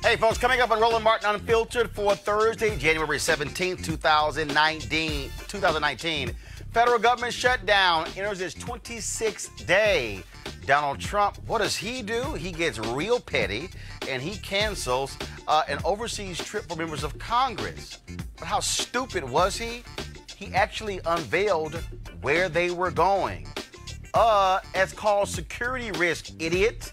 Hey, folks, coming up on Roland Martin Unfiltered for Thursday, January 17th, 2019. Federal government shutdown enters its 26th day. Donald Trump, what does he do? He gets real petty, and he cancels an overseas trip for members of Congress. But how stupid was he? He actually unveiled where they were going. It's called security risk, idiot.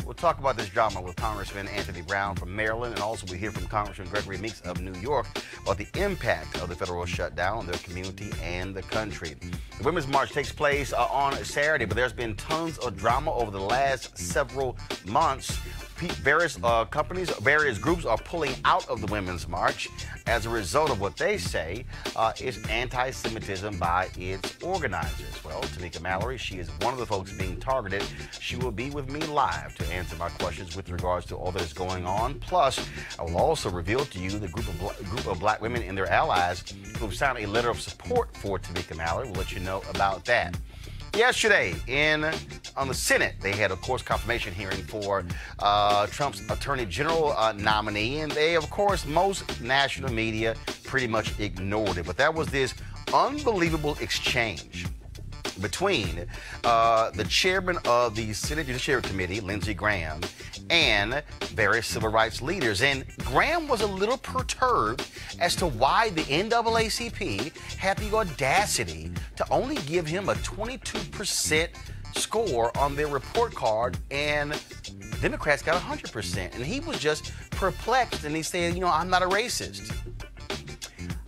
We'll talk about this drama with Congressman Anthony Brown from Maryland, and also we hear from Congressman Gregory Meeks of New York about the impact of the federal shutdown on their community and the country. The Women's March takes place on Saturday, but there's been tons of drama over the last several months. Various various groups are pulling out of the Women's March as a result of what they say is anti-Semitism by its organizers. Well, Tamika Mallory, she is one of the folks being targeted. She will be with me live to answer my questions with regards to all that is going on. Plus, I will also reveal to you the group of black women and their allies who have signed a letter of support for Tamika Mallory. We'll let you know about that. Yesterday, on the Senate, they had, of course, confirmation hearing for Trump's Attorney General nominee, and they, of course, most national media pretty much ignored it. But that was this unbelievable exchange between the chairman of the Senate Judiciary Committee, Lindsey Graham, and various civil rights leaders. And Graham was a little perturbed as to why the NAACP had the audacity to only give him a 22% score on their report card, and Democrats got 100%. And he was just perplexed, and he said, you know, I'm not a racist.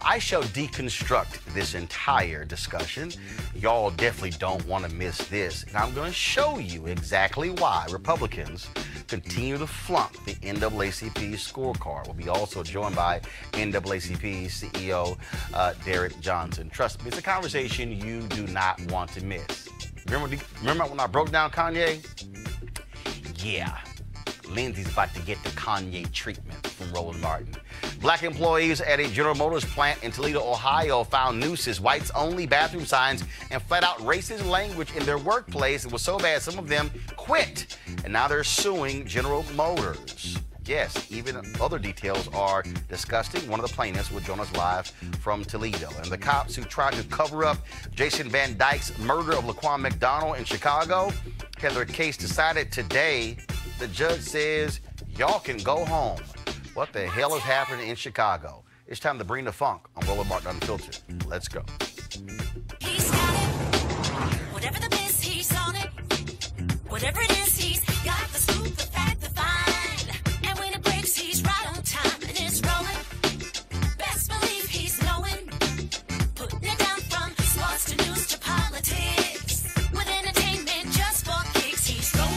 I shall deconstruct this entire discussion. Y'all definitely don't want to miss this. And I'm going to show you exactly why Republicans continue to flunk the NAACP scorecard. We'll be also joined by NAACP CEO Derek Johnson. Trust me, it's a conversation you do not want to miss. Remember when I broke down Kanye? Yeah, Lindsey's about to get the Kanye treatment from Roland Martin. Black employees at a General Motors plant in Toledo, Ohio found nooses, whites-only bathroom signs, and flat-out racist language in their workplace. It was so bad some of them quit, and now they're suing General Motors. Yes, even other details are disgusting. One of the plaintiffs will join us live from Toledo. And the cops who tried to cover up Jason Van Dyke's murder of Laquan McDonald in Chicago had their case decided today. The judge says, y'all can go home. What the hell is happening in Chicago? It's time to bring the funk on Roland Martin Unfiltered. Let's go. He's got it. Whatever the miss, he's on it. Whatever it is, he's got the scoop, the fact, the find. And when it breaks, he's right on time and it's rolling. Best believe he's knowing. Putting it down from sports to news to politics. With entertainment just for kicks, he's rolling.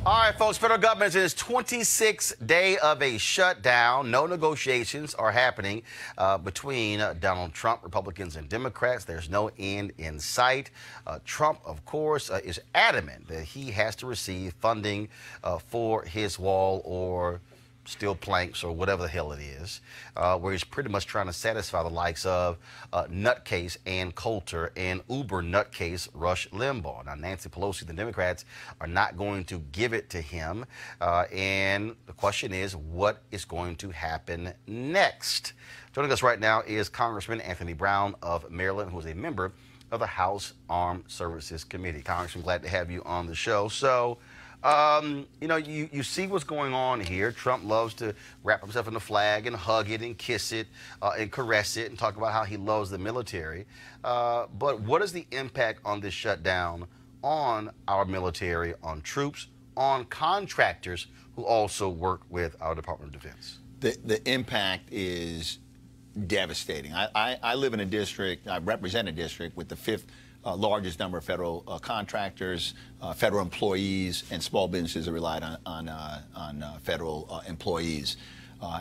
All right, folks, federal government is in its 26th day of a shutdown. No negotiations are happening between Donald Trump, Republicans, and Democrats. There's no end in sight. Trump, of course, is adamant that he has to receive funding for his wall or steel planks or whatever the hell it is, where he's pretty much trying to satisfy the likes of nutcase Ann Coulter and uber nutcase Rush Limbaugh. Now, Nancy Pelosi, the Democrats, are not going to give it to him, and the question is, what is going to happen next? Joining us right now is Congressman Anthony Brown of Maryland, who is a member of the House Armed Services Committee. Congressman, glad to have you on the show. So, you know, you see what's going on here. Trump loves to wrap himself in the flag and hug it and kiss it and caress it and talk about how he loves the military. But what is the impact on this shutdown on our military, on troops, on contractors who also work with our Department of Defense? The impact is devastating. I live in a district, I represent a district with the fifth largest number of federal contractors, federal employees, and small businesses that relied on federal employees.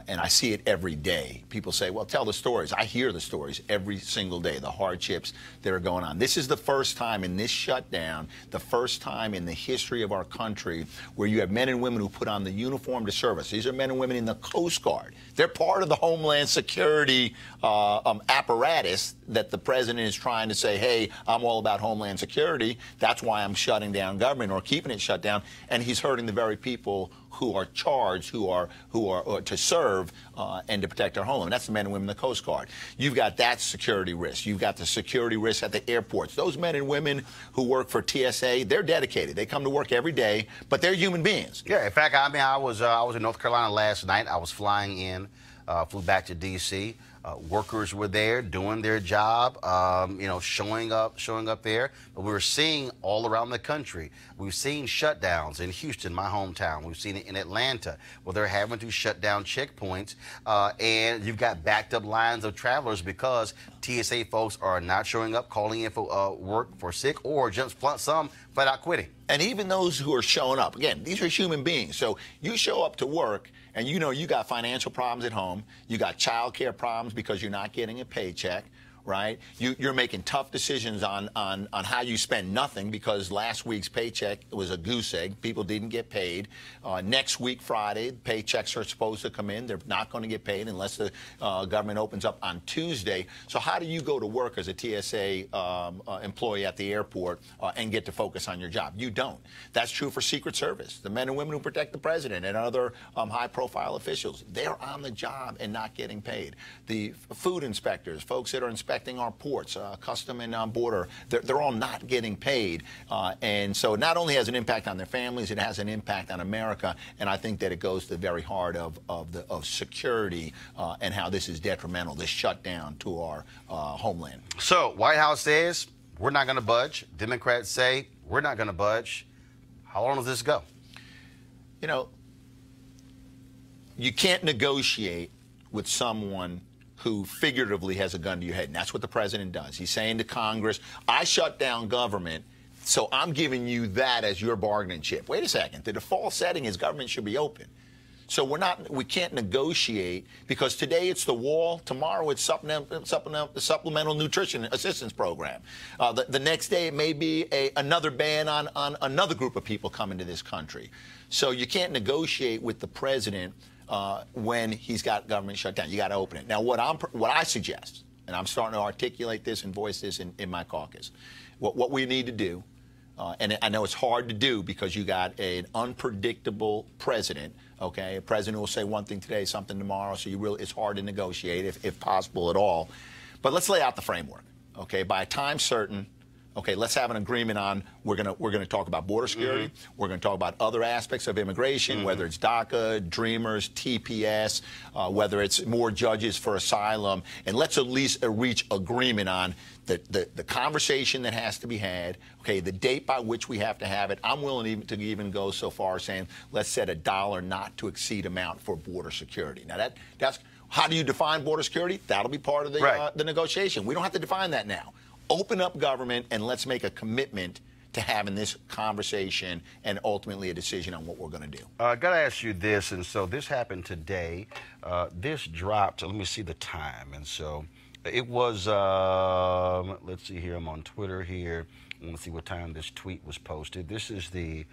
And I see it every day. People say, well, tell the stories. I hear the stories every single day, the hardships that are going on. This is the first time in this shutdown, the first time in the history of our country where you have men and women who put on the uniform to serve us. These are men and women in the Coast Guard. They're part of the Homeland Security apparatus that the president is trying to say, hey, I'm all about Homeland Security. That's why I'm shutting down government or keeping it shut down. And he's hurting the very people who are charged, who are to serve and to protect our homeland. That's the men and women in the Coast Guard. You've got that security risk. You've got the security risk at the airports. Those men and women who work for TSA, they're dedicated. They come to work every day, but they're human beings. Yeah, in fact, I mean, I was in North Carolina last night. I was flying in, flew back to D.C. Workers were there doing their job, you know, showing up there. But we were seeing all around the country. We've seen shutdowns in Houston, my hometown. We've seen it in Atlanta, where they're having to shut down checkpoints. And you've got backed up lines of travelers because TSA folks are not showing up, calling in for work for sick, or just some flat out quitting. And even those who are showing up, again, these are human beings. So you show up to work and you know you got financial problems at home. You got child care problems because you're not getting a paycheck, right? You're making tough decisions on how you spend nothing because last week's paycheck was a goose egg. People didn't get paid. Next week, Friday, paychecks are supposed to come in. They're not going to get paid unless the government opens up on Tuesday. So how do you go to work as a TSA employee at the airport and get to focus on your job? You don't. That's true for Secret Service. The men and women who protect the president and other high-profile officials, they're on the job and not getting paid. The food inspectors, folks that are inspecting our ports, custom and border, they're all not getting paid. And so it not only has an impact on their families, it has an impact on America. And I think that it goes to the very heart of security and how this is detrimental, this shutdown to our homeland. So White House says we're not going to budge. Democrats say we're not going to budge. How long does this go? You know, you can't negotiate with someone who figuratively has a gun to your head. And that's what the president does. He's saying to Congress, I shut down government, so I'm giving you that as your bargaining chip. Wait a second. The default setting is government should be open. So we can't negotiate because today it's the wall, tomorrow it's supplemental nutrition assistance program. The next day it may be another ban on another group of people coming to this country. So you can't negotiate with the president when he's got government shut down. You got to open it. Now, what I suggest, and I'm starting to articulate this and voice this in my caucus, what we need to do, and I know it's hard to do because you got an unpredictable president. Okay, a president will say one thing today, something tomorrow, so it's hard to negotiate if possible at all. But let's lay out the framework. Okay, by a time certain. Okay, let's have an agreement on we're gonna talk about border security. We're gonna talk about other aspects of immigration, whether it's DACA, Dreamers, TPS, whether it's more judges for asylum, and let's at least reach agreement on the conversation that has to be had. Okay, the date by which we have to have it. I'm willing to even go so far as saying let's set a dollar not to exceed amount for border security. Now that's how do you define border security? That'll be part of the negotiation. We don't have to define that now. Open up government and let's make a commitment to having this conversation and ultimately a decision on what we're going to do. I got to ask you this, and so this happened today. This dropped, let me see the time, and so it was, let's see here, I'm on Twitter here. I want to see what time this tweet was posted. This is the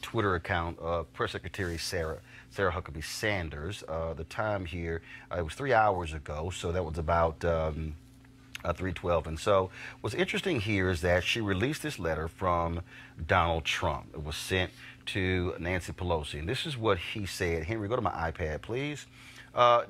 Twitter account of Press Secretary Sarah Huckabee Sanders. The time here, it was 3 hours ago, so that was about 3:12. And so what's interesting here is that she released this letter from Donald Trump. It was sent to Nancy Pelosi. And this is what he said. Henry, go to my iPad, please.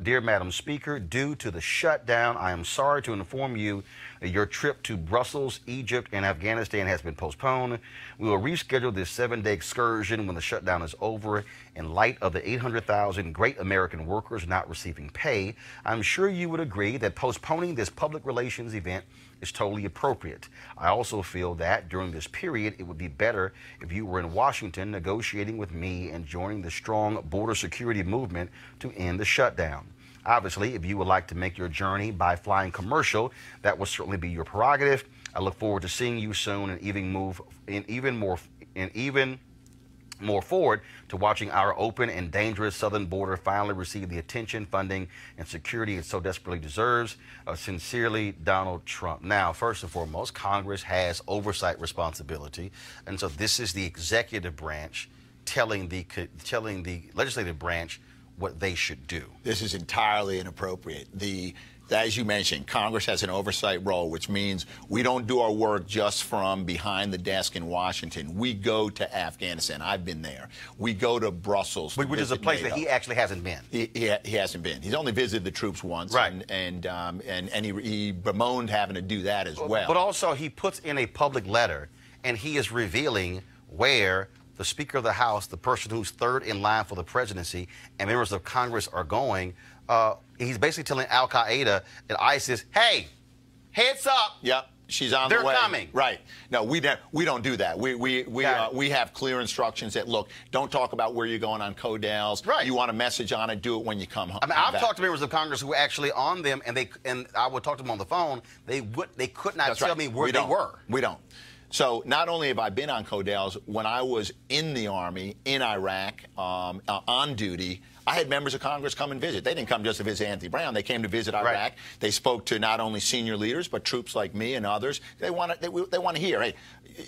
Dear Madam Speaker, due to the shutdown, I am sorry to inform you that your trip to Brussels, Egypt, and Afghanistan has been postponed. We will reschedule this 7-day excursion when the shutdown is over. In light of the 800,000 great American workers not receiving pay, I'm sure you would agree that postponing this public relations event is totally appropriate. I also feel that during this period, it would be better if you were in Washington negotiating with me and joining the strong border security movement to end the shutdown. Obviously, if you would like to make your journey by flying commercial, that will certainly be your prerogative. I look forward to seeing you soon and even more forward to watching our open and dangerous southern border finally receive the attention, funding, and security it so desperately deserves. Sincerely, Donald Trump. Now, first and foremost, Congress has oversight responsibility, and so this is the executive branch telling the legislative branch what they should do. This is entirely inappropriate. As you mentioned, Congress has an oversight role, which means we don't do our work just from behind the desk in Washington. We go to Afghanistan. I've been there. We go to Brussels. Which is a place that he actually hasn't been. He hasn't been. He's only visited the troops once. Right. And he bemoaned having to do that as well. But also, he puts in a public letter, and he is revealing where the Speaker of the House, the person who's third in line for the presidency, and members of Congress are going. He's basically telling Al Qaeda and ISIS, "Hey, heads up! Yep, she's on the way. They're coming." Right? No, we don't do that. We have clear instructions that look. Don't talk about where you're going on Codels. Right. You want a message on it? Do it when you come home. I mean, I've talked to members of Congress who were actually on them, and I would talk to them on the phone. They could not tell me where they were. We don't. So not only have I been on Codels, when I was in the Army in Iraq on duty, I had members of Congress come and visit. They didn't come just to visit Anthony Brown. They came to visit Iraq. Right. They spoke to not only senior leaders, but troops like me and others. They want to hear, hey,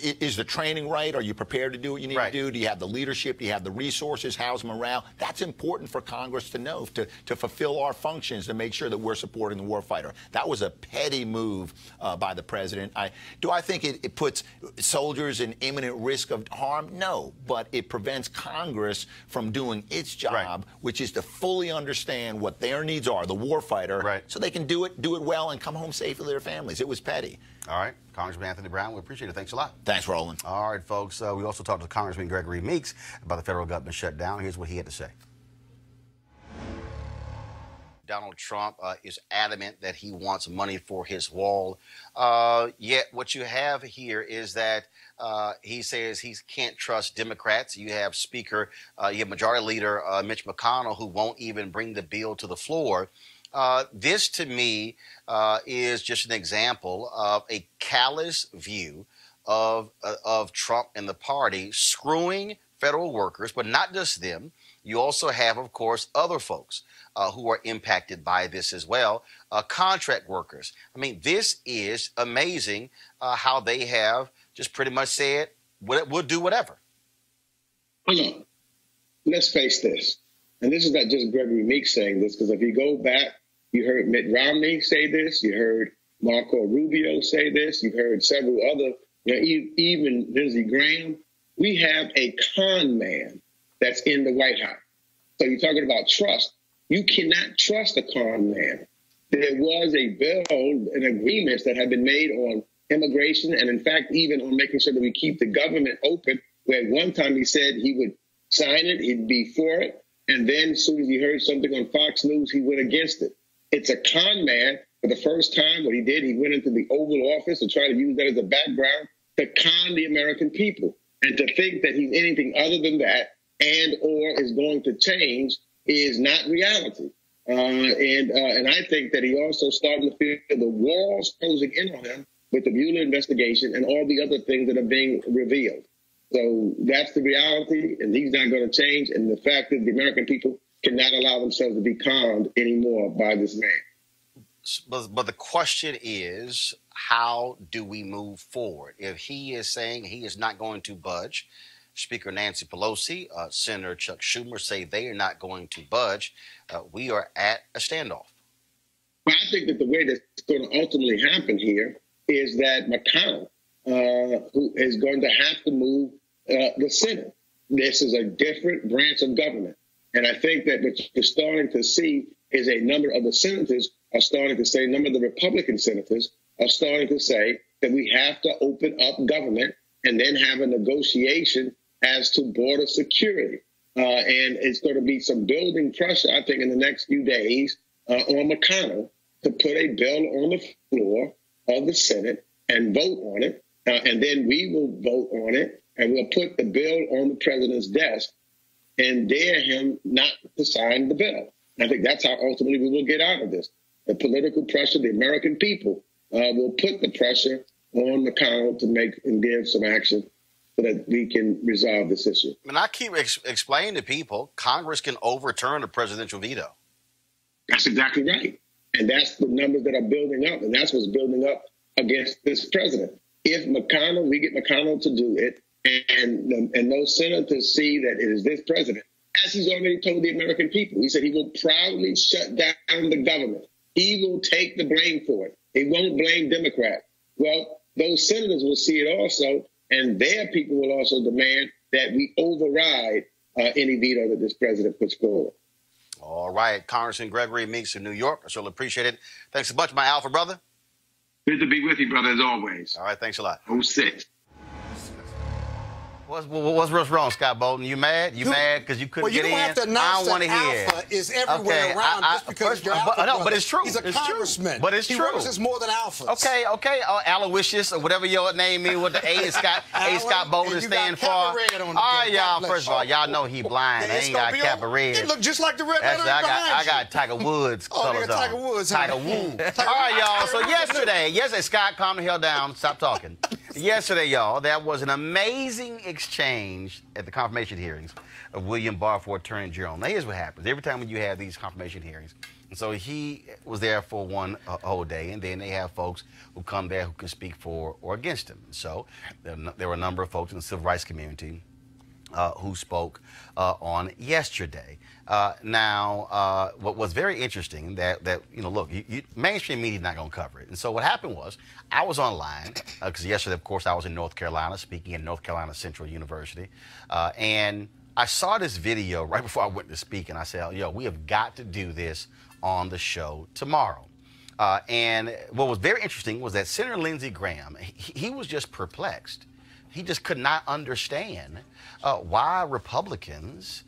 is the training right? Are you prepared to do what you need to do? Do you have the leadership? Do you have the resources? How's morale? That's important for Congress to know, to fulfill our functions, to make sure that we're supporting the warfighter. That was a petty move by the president. Do I think it puts soldiers in imminent risk of harm? No, but it prevents Congress from doing its job, which is to fully understand what their needs are, the warfighter, so they can do it well, and come home safely to their families. It was petty. All right, Congressman Anthony Brown, we appreciate it. Thanks a lot. Thanks, Roland. All right, folks. We also talked to Congressman Gregory Meeks about the federal government shutdown. Here's what he had to say. Donald Trump is adamant that he wants money for his wall. Yet what you have here is that he says he can't trust Democrats. You have you have Majority Leader Mitch McConnell, who won't even bring the bill to the floor. This, to me, is just an example of a callous view of Trump and the party screwing federal workers, but not just them. You also have, of course, other folks who are impacted by this as well, contract workers. I mean, this is amazing how they have just pretty much said, we'll do whatever. Hold on. Let's face this. And this is not just Gregory Meeks saying this, because if you go back, you heard Mitt Romney say this, you heard Marco Rubio say this, you heard several other, even Lindsey Graham. We have a con man that's in the White House. So you're talking about trust. You cannot trust a con man. There was a bill and agreements that have been made on immigration, and in fact, even on making sure that we keep the government open, where at one time he said he would sign it, he'd be for it, and then as soon as he heard something on Fox News, he went against it. It's a con man. For the first time, what he did, he went into the Oval Office to try to use that as a background to con the American people. And to think that he's anything other than that and or is going to change is not reality. And I think that he also started to feel the walls closing in on him with the Mueller investigation and all the other things that are being revealed. So that's the reality, and he's not going to change. And the fact that the American people cannot allow themselves to be conned anymore by this man. But the question is, how do we move forward? If he is saying he is not going to budge, Speaker Nancy Pelosi, Senator Chuck Schumer say they are not going to budge, we are at a standoff. Well, I think that the way that's going to ultimately happen here is that McConnell, who is going to have to move the Senate. This is a different branch of government. And I think that what you're starting to see is a number of the senators are starting to say, a number of the Republican senators are starting to say that we have to open up government and then have a negotiation as to border security. And it's going to be some building pressure, I think, in the next few days on McConnell to put a bill on the floor of the Senate and vote on it. And then we will vote on it, and we'll put the bill on the president's desk and dare him not to sign the bill. I think that's how ultimately we will get out of this. The political pressure, the American people will put the pressure on McConnell to make and give some action so that we can resolve this issue. And I keep explaining to people, Congress can overturn a presidential veto. That's exactly right. And that's the numbers that are building up, and that's what's building up against this president. If we get McConnell to do it, and those senators see that it is this president, as he's already told the American people, he said he will proudly shut down the government. He will take the blame for it. He won't blame Democrats. Well, those senators will see it also, and their people will also demand that we override any veto that this president puts forward. All right, Congressman Gregory Meeks of New York. I surely appreciate it. Thanks so much, my alpha brother. Good to be with you, brother, as always. All right, thanks a lot. 06. What's wrong, Scott Bolton? You mad? You mad because you couldn't get in? Well, you don't have to announce I don't want to that hear. alpha is everywhere around just because you're alpha. No, but it's true. He's a congressman. But it's he true. He represents more than alphas. Okay. Aloysius or whatever your name is, what the A is Scott Bolton stand for. All right, y'all. First of all, y'all know he blind. I ain't got Kappa red. It look just like the red letter behind I got Tiger Woods colors on. Tiger Woods. Tiger Woods. All right, y'all. So yesterday, Scott, calm the hell down. Stop talking. Yesterday, y'all, there was an amazing exchange at the confirmation hearings of William Barr for Attorney General. Now, here's what happens. Every time when you have these confirmation hearings, and so he was there for one whole day, and then they have folks who come there who can speak for or against him. So there were a number of folks in the civil rights community who spoke on yesterday. What was very interesting that look, mainstream media is not going to cover it. And so what happened was I was online because yesterday, of course, I was in North Carolina speaking at North Carolina Central University. And I saw this video right before I went to speak, and I said, we have got to do this on the show tomorrow. And what was very interesting was that Senator Lindsey Graham, he was just perplexed. He just could not understand why Republicans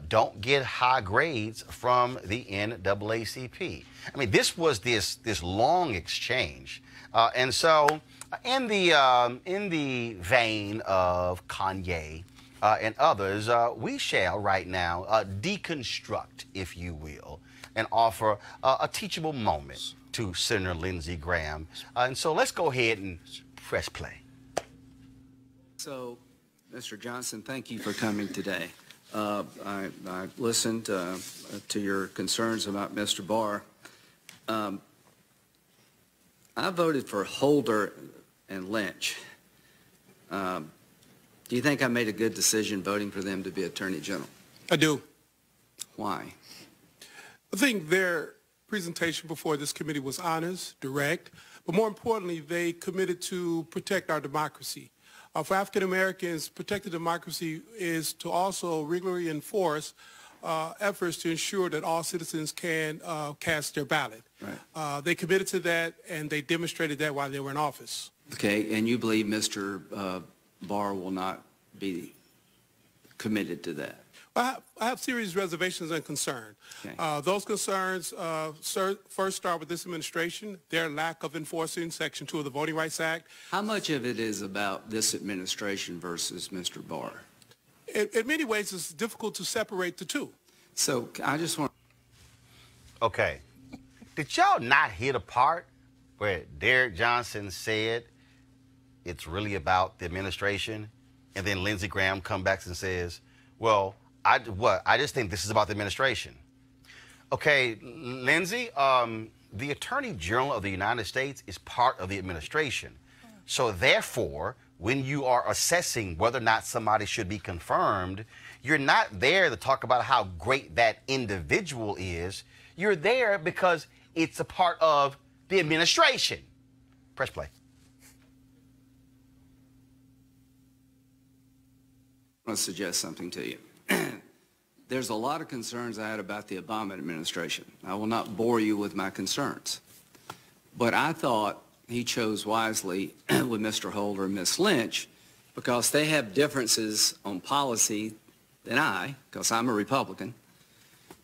don't get high grades from the NAACP. I mean, this was this long exchange, and so in the vein of Kanye and others, we shall right now deconstruct, if you will, and offer a teachable moment to Senator Lindsey Graham. And so let's go ahead and press play. So, Mr. Johnson, thank you for coming today. I listened to your concerns about Mr. Barr. I voted for Holder and Lynch. Do you think I made a good decision voting for them to be Attorney General? I do. Why? I think their presentation before this committee was honest, direct, but more importantly, they committed to protect our democracy. For African Americans, protecting democracy is to also regularly enforce efforts to ensure that all citizens can cast their ballot. Right. They committed to that, and they demonstrated that while they were in office. Okay, and you believe Mr. Barr will not be committed to that? I have serious reservations and concern. Okay. Those concerns first start with this administration, their lack of enforcing Section 2 of the Voting Rights Act. How much of it is about this administration versus Mr. Barr? In many ways, it's difficult to separate the two. So I just want... Okay. Did y'all not hear the part where Derek Johnson said it's really about the administration, and then Lindsey Graham comes back and says, well, I just think this is about the administration. Okay, Lindsey, the Attorney General of the United States is part of the administration. So therefore, when you are assessing whether or not somebody should be confirmed, you're not there to talk about how great that individual is. You're there because it's a part of the administration. Press play. I want to suggest something to you. There's a lot of concerns I had about the Obama administration. I will not bore you with my concerns. But I thought he chose wisely with Mr. Holder and Ms. Lynch because they have differences on policy than I, because I'm a Republican.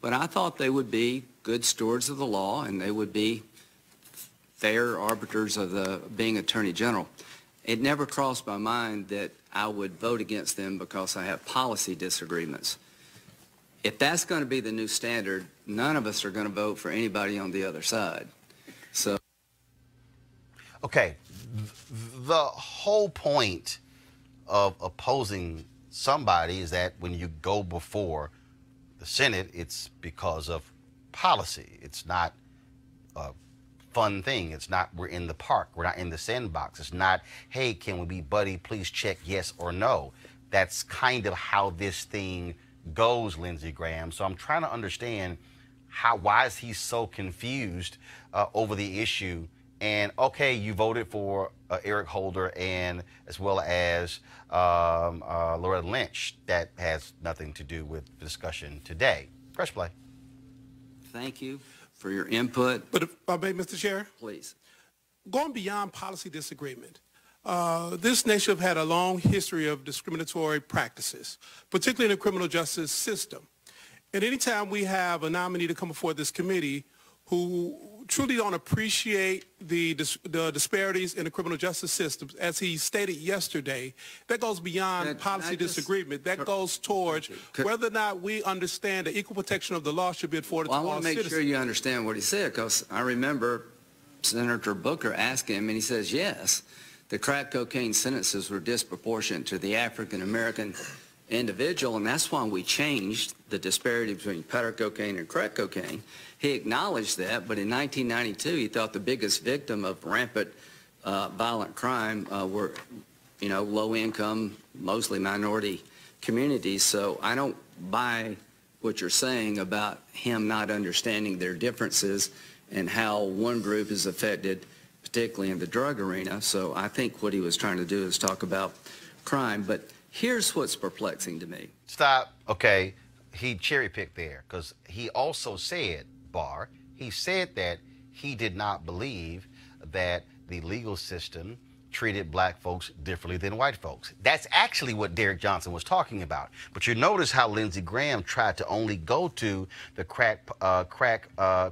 But I thought they would be good stewards of the law and they would be fair arbiters of being Attorney General. It never crossed my mind that I would vote against them because I have policy disagreements. If that's going to be the new standard, none of us are going to vote for anybody on the other side. So, okay, the whole point of opposing somebody is that when you go before the Senate, it's because of policy. It's not a fun thing. It's not we're in the park. We're not in the sandbox. It's not, hey, can we be buddy? Please check yes or no. That's kind of how this thing goes, Lindsey Graham. So I'm trying to understand why is he so confused over the issue? And okay, you voted for Eric Holder and as well as Loretta Lynch. That has nothing to do with the discussion today. Press play. Thank you for your input. But if I may, Mr. Chair? Please. Going beyond policy disagreement, this nation have had a long history of discriminatory practices, particularly in the criminal justice system. And anytime we have a nominee to come before this committee who truly don't appreciate the disparities in the criminal justice systems, as he stated yesterday, that goes beyond policy disagreement. That goes towards whether or not we understand that equal protection of the law should be afforded to all citizens. I want to make sure you understand what he said, because I remember Senator Booker asking him, and he says, yes, the crack cocaine sentences were disproportionate to the African-American individual, and that's why we changed the disparity between powder cocaine and crack cocaine. He acknowledged that, but in 1992, he thought the biggest victim of rampant violent crime were, low-income, mostly minority communities. So I don't buy what you're saying about him not understanding their differences and how one group is affected, particularly in the drug arena. So I think what he was trying to do is talk about crime. But here's what's perplexing to me. Stop. Okay. He cherry-picked there because he also said, Barr, he said that he did not believe that the legal system treated black folks differently than white folks. That's actually what Derek Johnson was talking about. But you notice how Lindsey Graham tried to only go to the crack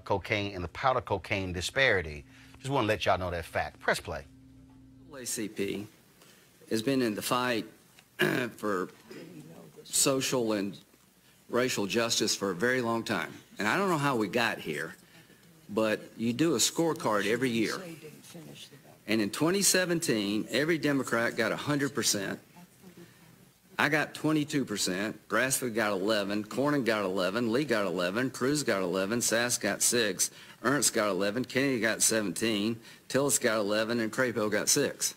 cocaine and the powder cocaine disparity. Just want to let y'all know that fact. Press play. NAACP has been in the fight for social and racial justice for a very long time. And I don't know how we got here, but you do a scorecard every year. And in 2017, every Democrat got 100%. I got 22%. Grassley got 11. Cornyn got 11. Lee got 11. Cruz got 11. Sass got 6. Ernst got 11. Kennedy got 17. Tillis got 11. And Crapo got 6.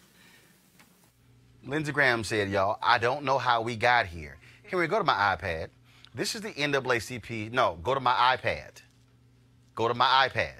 Lindsey Graham said, y'all, I don't know how we got here. Here we go to my iPad. This is the NAACP. No, go to my iPad. Go to my iPad.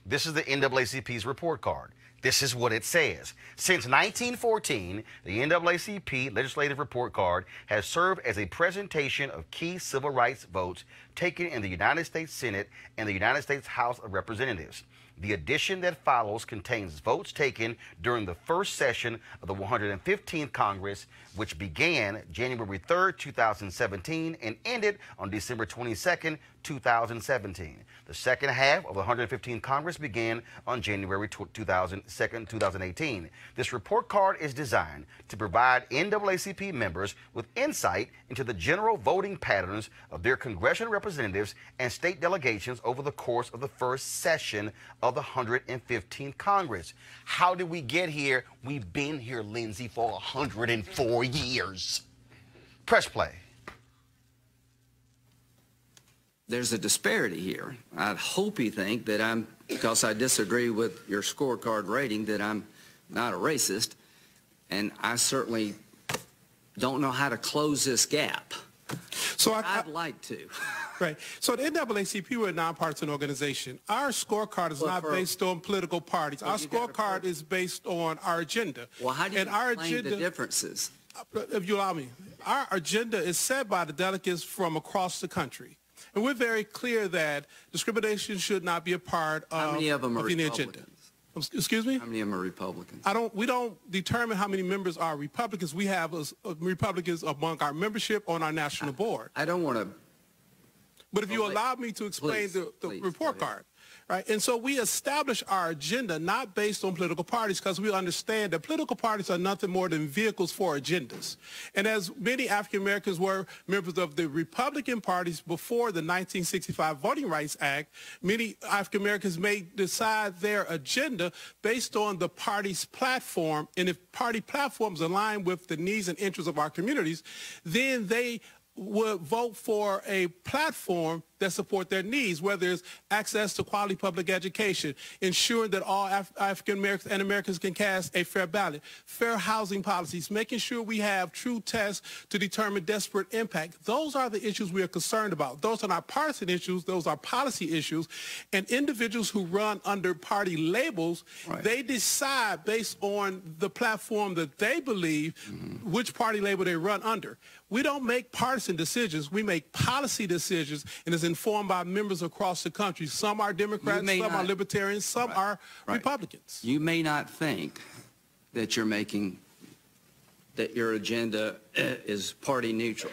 This is the NAACP's report card. This is what it says. Since 1914, the NAACP Legislative Report Card has served as a presentation of key civil rights votes taken in the United States Senate and the United States House of Representatives. The edition that follows contains votes taken during the first session of the 115th Congress, which began January 3rd, 2017 and ended on December 22nd, 2017. The second half of the 115th Congress began on January 2nd, 2018. This report card is designed to provide NAACP members with insight into the general voting patterns of their congressional representatives and state delegations over the course of the first session of the 115th Congress. How did we get here? We've been here, Lindsey, for 104 years. Press play. There's a disparity here. I hope you think that because I disagree with your scorecard rating, that I'm not a racist, and I certainly don't know how to close this gap. So I'd like to. Right. So the NAACP, we're a nonpartisan organization. Our scorecard is not based on political parties. Our scorecard is based on our agenda. Well, how do you explain the differences? If you allow me, our agenda is set by the delegates from across the country. And we're very clear that discrimination should not be a part of, how many of them are the Republicans? agenda. Excuse me? How many of them are Republicans? We don't determine how many members are Republicans. We have Republicans among our membership on our national board. I don't want to But if you allow me to explain the report card. Right? And so we establish our agenda not based on political parties because we understand that political parties are nothing more than vehicles for agendas. And as many African Americans were members of the Republican parties before the 1965 Voting Rights Act, many African Americans may decide their agenda based on the party's platform. And if party platforms align with the needs and interests of our communities, then they would vote for a platform that support their needs, whether it's access to quality public education, ensuring that all African Americans and Americans can cast a fair ballot, fair housing policies, making sure we have true tests to determine disparate impact. Those are the issues we are concerned about. Those are not partisan issues. Those are policy issues. And individuals who run under party labels, they decide based on the platform that they believe which party label they run under. We don't make partisan decisions. We make policy decisions, and it's informed by members across the country. Some are Democrats, some are Libertarians, some are Republicans. You may not think that you're making, that your agenda is party neutral.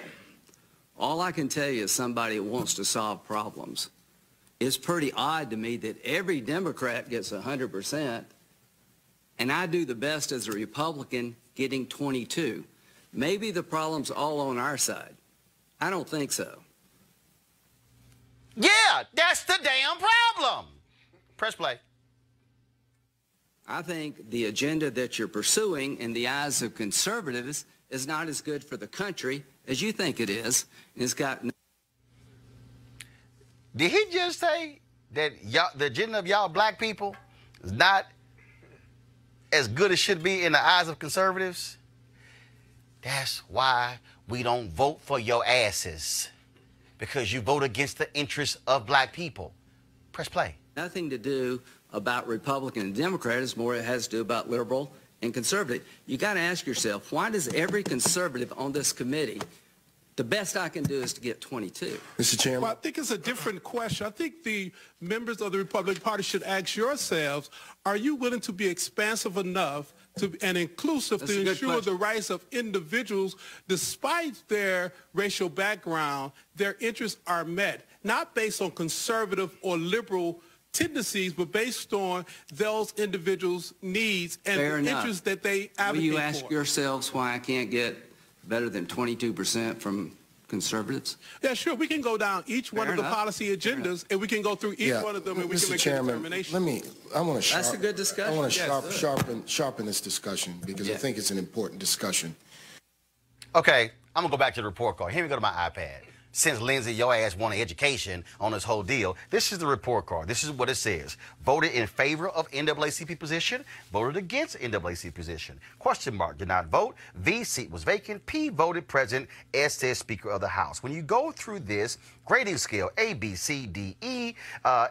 All I can tell you is somebody who wants to solve problems. It's pretty odd to me that every Democrat gets 100%, and I do the best as a Republican getting 22. Maybe the problem's all on our side. I don't think so. Yeah, that's the damn problem. Press play. I think the agenda that you're pursuing in the eyes of conservatives is not as good for the country as you think it is. It's got no. Did he just say that the agenda of y'all black people is not as good as should be in the eyes of conservatives? That's why we don't vote for your asses, because you vote against the interests of black people. Press play. Nothing to do about Republican and Democrat. It's more it has to do about liberal and conservative. You got to ask yourself, why does every conservative on this committee, the best I can do is to get 22? Mr. Chairman. Well, I think it's a different question. I think the members of the Republican Party should ask yourselves, are you willing to be expansive enough and inclusive to ensure the rights of individuals, despite their racial background, their interests are met, not based on conservative or liberal tendencies, but based on those individuals' needs and the interests that they advocate for. Will you ask yourselves why I can't get better than 22% from conservatives? Yeah, sure. We can go down each one of the policy agendas, and we can go through each one of them, and we can make a determination. I want to That's a good discussion. I want to sharpen this discussion because I think it's an important discussion. Okay, I'm going to go back to the report card. Here we go to my iPad. Since Lindsey, your ass wanted education on this whole deal, this is the report card. This is what it says. Voted in favor of NAACP position, voted against NAACP position. Question mark, did not vote. V, seat was vacant. P, voted president. S, says Speaker of the House. When you go through this grading scale, A, B, C, D, E,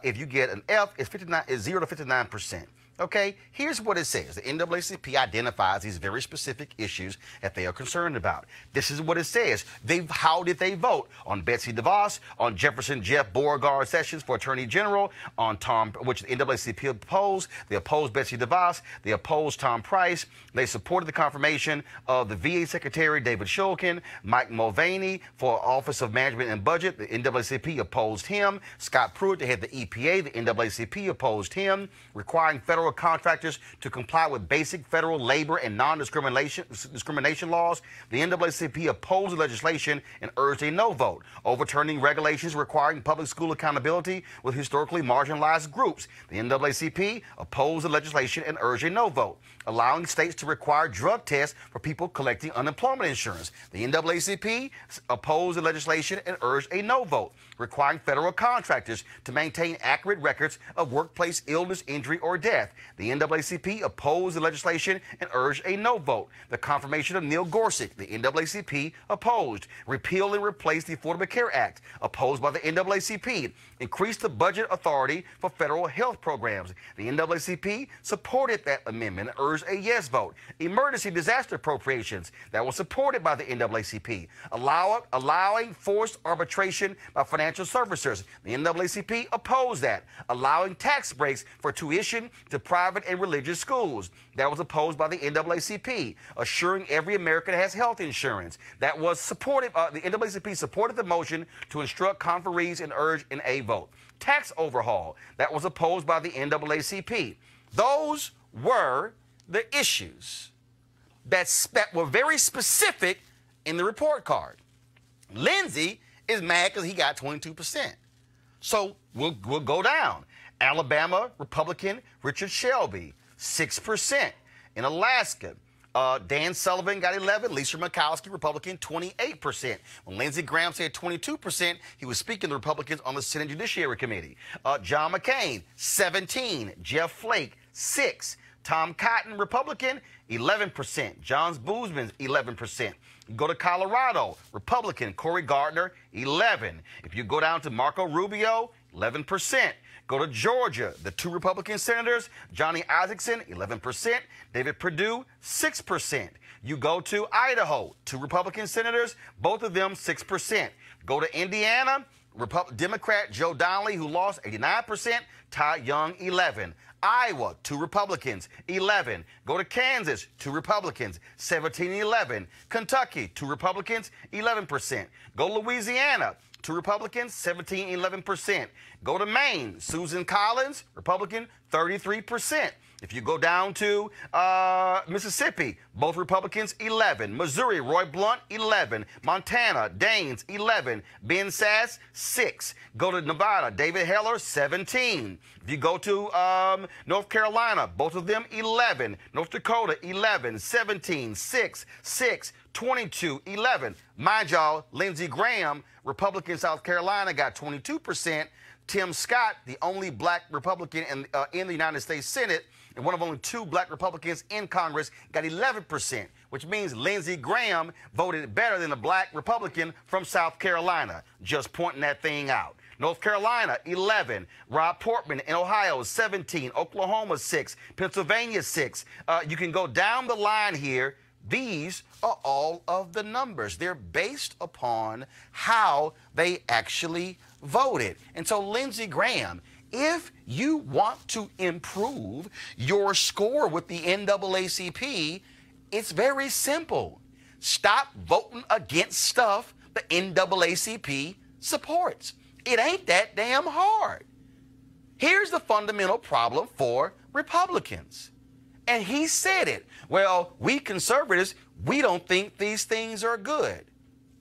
if you get an F, it's 0 to 59%. Okay, here's what it says. The NAACP identifies these very specific issues that they are concerned about. This is what it says. How did they vote? On Betsy DeVos, on Jefferson Jeff Beauregard Sessions for Attorney General, on Tom, which the NAACP opposed. They opposed Betsy DeVos. They opposed Tom Price. They supported the confirmation of the VA Secretary David Shulkin, Mike Mulvaney for Office of Management and Budget. The NAACP opposed him. Scott Pruitt, they had the EPA. The NAACP opposed him, requiring federal contractors to comply with basic federal labor and non-discrimination laws. The NAACP opposed the legislation and urged a no vote, overturning regulations requiring public school accountability with historically marginalized groups. The NAACP opposed the legislation and urged a no vote, allowing states to require drug tests for people collecting unemployment insurance. The NAACP opposed the legislation and urged a no vote, requiring federal contractors to maintain accurate records of workplace illness, injury, or death. The NAACP opposed the legislation and urged a no vote. The confirmation of Neil Gorsuch, the NAACP opposed. Repeal and replace the Affordable Care Act, opposed by the NAACP. Increase the budget authority for federal health programs. The NAACP supported that amendment and urged a yes vote. Emergency disaster appropriations, that was supported by the NAACP. Allowing forced arbitration by financial servicers. The NAACP opposed that. Allowing tax breaks for tuition to private and religious schools. That was opposed by the NAACP. Assuring every American has health insurance. That was supported. The NAACP supported the motion to instruct conferees and urge an A vote. Tax overhaul. That was opposed by the NAACP. Those were the issues that were very specific in the report card. Lindsey is mad because he got 22%. So we'll go down. Alabama Republican Richard Shelby, 6%. In Alaska, Dan Sullivan got 11. Lisa Murkowski, Republican, 28%. When Lindsey Graham said 22%, he was speaking to the Republicans on the Senate Judiciary Committee. John McCain, 17. Jeff Flake, 6. Tom Cotton, Republican, 11%. John Boozman, 11%. You go to Colorado, Republican, Cory Gardner, 11. If you go down to Marco Rubio, 11%. Go to Georgia, the 2 Republican senators, Johnny Isakson, 11%. David Perdue, 6%. You go to Idaho, 2 Republican senators, both of them 6%. Go to Indiana, Democrat Joe Donnelly, who lost, 89%. Ty Young, 11. Iowa, 2 Republicans, 11. Go to Kansas, 2 Republicans, 17-11. Kentucky, 2 Republicans, 11%. Go to Louisiana, 2 Republicans, 17-11%. Go to Maine, Susan Collins, Republican, 33%. If you go down to Mississippi, both Republicans, 11. Missouri, Roy Blunt, 11. Montana, Daines, 11. Ben Sass, 6. Go to Nevada, David Heller, 17. If you go to North Carolina, both of them, 11. North Dakota, 11. 17, 6, 6, 22, 11. Mind y'all, Lindsey Graham, Republican South Carolina, got 22%. Tim Scott, the only black Republican in the United States Senate, and one of only 2 black Republicans in Congress, got 11%, which means Lindsey Graham voted better than a black Republican from South Carolina. Just pointing that thing out. North Carolina, 11. Rob Portman in Ohio, 17. Oklahoma, 6. Pennsylvania, 6. You can go down the line here. These are all of the numbers. They're based upon how they actually voted. And so, Lindsey Graham, if you want to improve your score with the NAACP, it's very simple. Stop voting against stuff the NAACP supports. It ain't that damn hard. Here's the fundamental problem for Republicans. And he said it. Well, we conservatives, we don't think these things are good.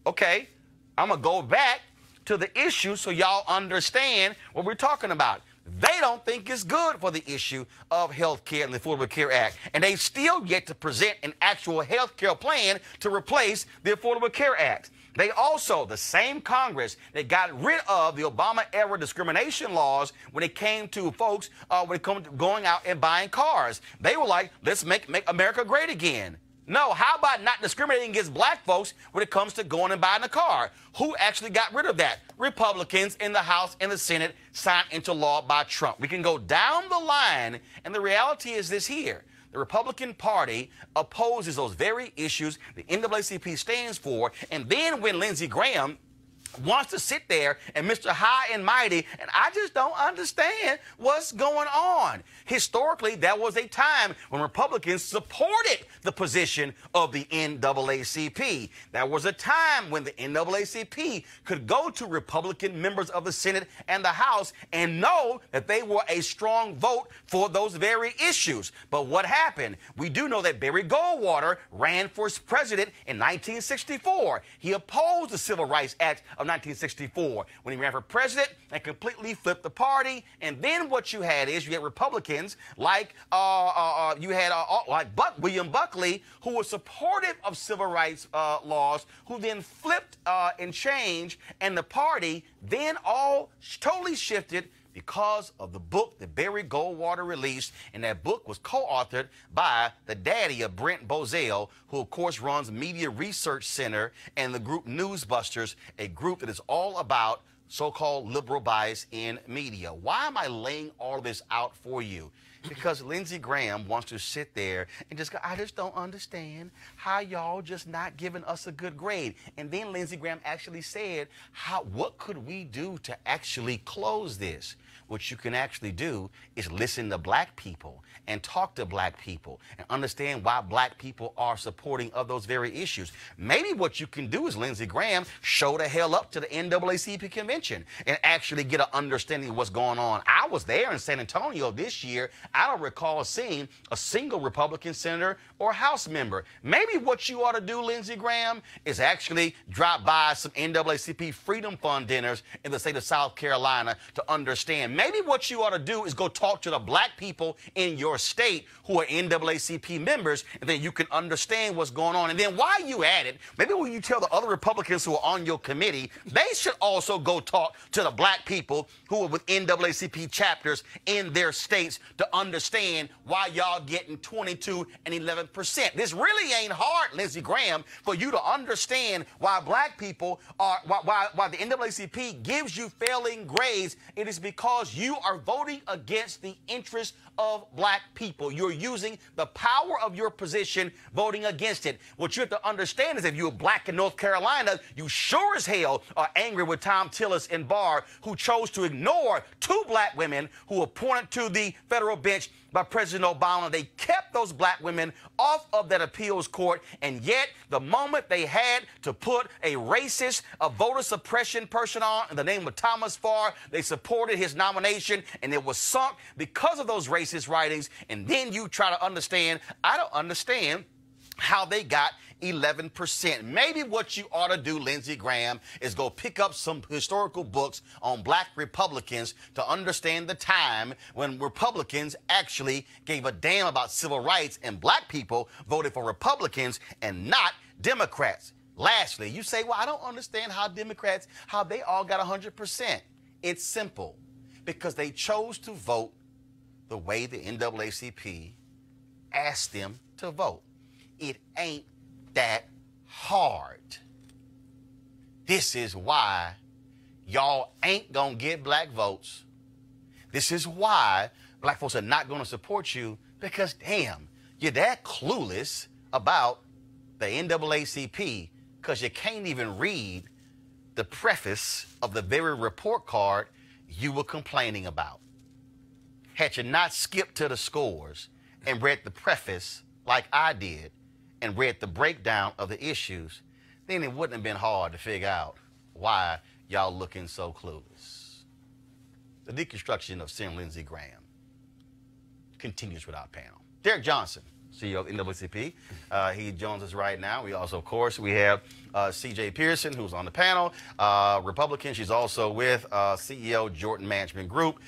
Okay, I'm going to go back to the issue so y'all understand what we're talking about. They don't think it's good for the issue of health care and the Affordable Care Act. And they still yet to present an actual health care plan to replace the Affordable Care Act. They also, the same Congress that got rid of the Obama-era discrimination laws when it came to folks, when it comes to going out and buying cars. They were like, let's make America great again. No, how about not discriminating against black folks when it comes to going and buying a car? Who actually got rid of that? Republicans in the House and the Senate signed into law by Trump. We can go down the line, and the reality is this here. The Republican Party opposes those very issues the NAACP stands for, and then when Lindsey Graham wants to sit there and Mr. High and Mighty, and I just don't understand what's going on. Historically, there was a time when Republicans supported the position of the NAACP. There was a time when the NAACP could go to Republican members of the Senate and the House and know that they were a strong vote for those very issues. But what happened? We do know that Barry Goldwater ran for president in 1964. He opposed the Civil Rights Act of 1964 when he ran for president and completely flipped the party. And then what you had is you had Republicans like William Buckley, who was supportive of civil rights laws, who then flipped and changed, and the party then all totally shifted because of the book that Barry Goldwater released. And that book was co-authored by the daddy of Brent Bozell, who of course runs Media Research Center and the group Newsbusters, a group that is all about so-called liberal bias in media. Why am I laying all of this out for you? Because Lindsey Graham wants to sit there and just go, I just don't understand how y'all just not giving us a good grade. And then Lindsey Graham actually said, what could we do to actually close this? What you can actually do is listen to black people and talk to black people and understand why black people are supporting of those very issues. Maybe what you can do is, Lindsey Graham, show the hell up to the NAACP convention and actually get an understanding of what's going on. I was there in San Antonio this year. I don't recall seeing a single Republican senator or House member. Maybe what you ought to do, Lindsey Graham, is actually drop by some NAACP Freedom Fund dinners in the state of South Carolina to understand. Maybe what you ought to do is go talk to the black people in your state who are NAACP members, and then you can understand what's going on. And then while you at it, maybe when you tell the other Republicans who are on your committee, they should also go talk to the black people who are with NAACP chapters in their states to understand why y'all getting 22 and 11%. This really ain't hard, Lindsey Graham, for you to understand why black people are, why the NAACP gives you failing grades. It is because you are voting against the interests of black people. You're using the power of your position voting against it. What you have to understand is if you're black in North Carolina, you sure as hell are angry with Tom Tillis and Barr, who chose to ignore 2 black women who were appointed to the federal bench by President Obama. They kept those black women off of that appeals court, and yet the moment they had to put a racist, a voter suppression person on in the name of Thomas Farr, they supported his nomination, and it was sunk because of those racist writings. And then you try to understand, I don't understand how they got 11%. Maybe what you ought to do, Lindsey Graham, is go pick up some historical books on black Republicans to understand the time when Republicans actually gave a damn about civil rights and black people voted for Republicans and not Democrats. Lastly, you say, well, I don't understand how Democrats, how they all got 100%. It's simple. Because they chose to vote the way the NAACP asked them to vote. It ain't that hard. This is why y'all ain't gonna get black votes. This is why black folks are not gonna support you, because damn, you're that clueless about the NAACP because you can't even read the preface of the very report card you were complaining about. Had you not skipped to the scores and read the preface like I did, and read the breakdown of the issues, then it wouldn't have been hard to figure out why y'all looking so clueless. The deconstruction of Senator Lindsey Graham continues with our panel. Derek Johnson, CEO of NAACP. He joins us right now. We also, of course, we have C.J. Pearson, who's on the panel, Republican. She's also with CEO Jordan Management Group.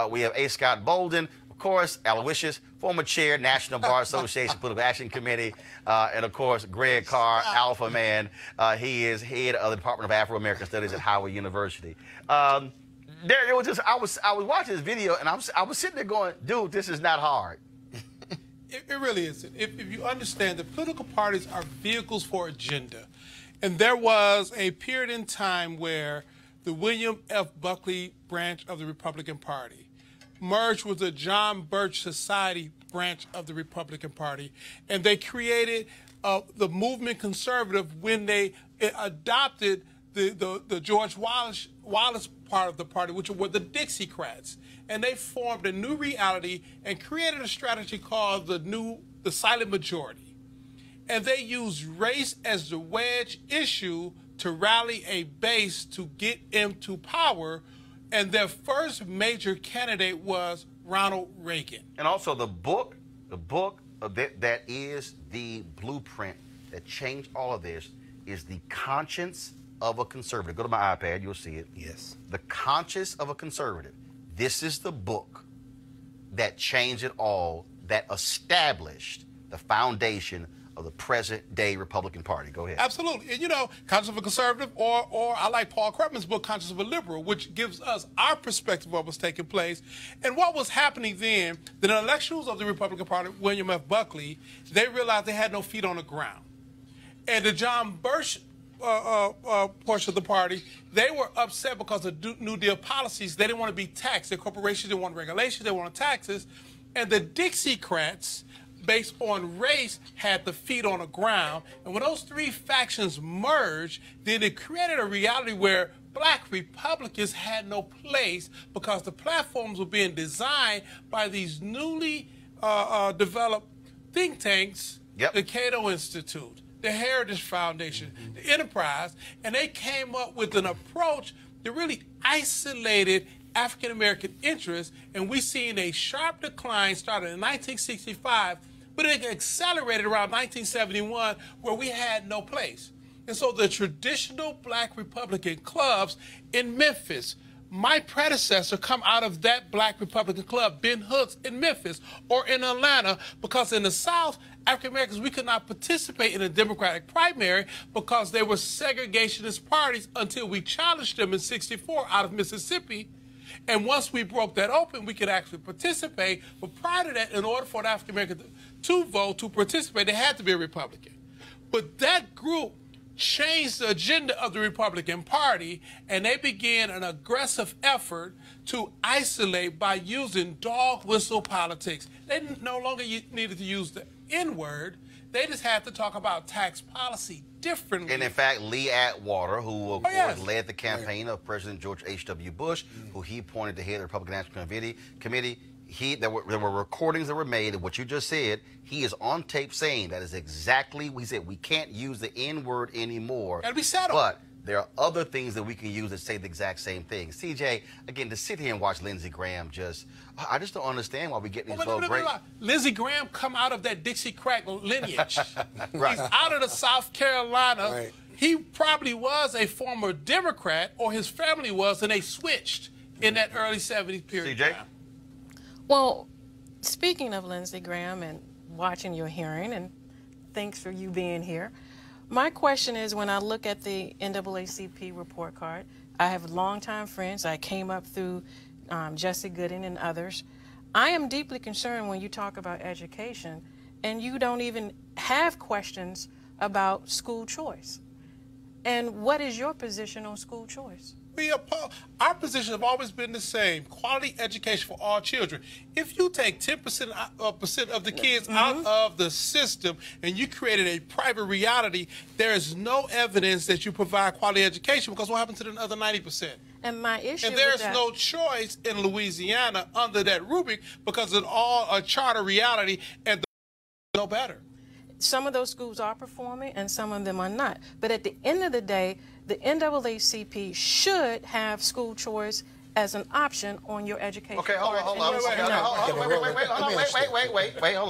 We have A. Scott Bolden, of course, Aloysius, former chair, National Bar Association Political Action Committee, and of course, Greg Carr, Alpha Man. He is head of the Department of Afro-American Studies at Howard University. Derek, it was just I was watching this video and I was sitting there going, dude, this is not hard. It really isn't. If you understand, the political parties are vehicles for agenda, and there was a period in time where the William F. Buckley branch of the Republican Party merged with the John Birch Society branch of the Republican Party, and they created the movement conservative when they adopted the George Wallace part of the party, which were the Dixiecrats, and they formed a new reality and created a strategy called the silent majority, and they used race as the wedge issue to rally a base to get into power. And their first major candidate was Ronald Reagan. And also the book that is the blueprint that changed all of this is The Conscience of a Conservative. Go to my iPad, you'll see it. Yes. The Conscience of a Conservative. This is the book that changed it all, that established the foundation of the present-day Republican Party. Go ahead. Absolutely. And, you know, Conscience of a Conservative, or I like Paul Krugman's book, Conscience of a Liberal, which gives us our perspective of what was taking place. And what was happening then, the intellectuals of the Republican Party, William F. Buckley, they realized they had no feet on the ground. And the John Birch portion of the party, they were upset because of New Deal policies. They didn't want to be taxed. Their corporations didn't want regulations. They wanted taxes. And the Dixiecrats, based on race, had the feet on the ground. And when those three factions merged, then it created a reality where black Republicans had no place because the platforms were being designed by these newly developed think tanks, the Cato Institute, the Heritage Foundation, the Enterprise, and they came up with an approach that really isolated African-American interests, and we've seen a sharp decline started in 1965, but it accelerated around 1971 where we had no place. And so the traditional black Republican clubs in Memphis, my predecessor come out of that black Republican club, Ben Hooks in Memphis or in Atlanta, because in the South, African Americans, we could not participate in a Democratic primary because they were segregationist parties until we challenged them in '64 out of Mississippi. And once we broke that open, we could actually participate. But prior to that, in order for an African American to vote, to participate, they had to be a Republican. But that group changed the agenda of the Republican Party, and they began an aggressive effort to isolate by using dog whistle politics. They no longer needed to use the N-word. They just had to talk about tax policy differently. And in fact, Lee Atwater, who of course led the campaign of President George H.W. Bush, who he appointed to head the Republican National Committee, there were recordings that were made of what you just said. He is on tape saying that is exactly what he said. We can't use the N-word anymore. Gotta be settled. But there are other things that we can use that say the exact same thing. CJ, again, to sit here and watch Lindsey Graham I just don't understand why we get these low grades. Lindsey Graham come out of that Dixiecrat lineage. He's out of the South Carolina. Right. He probably was a former Democrat, or his family was, and they switched in that early 70s period. CJ? Well, speaking of Lindsey Graham and watching your hearing, and thanks for you being here, my question is, when I look at the NAACP report card, I have longtime friends. I came up through Jesse Gooding and others. I am deeply concerned when you talk about education and you don't even have questions about school choice. And what is your position on school choice? Our position have always been the same: quality education for all children. If you take 10% of the kids out of the system and you created a private reality, there is no evidence that you provide quality education, because what happens to the other 90%? And my issue And there's with that, no choice in Louisiana under that rubric, because it's all a charter reality and no better. some of those schools are performing and some of them are not. But at the end of the day, the NAACP should have school choice as an option on your education. Okay, hold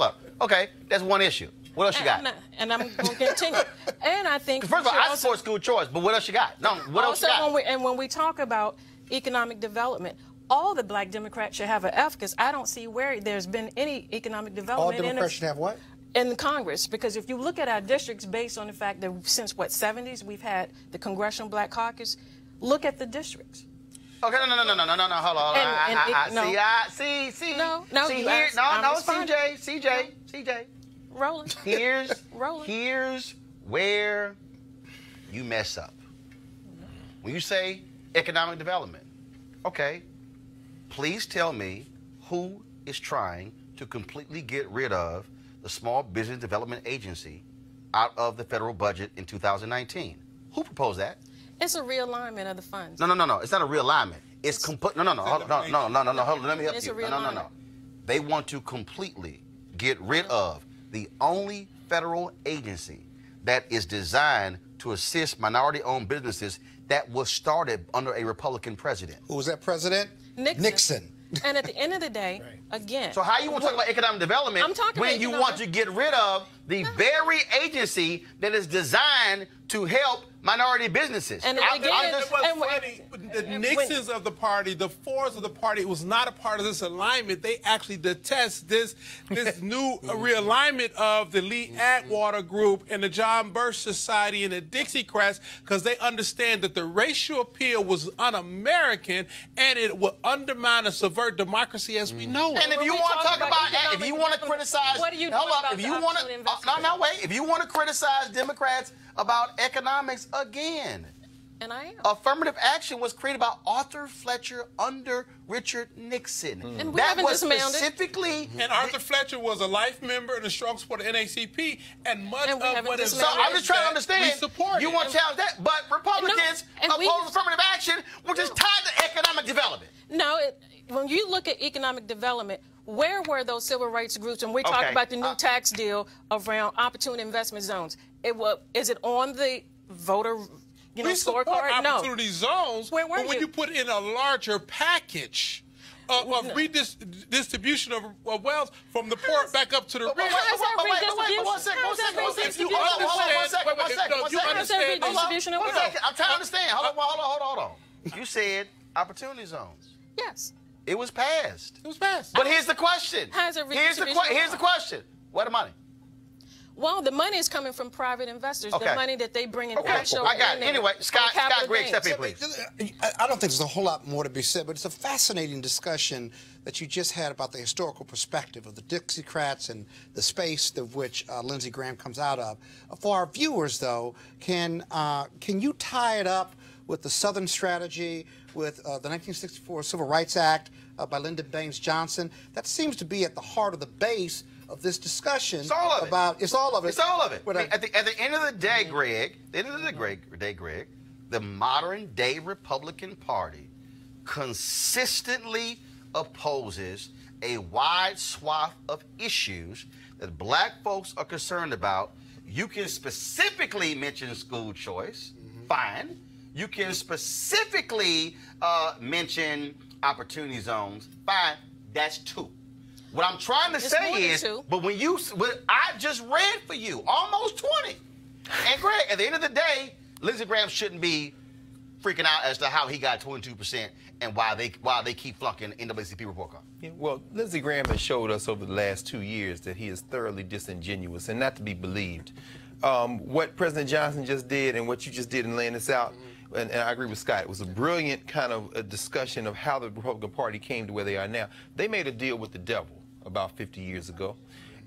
up. Okay, that's one issue. What else you got? And I'm going to continue. And I think... First of all, I support school choice, but what else you got? No, what else you got? When we talk about economic development, all the black Democrats should have an F, because I don't see where there's been any economic development. All Democrats should have what? In Congress, because if you look at our districts based on the fact that since, what, 70s, we've had the Congressional Black Caucus, look at the districts. Okay, no, hold on. CJ. Roland. Here's where you mess up. When you say economic development, okay, please tell me who is trying to completely get rid of the Small Business Development Agency out of the federal budget in 2019. Who proposed that? It's a realignment of the funds. No. It's not a realignment. It's complete. No. Hold on. Let me help you. No. They want to completely get rid of the only federal agency that is designed to assist minority-owned businesses that was started under a Republican president. Who was that president? Nixon. And at the end of the day, again... So how you want to talk about economic development when you want to get rid of the very agency that is designed to help minority businesses? And the Nixons of the party, the Fords of the party, was not a part of this alignment. They actually detest this new realignment of the Lee Atwater Group and the John Birch Society and the Dixiecrats, because they understand that the racial appeal was un-American and it would undermine and subvert democracy as we know it. And if you want to talk about, if you want to criticize, what do you know about if you want to, if you want to criticize Democrats about economics again, And I am. Affirmative action was created by Arthur Fletcher under Richard Nixon. And we haven't dismantled it. Specifically. And Arthur Fletcher was a life member and a strong supporter of NAACP, and much of what is So I'm just trying to understand. we support You it. want to challenge that, but Republicans oppose affirmative action, which is tied to economic development. No, when you look at economic development, where were those civil rights groups? And we talked about the new tax deal around opportunity investment zones. Is it on the voter support scorecard? No. opportunity zones, Where were but when you? you put in a larger package of redistribution of wealth from the poor back up to the rich. One second. I'm trying to understand. Hold on. You said opportunity zones. Yes. It was passed. It was passed. But here's the question. How's it Here's the question. Where the money? Well, the money is coming from private investors. Okay. The money that they bring in. I got it. Anyway, Scott Grigg, step in, please. I don't think there's a whole lot more to be said, but it's a fascinating discussion that you just had about the historical perspective of the Dixiecrats and the space of which Lindsey Graham comes out of. For our viewers, though, can you tie it up with the Southern strategy, with the 1964 Civil Rights Act by Lyndon Baines Johnson? That seems to be at the heart of the base of this discussion. It's all of it. It's all of it. It's all of it. At the end of the day, Greg, the modern day Republican Party consistently opposes a wide swath of issues that black folks are concerned about. You can specifically mention school choice, fine. You can specifically mention opportunity zones, fine. That's two. What I'm trying to say is, but what I just read for you, almost 20. And Greg, at the end of the day, Lindsey Graham shouldn't be freaking out as to how he got 22% and why they keep flunking NAACP report card. Yeah, well, Lindsey Graham has showed us over the last 2 years that he is thoroughly disingenuous and not to be believed. What President Johnson just did and what you just did in laying this out, and I agree with Scott, it was a brilliant kind of a discussion of how the Republican Party came to where they are now. They made a deal with the devil about 50 years ago,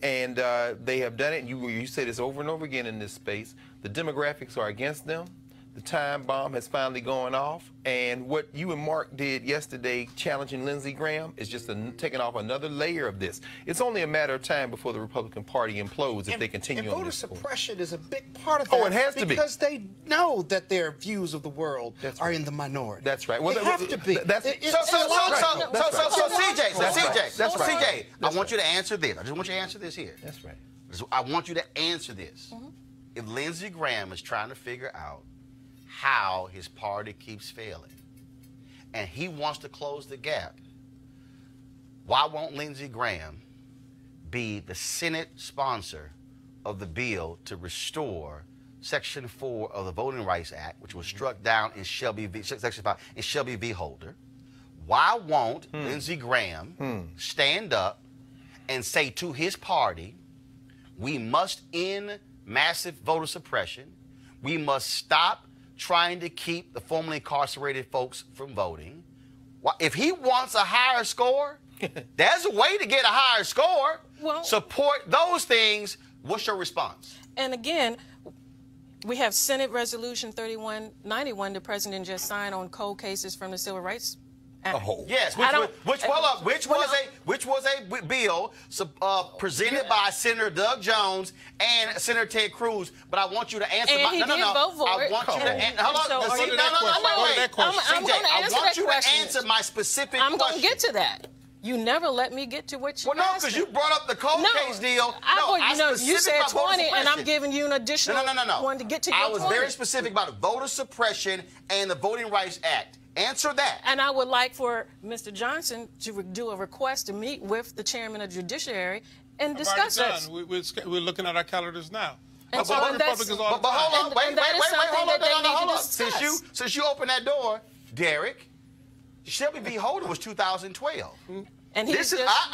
and they have done it. You say this over and over again in this space. The demographics are against them. The time bomb has finally gone off, and what you and Mark did yesterday challenging Lindsey Graham is just taking off another layer of this. It's only a matter of time before the Republican Party implodes if they continue on this course. Voter suppression is a big part of that. Oh, it has to be. Because they know that their views of the world are in the minority. That's right. Well, they have to be. CJ, I want you to answer this. I just want you to answer this here. That's right. I want you to answer this. If Lindsey Graham is trying to figure out how his party keeps failing, and he wants to close the gap, why won't Lindsey Graham be the Senate sponsor of the bill to restore Section 4 of the Voting Rights Act, which was struck down in Shelby v. Section 5 in Shelby v. Holder? Why won't Lindsey Graham stand up and say to his party, we must end massive voter suppression, we must stop trying to keep the formerly incarcerated folks from voting? If he wants a higher score, there's a way to get a higher score. Well, support those things. What's your response? And again, we have Senate Resolution 3191 the president just signed on cold cases from the Civil Rights Act. Oh. Yes, which was a bill presented by Senator Doug Jones and Senator Ted Cruz. But I want you to answer I want you to answer my specific question. I'm going to get to that. You never let me get to what you asked. Well, no, because you brought up the cold case deal. You said 20, and I'm giving you an additional one to get to your 20. I was very specific about voter suppression and the Voting Rights Act. Answer that. And I would like for Mr. Johnson to do a request to meet with the chairman of the Judiciary and discuss this. We're looking at our calendars now. But hold on. Since you opened that door, Derek, Shelby v. Holder was 2012. And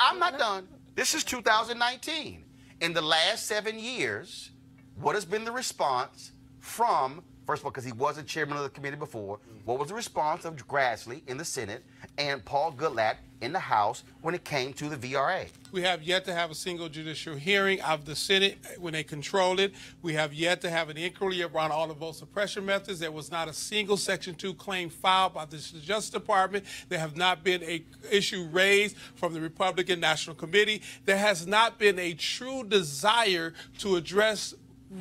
I'm not done. This is 2019. In the last 7 years, what has been the response from First of all, because he wasn't chairman of the committee before. What was the response of Grassley in the Senate and Paul Goodlatte in the House when it came to the VRA? We have yet to have a single judicial hearing of the Senate when they controlled it. We have yet to have an inquiry around all the vote suppression methods. There was not a single Section 2 claim filed by the Justice Department. There have not been an issue raised from the Republican National Committee. There has not been a true desire to address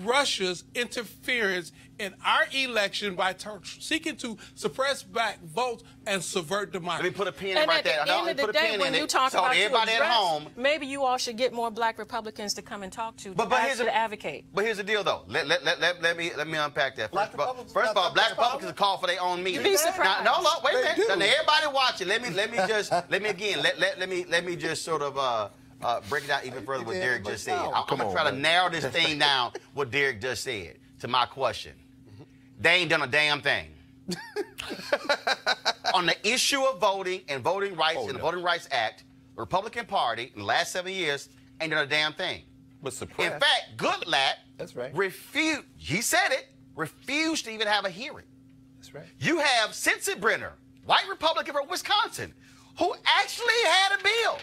Russia's interference in our election by seeking to suppress black votes and subvert democracy. Let me put a pin in right there. At the end of the day, when you talk about everybody at home, maybe you all should get more black Republicans to come and talk to advocate. But here's the deal, though. Let me unpack that. First of all, black Republicans call for their own meeting. You'd be surprised. No, wait a minute. Now, everybody watching. Let me just sort of break it down even further what Derek just said. I'm going to try to narrow this thing down, what Derek just said, to my question. They ain't done a damn thing. On the issue of voting and voting rights and the Voting Rights Act, the Republican Party in the last 7 years ain't done a damn thing. But suppressed. In fact, Goodlatte refused to even have a hearing. That's right. You have Sensenbrenner, white Republican from Wisconsin, who actually had a bill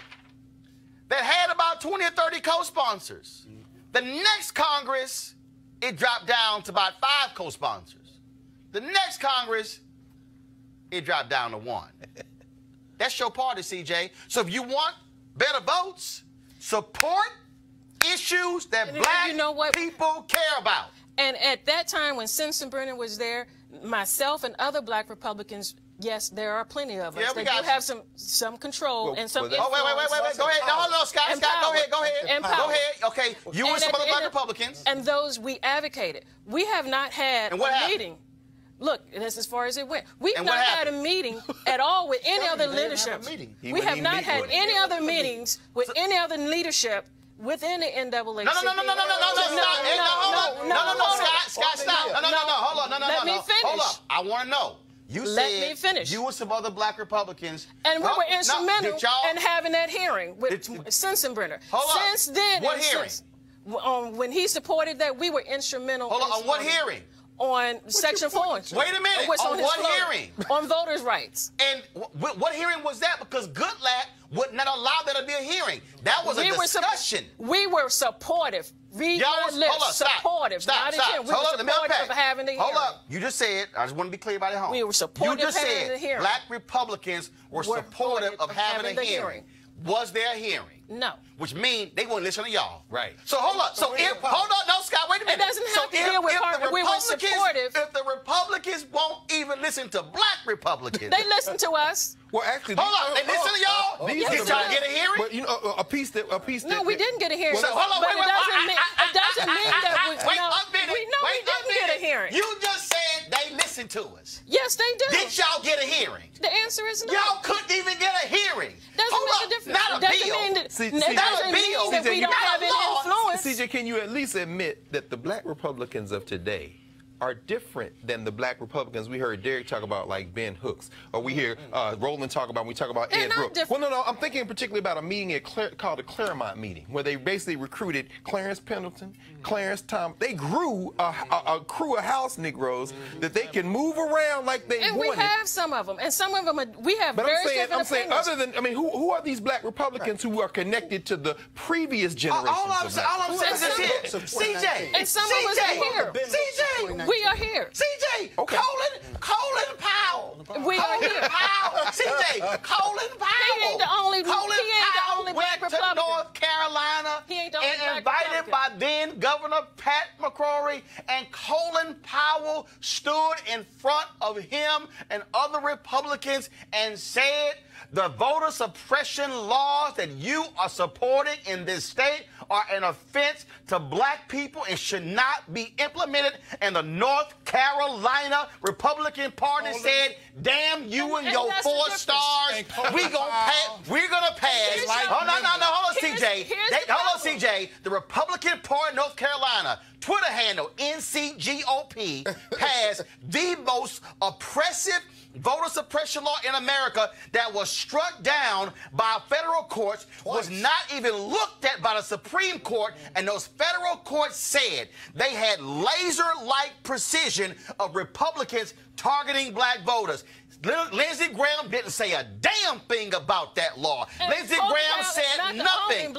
that had about 20 or 30 co-sponsors. The next Congress, it dropped down to about 5 co-sponsors. The next Congress, it dropped down to 1. That's your party, CJ. So if you want better votes, support issues that black people care about. And at that time when Sensenbrenner was there, myself and other black Republicans, yes, there are plenty of us that do have some control and some influence. Wait. Go ahead. No, hold on, Scott. Go ahead. Okay. You and some other black Republicans. And those we advocated. We have not had a meeting. Look, that's as far as it went. We've not had a meeting at all with any other leadership. We have not had any other meetings with any other leadership within the NAACP. No, Scott, stop. No, hold on. Let me finish. Hold up. I want to know. Let me finish. You and some other black Republicans. And we were instrumental in having that hearing with Sensenbrenner. Since then, what hearing? When he supported that, we were instrumental. Hold on what hearing? On Section 4. Wait a minute. On what hearing? On voters' rights. And what hearing was that? Because Goodlatte would not allow there to be a hearing. That was a discussion. We were supportive. Read my lips. Supportive. Stop. We were supportive of having the hearing. Hold up. You just said, I just want to be clear about it home. We were supportive of having the hearing. Black Republicans were supportive of having a hearing. Was there a hearing? No. Which means they won't listen to y'all. Right. So hold up. No, Scott, wait a minute. It doesn't have to deal with party. We were supportive. If the Republicans won't even listen to black Republicans. They listen to us. Well, actually, hold on. They listen to y'all? Did y'all get a hearing? But, you know, a piece that... No, we didn't get a hearing. So, hold on, but it doesn't mean that we... Wait a minute. We didn't get a hearing. You just said they listened to us. Yes, they did. Did y'all get a hearing? The answer is no. Y'all couldn't even get a hearing. Doesn't make a difference. Not a bill. Doesn't mean that we don't have any influence. CJ, can you at least admit that the black Republicans of today are different than the black Republicans we heard Derek talk about, like Ben Hooks, or we hear Roland talk about when we talk about Ed Brooks. Well, no, I'm thinking particularly about a meeting called the Claremont meeting, where they basically recruited Clarence Pendleton, Clarence Thomas. They grew a crew of house Negroes that they can move around like they wanted. And we have some of them, and some of them we have very different opinions. I'm saying, other than, I mean, who are these black Republicans who are connected to the previous generations? All I'm saying is this here. CJ. And some of us are here. CJ. We are here. CJ, Colin Powell. We are here. CJ, Colin Powell. He ain't the only black Republican. Went to North Carolina and invited by then Governor Pat McCrory, and Colin Powell stood in front of him and other Republicans and said the voter suppression laws that you are supporting in this state are an offense to black people and should not be implemented. And the North Carolina Republican Party said, damn you and your 4 stars. We're gonna pass. Hold on, CJ. Hold on, CJ. The Republican Party of North Carolina Twitter handle, NCGOP, passed the most oppressive voter suppression law in America that was struck down by federal courts was not even looked at by the Supreme Court, and those federal courts said they had laser-like precision of Republicans targeting black voters. Lindsey Graham didn't say a damn thing about that law. Lindsey Graham said nothing.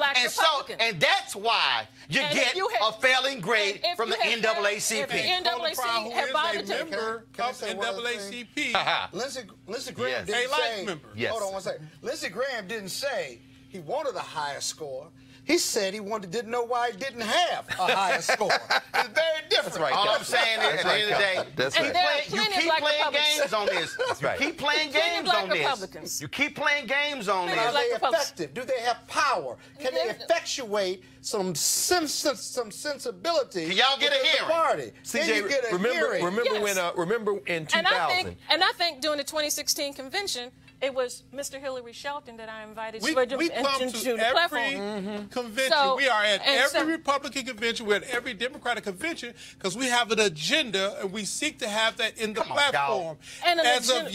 And that's why you get a failing grade from the NAACP. If the NAACP had bothered to member of NAACP. Lindsey Graham didn't say, Yes. hold on one second. Lindsey Graham didn't say he wanted a higher score. He said he didn't know why he didn't have a higher score. It's very different. That's right. All I'm saying is, at the end of the day, That's And right. there are you plenty of keep black playing Republicans. games on this. That's right. You keep playing Plenty of games black on this. Republicans. You keep playing games on Are this. they Republicans. effective? Do they have power? Can they effectuate some sensibility? Can y'all get a within the hearing? Party? Can you get a hearing? Remember in 2000. And I think during the 2016 convention, it was Mr. Hillary Shelton that I invited We to come to the every platform. convention. So- We are at and every so- Republican convention. We're at every Democratic convention because we have an agenda and we seek to have that in the Come on, platform. And an As agenda-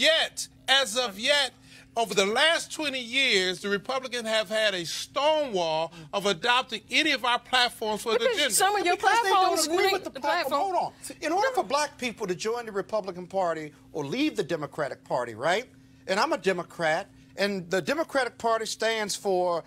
of yet, over the last 20 years, the Republicans have had a stonewall of adopting any of our platforms for the Because agenda. some of your Because they platforms don't agree link with the platform. Hold on. In order for black people to join the Republican Party or leave the Democratic Party, right? And I'm a Democrat, and the Democratic Party stands for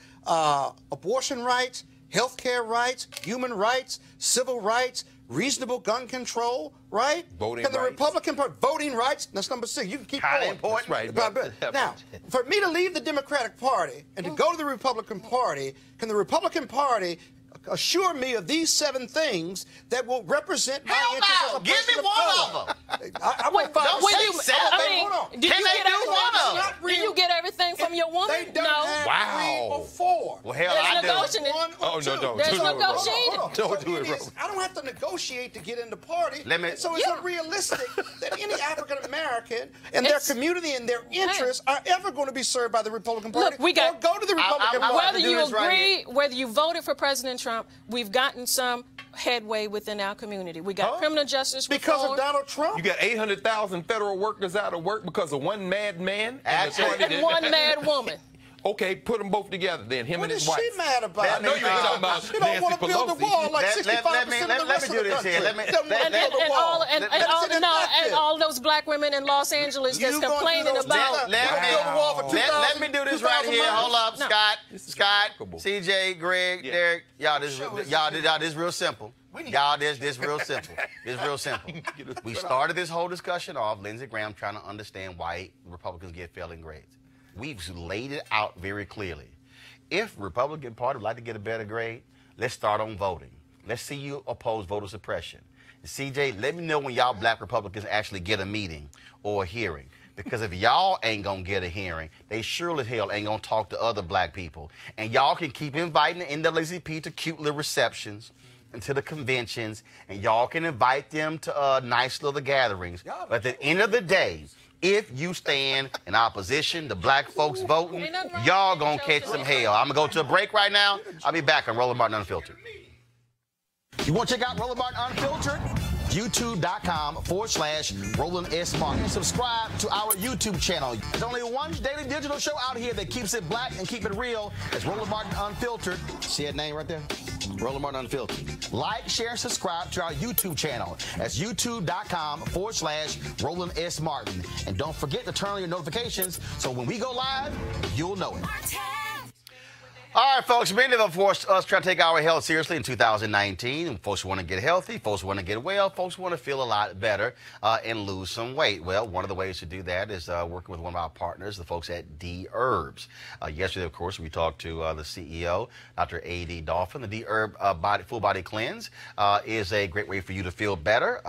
abortion rights, health care rights, human rights, civil rights, reasonable gun control, right? Voting Can the rights. Republican Party, voting rights, that's number 6. You can keep Highly going. important. That's right. Now, for me to leave the Democratic Party and to go to the Republican Party, can the Republican Party assure me of these 7 things that will represent my Hell interests as no! a Give person me of one color? of them. I went 5 Don't or say 6. 7. Hold on. Do Can you they get do everything? one of them? Not Do real. you get everything from your woman? They don't No. have Wow. 3 or 4. Well, hell, There's I do. negotiating. One or Oh, no, 2. don't. There's Don't do it, negotiating. Roland. So Don't do it, is- Roland. I don't have to negotiate to get in the party. Let me- So it's Yeah. unrealistic that any African American and their It's- community and their interests are ever going to be served by the Republican Party. Look, we got- or go to the Republican I Party. want Whether to do you this right agree, whether you voted for President Trump, we've gotten some headway within our community. We got criminal justice Because reform. of Donald Trump. You got 800,000 federal workers out of work because of one mad man. Actually- and one mad woman. Okay, put them both together then, him What and is his wife. she mad about? I know you ain't talking about You don't Nancy want to build the Pelosi. wall like Let- 65% let of the rest me of do the this here. country. Let me- Don't want to build the wall. And all those black women in Los Angeles that's You gonna do complaining those about. Let me do this right here. Hold up, No. Scott, remarkable. CJ, Greg, Derek. Y'all, this real simple. Y'all, this real simple. This real simple. We started this whole discussion off Lindsey Graham trying to understand why Republicans get failing grades. We've laid it out very clearly. If Republican Party would like to get a better grade, let's start on voting. Let's see you oppose voter suppression. CJ, let me know when y'all black Republicans actually get a meeting or a hearing. Because if y'all ain't gonna get a hearing, they surely as hell ain't gonna talk to other black people. And y'all can keep inviting the NAACP to cute little receptions and to the conventions, and y'all can invite them to nice little gatherings. But at the end of the day, if you stand in opposition to black folks voting, y'all gonna catch some hell. I'm gonna go to a break right now. I'll be back on Roland Martin Unfiltered. You want to check out Roland Martin Unfiltered? YouTube.com/Roland S. Martin. Subscribe to our YouTube channel. There's only one daily digital show out here that keeps it black and keep it real. It's Roland Martin Unfiltered. See that name right there? Roland Martin Unfiltered. Like, share, and subscribe to our YouTube channel. That's YouTube.com/Roland S. Martin. And don't forget to turn on your notifications so when we go live, you'll know it. All right, folks, many of us try to take our health seriously in 2019. Folks want to get healthy. Folks want to get well. Folks want to feel a lot better and lose some weight. Well, one of the ways to do that is working with one of our partners, the folks at D Herbs. Yesterday, of course, we talked to the CEO, Dr. A.D. Dolphin. The D Herb Full Body Cleanse is a great way for you to feel better.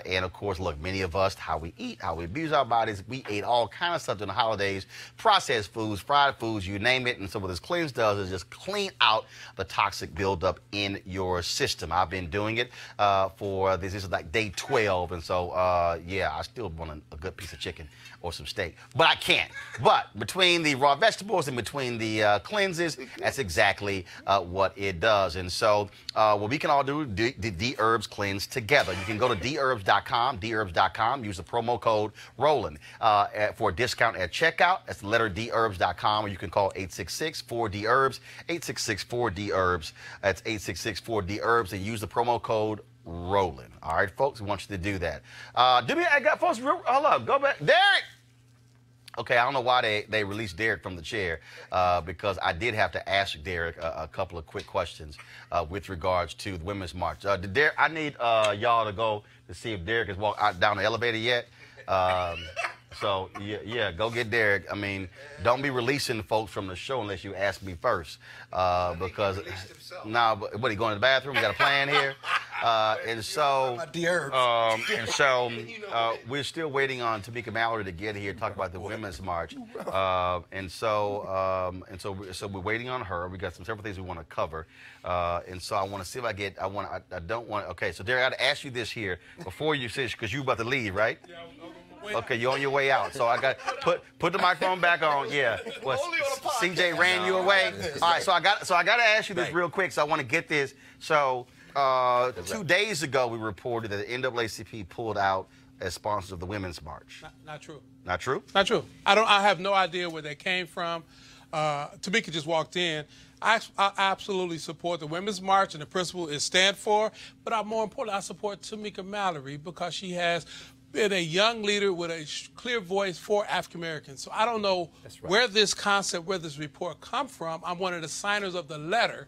And, of course, look, many of us, how we eat, how we abuse our bodies, we ate all kind of stuff during the holidays, processed foods, fried foods, you name it. And so what this cleanse does is just just clean out the toxic buildup in your system. I've been doing it for this is like day 12, and so yeah, I still want a good piece of chicken or some steak, but I can't. But between the raw vegetables and between the cleanses, that's exactly what it does. And so what we can all do, the Herbs cleanse together. You can go to therbs.com, use the promo code Roland for a discount at checkout. That's the letter therbs.com, or you can call 866-4DHERBS, 866-4DHERBS. That's 866-4DHERBS, and use the promo code Roland. All right, folks, we want you to do that. I got folks, hold up, go back. Derek! Okay, I don't know why they released Derek from the chair, because I did have to ask Derek a couple of quick questions with regards to the Women's March. Derek, I need y'all to go to see if Derek has walked out down the elevator yet. So, yeah, go get Derek. I mean, don't be releasing folks from the show unless you ask me first. Because, nah, what, he going to the bathroom? We got a plan here? And so we're still waiting on Tamika Mallory to get here to talk about the Women's March. And so we're waiting on her. We got several things we want to cover. And so I want to see if I get, I don't want, okay, so Derek, I got to ask you this here before you say, because you're about to leave, right? Yeah, okay, you're on your way out. So I got put the microphone back on. Yeah. Well, CJ ran you away. All right. So I got to ask you this real quick. So I want to get this. So 2 days ago, we reported that the NAACP pulled out as sponsors of the Women's March. Not true. Not true? Not true. I have no idea where they came from. Tamika just walked in. I absolutely support the Women's March and the principle it stands for. But more importantly, I support Tamika Mallory because she has been a young leader with a clear voice for African Americans. So I don't know where this concept, where this report come from. I'm one of the signers of the letter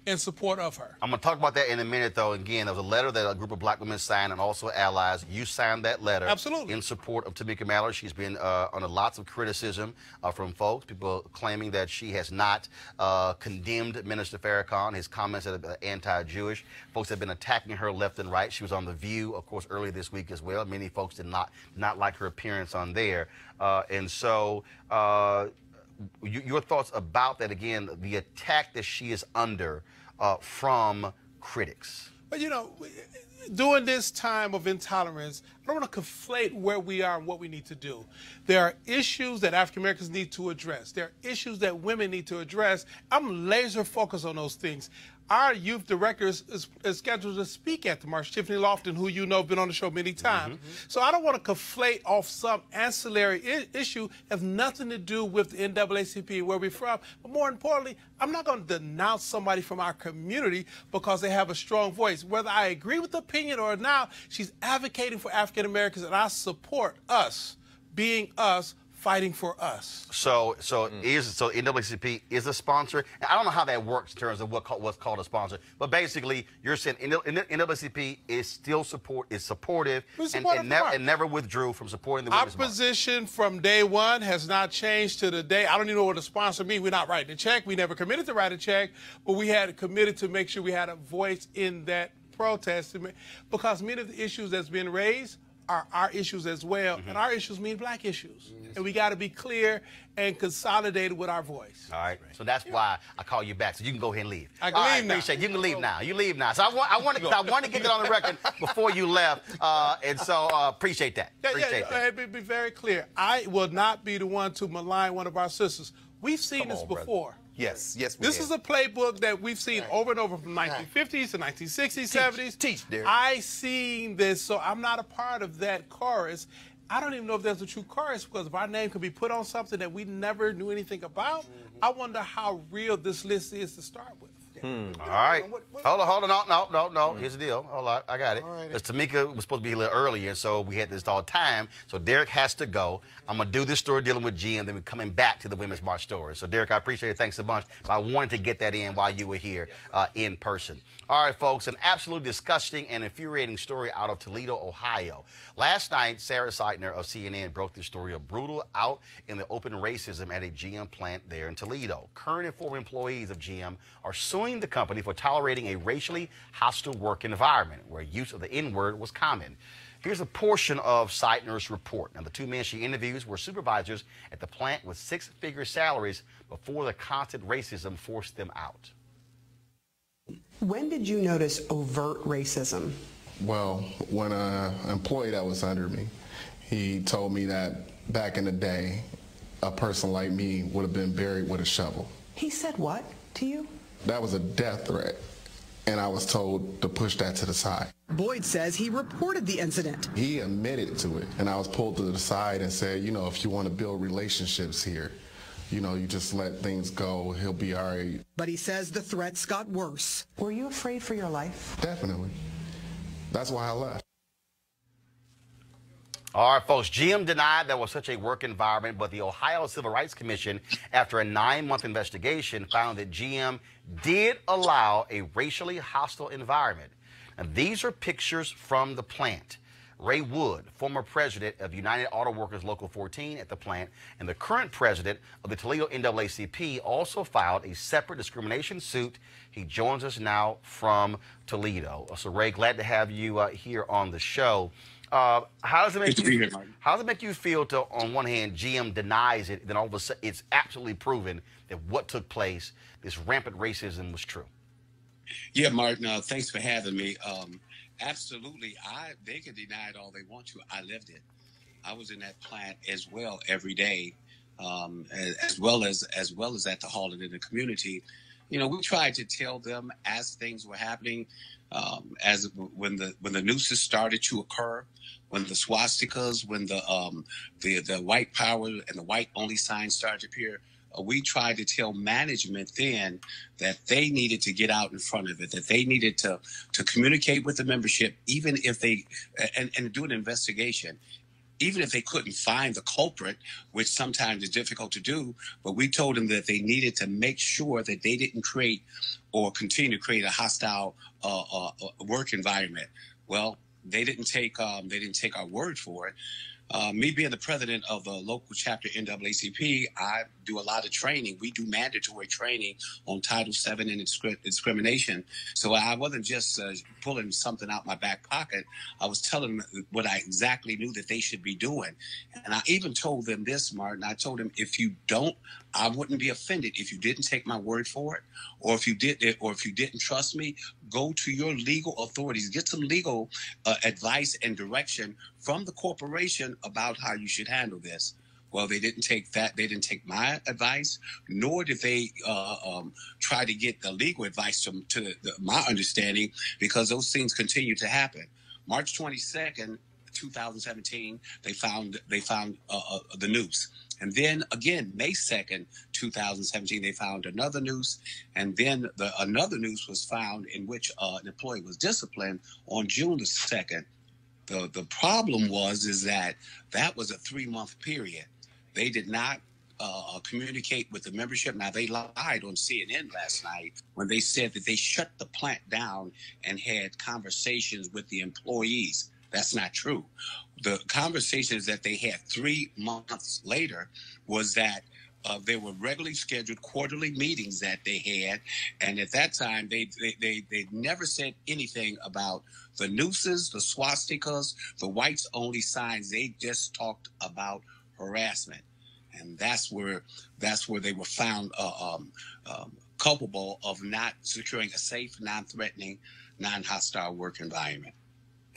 in support of her. I'm going to talk about that in a minute, though. Again, there was a letter that a group of black women signed and also allies. You signed that letter in support of Tamika Mallory. She's been under lots of criticism from folks, people claiming that she has not condemned Minister Farrakhan, his comments that are anti-Jewish. Folks have been attacking her left and right. She was on The View, of course, earlier this week as well. Many folks did not like her appearance on there. And so your thoughts about that, again, the attack that she is under from critics? But, you know, during this time of intolerance, I don't want to conflate where we are and what we need to do. There are issues that African Americans need to address. There are issues that women need to address. I'm laser focused on those things. Our youth director is scheduled to speak at the March, Tiffany Lofton, who you know have been on the show many times. So I don't want to conflate off some ancillary issue that has nothing to do with the NAACP, where we're from. But more importantly, I'm not going to denounce somebody from our community because they have a strong voice. Whether I agree with the opinion or not, she's advocating for African Americans, and I support us being us, fighting for us. So NAACP is a sponsor. I don't know how that works in terms of what's called a sponsor, but basically you're saying NAACP is still supportive and never withdrew from supporting the Women's March. Our position from day one has not changed to the day. I don't even know what a sponsor means. We're not writing a check. We never committed to write a check, but we had committed to make sure we had a voice in that protest, because many of the issues that's been raised are our issues as well, and our issues mean black issues. And we got to be clear and consolidated with our voice. All right. So that's why I call you back, so you can go ahead and leave. I can leave now. Appreciate it. You can leave now. You leave now. So I want to get that on the record before you left, and so appreciate that. Appreciate that. Be very clear. I will not be the one to malign one of our sisters. We've seen this before. Brother. Yes, this is a playbook that we've seen over and over from 1950s to 1960s, 70s. Teach, Derek. I seen this, so I'm not a part of that chorus. I don't even know if there's a true chorus, because if our name could be put on something that we never knew anything about, I wonder how real this list is to start with. All right. Hold on. No. Here's the deal. Hold on. I got it. Because Tamika was supposed to be a little earlier, so we had this all time. So Derek has to go. I'm going to do this story dealing with GM, then we're coming back to the Women's March story. So, Derek, I appreciate it. Thanks a bunch. But I wanted to get that in while you were here in person. All right, folks, an absolutely disgusting and infuriating story out of Toledo, Ohio. Last night, Sarah Seitner of CNN broke the story of brutal out in the open racism at a GM plant there in Toledo. Current and former employees of GM are suing the company for tolerating a racially hostile work environment where use of the N-word was common. Here's a portion of Seitner's report. Now, the two men she interviews were supervisors at the plant with six-figure salaries, before the constant racism forced them out. When did you notice overt racism? Well, when an employee that was under me, he told me that back in the day, a person like me would have been buried with a shovel. He said what to you? That was a death threat, and I was told to push that to the side. Boyd says he reported the incident. He admitted to it, and I was pulled to the side and said, you know, if you want to build relationships here, you know, you just let things go, he'll be all right. But he says the threats got worse. Were you afraid for your life? Definitely. That's why I left. All right, folks, GM denied there was such a work environment, but the Ohio Civil Rights Commission, after a 9-month investigation, found that GM did allow a racially hostile environment. And these are pictures from the plant. Ray Wood, former president of United Auto Workers Local 14 at the plant, and the current president of the Toledo NAACP, also filed a separate discrimination suit. He joins us now from Toledo. So, Ray, glad to have you here on the show. How does it make you feel to, on one hand, GM denies it, then all of a sudden it's absolutely proven that what took place, this rampant racism, was true? Yeah, Martin, thanks for having me. Absolutely. They can deny it all they want to. I lived it. I was in that plant as well every day, as well as at the hall and in the community. You know, we tried to tell them as things were happening, as when the nooses started to occur, when the swastikas, when the white power and the white only signs started to appear. We tried to tell management then that they needed to get out in front of it, that they needed to communicate with the membership, even if they, and do an investigation, even if they couldn't find the culprit, which sometimes is difficult to do. But we told them that they needed to make sure that they didn't create or continue to create a hostile work environment. Well, they didn't take our word for it. Me being the president of the local chapter NAACP, I do a lot of training. We do mandatory training on Title VII and discrimination. So I wasn't just pulling something out my back pocket. I was telling them what I exactly knew that they should be doing. And I even told them this, Martin. I told them, if you don't, I wouldn't be offended if you didn't take my word for it, or if you didn't trust me. Go to your legal authorities, get some legal advice and direction from the corporation about how you should handle this. Well, they didn't take that. They didn't take my advice, nor did they try to get the legal advice to my understanding, because those things continue to happen. March 22nd, 2017, they found the noose. And then again, May 2nd, 2017, they found another noose. And then another noose was found in which an employee was disciplined on June the 2nd. The problem is that was a 3-month period. They did not communicate with the membership. Now, they lied on CNN last night when they said that they shut the plant down and had conversations with the employees. That's not true. The conversations that they had 3 months later was that there were regularly scheduled quarterly meetings that they had, and at that time they never said anything about the nooses, the swastikas, the whites only signs. They just talked about harassment, and that's where they were found culpable of not securing a safe, non-threatening, non-hostile work environment.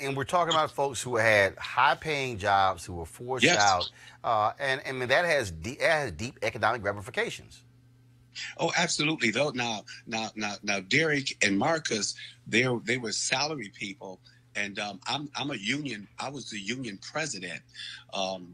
And we're talking about folks who had high-paying jobs, who were forced out, and I mean that has deep economic ramifications. Oh, absolutely. Though now, Derek and Marcus, they were salary people, and I'm a union. I was the union president.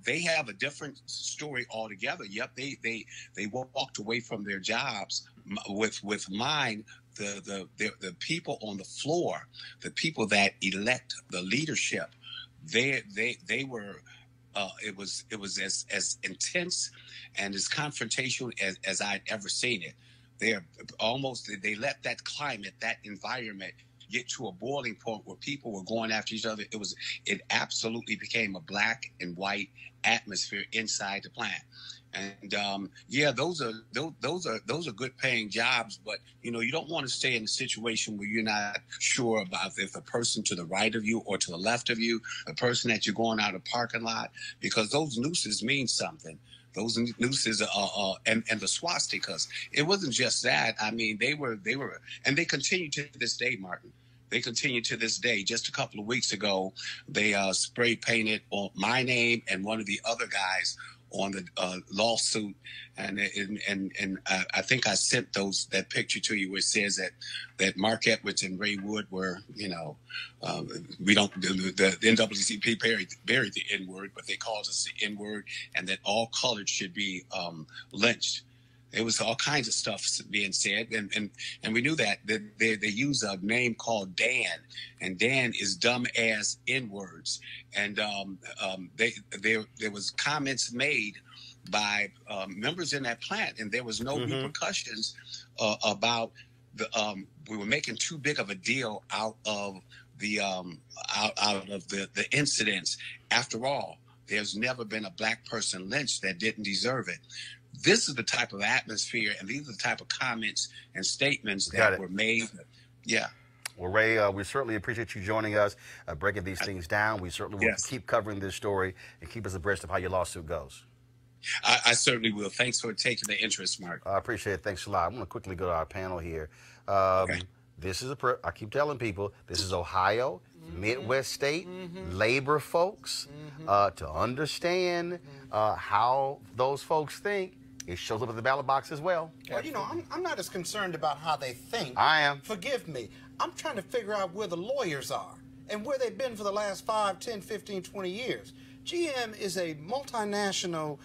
They have a different story altogether. Yep, they walked away from their jobs. With mine, the people on the floor, the people that elect the leadership, they were. It was as intense and as confrontational as I'd ever seen it. They let that climate, that environment, get to a boiling point where people were going after each other. It absolutely became a black and white atmosphere inside the plant. And yeah, those are good paying jobs, but you don't want to stay in a situation where you're not sure about if the person to the right of you or to the left of you, the person that you're going out of the parking lot, because those nooses mean something. those nooses and the swastikas. It wasn't just that. I mean, they were, and they continue to this day, Martin. They continue to this day. Just a couple of weeks ago, they spray painted on my name and one of the other guys on the lawsuit, and I think I sent that picture to you, where it says that Mark Edwards and Ray Wood were, we don't, the NAACP buried the N-word, but they called us the N-word, and that all colored should be lynched. There was all kinds of stuff being said, and we knew that they use a name called Dan, and Dan is dumb ass N-words, and there was comments made by members in that plant, and there was no repercussions about we were making too big of a deal out of the incidents. After all, there's never been a black person lynched that didn't deserve it. This is the type of atmosphere, and these are the type of comments and statements that were made. Yeah. Well, Ray, we certainly appreciate you joining us, breaking these things down. We certainly will keep covering this story and keep us abreast of how your lawsuit goes. I certainly will. Thanks for taking the interest, Mark. I appreciate it. Thanks a lot. I'm going to quickly go to our panel here. This is I keep telling people, this is Ohio, Midwest state, labor folks, to understand how those folks think. It shows up at the ballot box as well. Well, I'm not as concerned about how they think. I am. Forgive me. I'm trying to figure out where the lawyers are and where they've been for the last 5, 10, 15, 20 years. GM is a multinational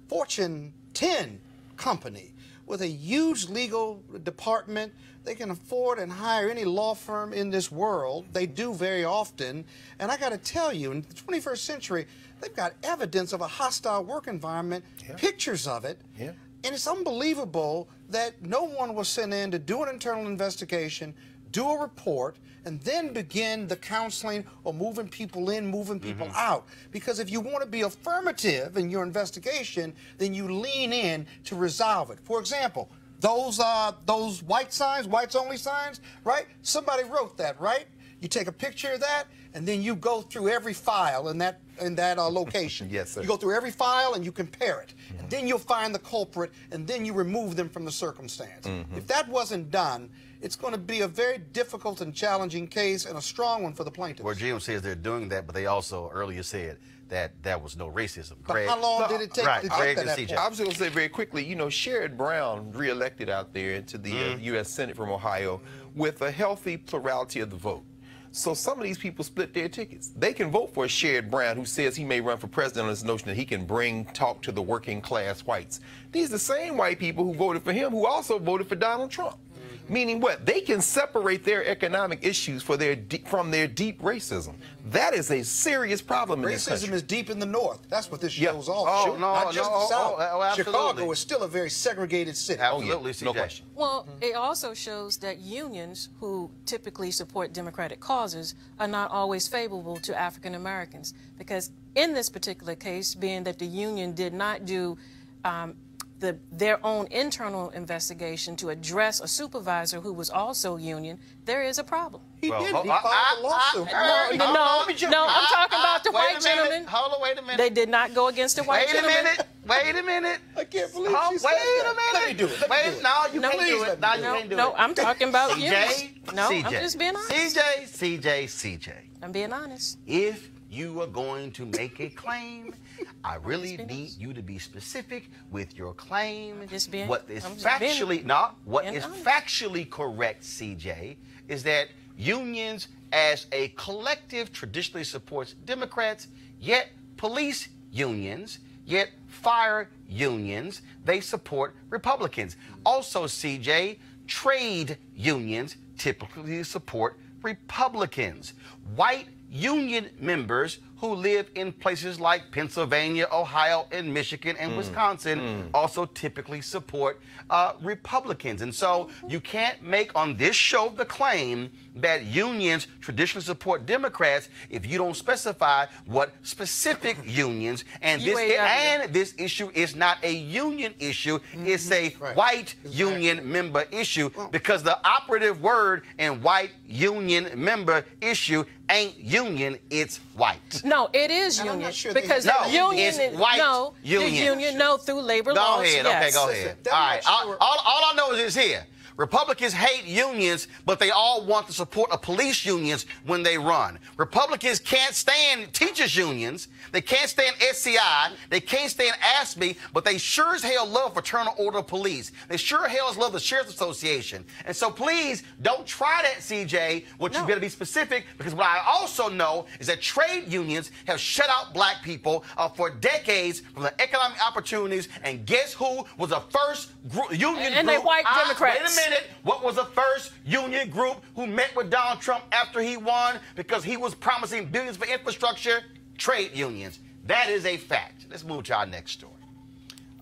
Fortune 10 company with a huge legal department. They can afford and hire any law firm in this world. They do very often. And I got to tell you, in the 21st century, they've got evidence of a hostile work environment, pictures of it. And it's unbelievable that no one was sent in to do an internal investigation, do a report, and then begin the counseling or moving people in, moving people out. Because if you want to be affirmative in your investigation, then you lean in to resolve it. For example, those white signs, whites only signs, right? Somebody wrote that, right? You take a picture of that, and then you go through every file in that location. Yes, sir. You go through every file and you compare it. And then you'll find the culprit, and then you remove them from the circumstance. If that wasn't done, it's going to be a very difficult and challenging case, and a strong one for the plaintiffs. Well, GM says they're doing that, but they also earlier said that there was no racism. But how long did it take to get to that point? I was going to say very quickly, Sherrod Brown reelected out there into the U.S. Senate from Ohio with a healthy plurality of the vote. So some of these people split their tickets. They can vote for Sherrod Brown, who says he may run for president on this notion that he can talk to the working class whites. These are the same white people who voted for him who also voted for Donald Trump. Meaning what? They can separate their economic issues from their deep racism. That is a serious problem in this country. Racism is deep in the North. That's what this shows also. Not just the South. Chicago is still a very segregated city. Absolutely, no question. Well, it also shows that unions who typically support democratic causes are not always favorable to African Americans. Because in this particular case, being that the union did not do their own internal investigation to address a supervisor who was also union, there is a problem. He did. He filed a lawsuit. No, I'm talking about the white gentleman. Hold on, wait a minute. They did not go against the white gentleman. Wait a minute. I can't believe she said that. Let me do it. No, you can't do it. No, you can't do it. No, I'm talking about you. No, CJ. I'm just being honest. CJ. I'm being honest. If you are going to make a claim, I really need you to be specific with your claim. What is factually correct, CJ, is that unions as a collective traditionally supports Democrats, yet police unions, yet fire unions, they support Republicans. Also, CJ, trade unions typically support Republicans. White union members who live in places like Pennsylvania, Ohio, and Michigan, and Wisconsin also typically support Republicans. And so you can't make on this show the claim that unions traditionally support Democrats if you don't specify what specific unions. And this issue is not a union issue. It's a white union member issue, because the operative word in white union member issue ain't union, it's white. No, it is And I'm union not sure because No, union it's is white no union. the union no through labor Go laws. ahead. Yes. Okay, go ahead. All right. All I know is this here. Republicans hate unions, but they all want the support of police unions when they run. Republicans can't stand teachers' unions. They can't stand SCI. They can't stand ASME, but they sure as hell love Fraternal Order of Police. They sure as hell love the Sheriff's Association. And so please don't try that, CJ. What you better be specific, because what I also know is that trade unions have shut out black people for decades from the economic opportunities. And guess who was the first union And group? they white Democrats. Wait a minute. What was the first union group who met with Donald Trump after he won because he was promising billions for infrastructure? Trade unions. That is a fact. Let's move to our next story.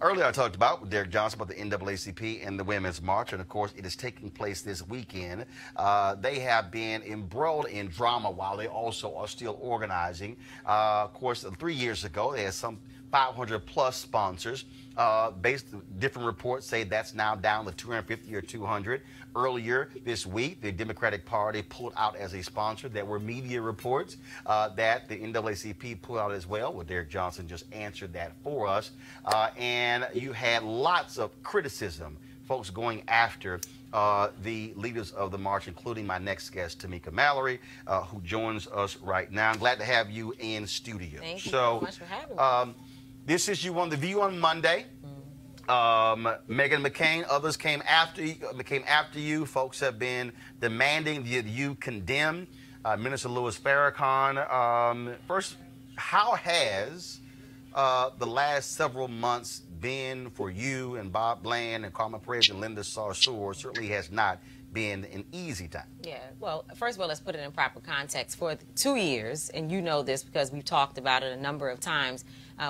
Earlier I talked about with Derek Johnson about the NAACP and the Women's March, and of course it is taking place this weekend. They have been embroiled in drama while they also are still organizing. Of course, 3 years ago they had some 500 plus sponsors. Different reports say that's now down to 250 or 200. Earlier this week, the Democratic Party pulled out as a sponsor. There were media reports that the NAACP pulled out as well. Well, Derek Johnson just answered that for us. And you had lots of criticism, folks going after the leaders of the march, including my next guest, Tamika Mallory, who joins us right now. I'm glad to have you in studio. Thank you so much for having me. This is you on The View on Monday. Meghan McCain, others came after you. Folks have been demanding that you condemn Minister Louis Farrakhan. First, how has the last several months been for you and Bob Bland and Carmen Perez and Linda Sarsour? Certainly has not been an easy time. Yeah, well, first of all, let's put it in proper context. For 2 years, and you know this because we've talked about it a number of times,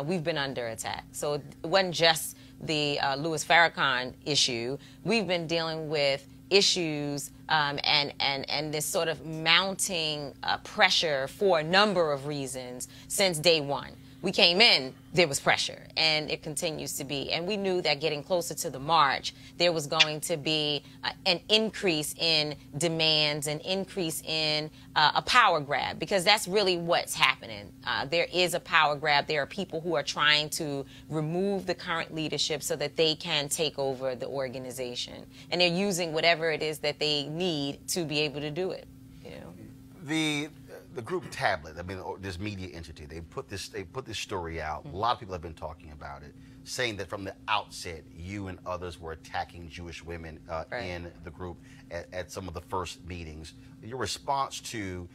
we've been under attack. So it wasn't just the Louis Farrakhan issue. We've been dealing with issues and this sort of mounting pressure for a number of reasons since day one. We came in, there was pressure, and it continues to be. And we knew that getting closer to the march, there was going to be an increase in demands, an increase in a power grab, because that's really what's happening. There is a power grab. There are people who are trying to remove the current leadership so that they can take over the organization. And they're using whatever it is that they need to be able to do it. You know? The group Tablet, I mean, this media entity, they put this story out. A lot of people have been talking about it, saying that from the outset, you and others were attacking Jewish women in the group at some of the first meetings. Your response to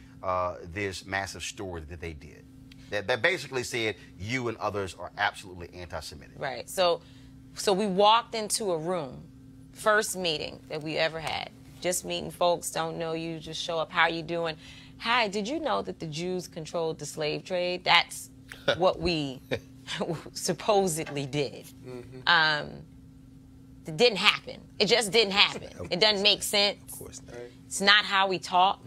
this massive story that they did, that basically said you and others are absolutely anti-Semitic. Right. So we walked into a room, first meeting that we ever had, just meeting folks, don't know you, just show up, how are you doing? Hi, did you know that the Jews controlled the slave trade? That's what we supposedly did. It didn't happen. It just didn't happen. It doesn't make sense. Of course not. It's not how we talk.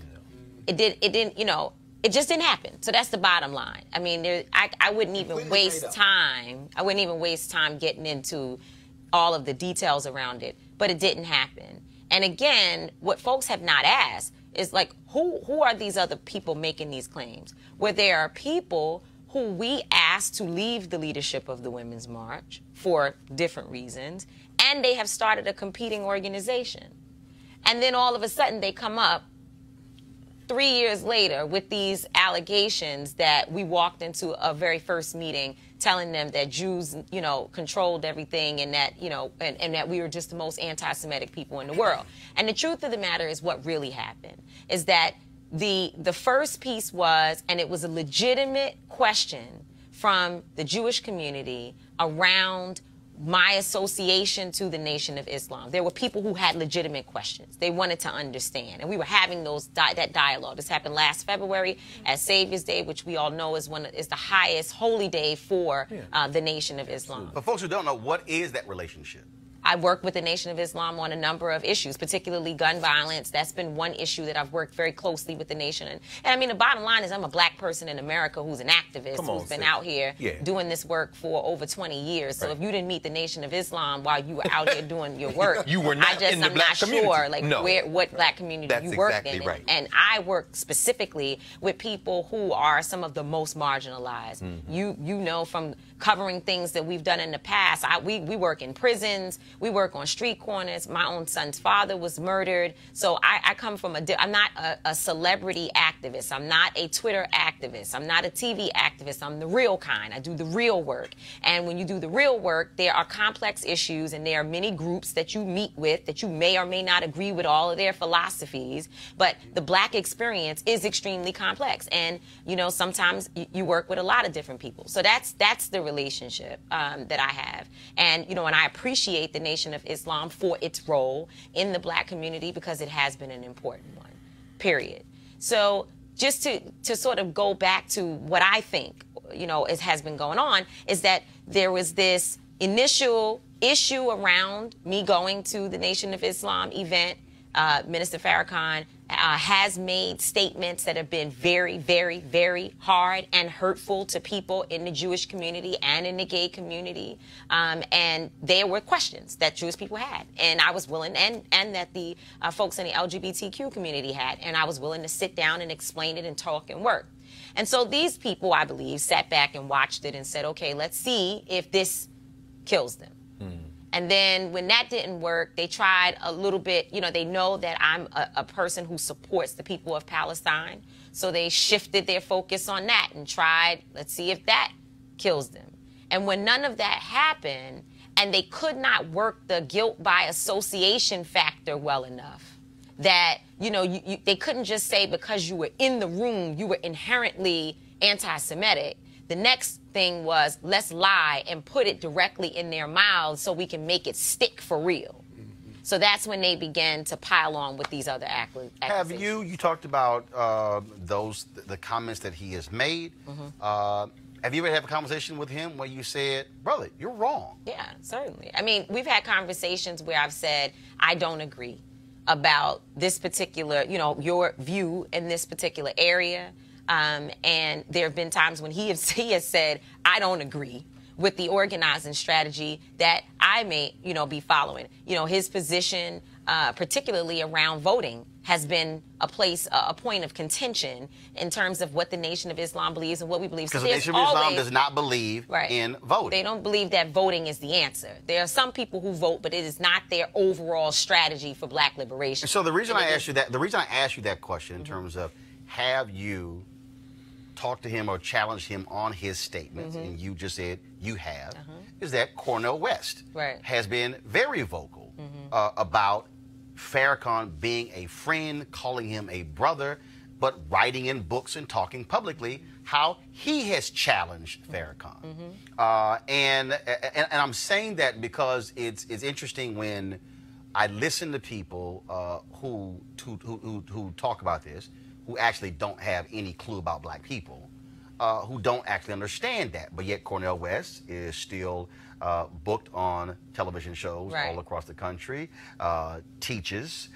It didn't, you know, it just didn't happen. So that's the bottom line. I mean, I wouldn't even waste time. I wouldn't even waste time getting into all of the details around it, but it didn't happen. And again, what folks have not asked is like, who are these other people making these claims? Where there are people who we asked to leave the leadership of the Women's March for different reasons, and they have started a competing organization. And then all of a sudden they come up 3 years later with these allegations that we walked into a very first meeting telling them that Jews, you know, controlled everything, and that, you know, and that we were just the most anti-Semitic people in the world. And the truth of the matter is what really happened is that the first piece was, and it was a legitimate question from the Jewish community around my association to the Nation of Islam. There were people who had legitimate questions. They wanted to understand. And we were having that dialogue. This happened last February at Savior's Day, which we all know is the highest holy day for the Nation of Islam. For folks who don't know, what is that relationship? I work with the Nation of Islam on a number of issues, particularly gun violence. That's been one issue that I've worked very closely with the nation. And I mean, the bottom line is I'm a black person in America who's an activist, who's been out here doing this work for over 20 years. So if you didn't meet the Nation of Islam while you were out here doing your work, you were not in the I'm black not community. sure like what black community you worked in. Right. And I work specifically with people who are some of the most marginalized. You know, from covering things that we've done in the past, we work in prisons, we work on street corners. My own son's father was murdered. So I come from I'm not a celebrity activist. I'm not a Twitter activist. I'm not a TV activist. I'm the real kind. I do the real work. And when you do the real work, there are complex issues and there are many groups that you meet with that you may or may not agree with all of their philosophies. But the black experience is extremely complex. And, you know, sometimes you work with a lot of different people. So that's the relationship that I have. And, you know, and I appreciate the Nation of Islam for its role in the black community because it has been an important one, period. So just to sort of go back to what I think, you know, has been going on is that there was this initial issue around me going to the Nation of Islam event. Minister Farrakhan has made statements that have been very, very, very hard and hurtful to people in the Jewish community and in the gay community. And there were questions that Jewish people had. And I was willing, and that the folks in the LGBTQ community had. And I was willing to sit down and explain it and talk and work. And so these people, I believe, sat back and watched it and said, okay, let's see if this kills them. And then when that didn't work, they tried a little bit, you know, they know that I'm a person who supports the people of Palestine. So they shifted their focus on that and tried, let's see if that kills them. And when none of that happened, and they could not work the guilt by association factor well enough, that, you know, they couldn't just say because you were in the room, you were inherently anti-Semitic. The next thing was, let's lie and put it directly in their mouths so we can make it stick for real. So that's when they began to pile on with these other accusations. Have you talked about the comments that he has made? Have you ever had a conversation with him where you said, brother, you're wrong? Yeah, certainly. I mean, we've had conversations where I've said, I don't agree about this particular, you know, your view in this particular area. And there have been times when he has said, I don't agree with the organizing strategy that I may, you know, be following. You know, his position, particularly around voting, has been a point of contention in terms of what the Nation of Islam believes and what we believe. Because the Nation of Islam does not believe in voting. They don't believe that voting is the answer. There are some people who vote, but it is not their overall strategy for black liberation. So the reason I asked you that question in terms of, have you talked to him or challenged him on his statements, and you just said you have, is that Cornel West has been very vocal about Farrakhan being a friend, calling him a brother, but writing in books and talking publicly how he has challenged Farrakhan. And I'm saying that because it's interesting when I listen to people who talk about this, who actually don't have any clue about black people, who don't actually understand that. But yet Cornel West is still booked on television shows all across the country, teaches,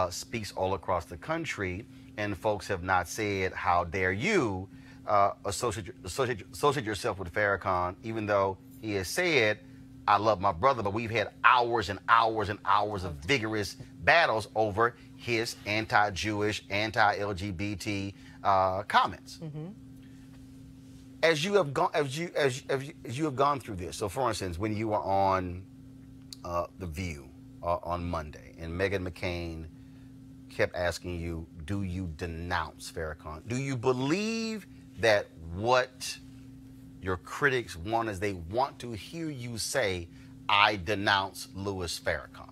speaks all across the country, and folks have not said, how dare you associate yourself with Farrakhan, even though he has said, I love my brother, but we've had hours and hours and hours of vigorous battles over his anti-Jewish, anti-LGBT comments. As you have gone through this, so for instance, when you were on The View on Monday, and Meghan McCain kept asking you, do you denounce Farrakhan? Do you believe that what your critics want is they want to hear you say, I denounce Louis Farrakhan?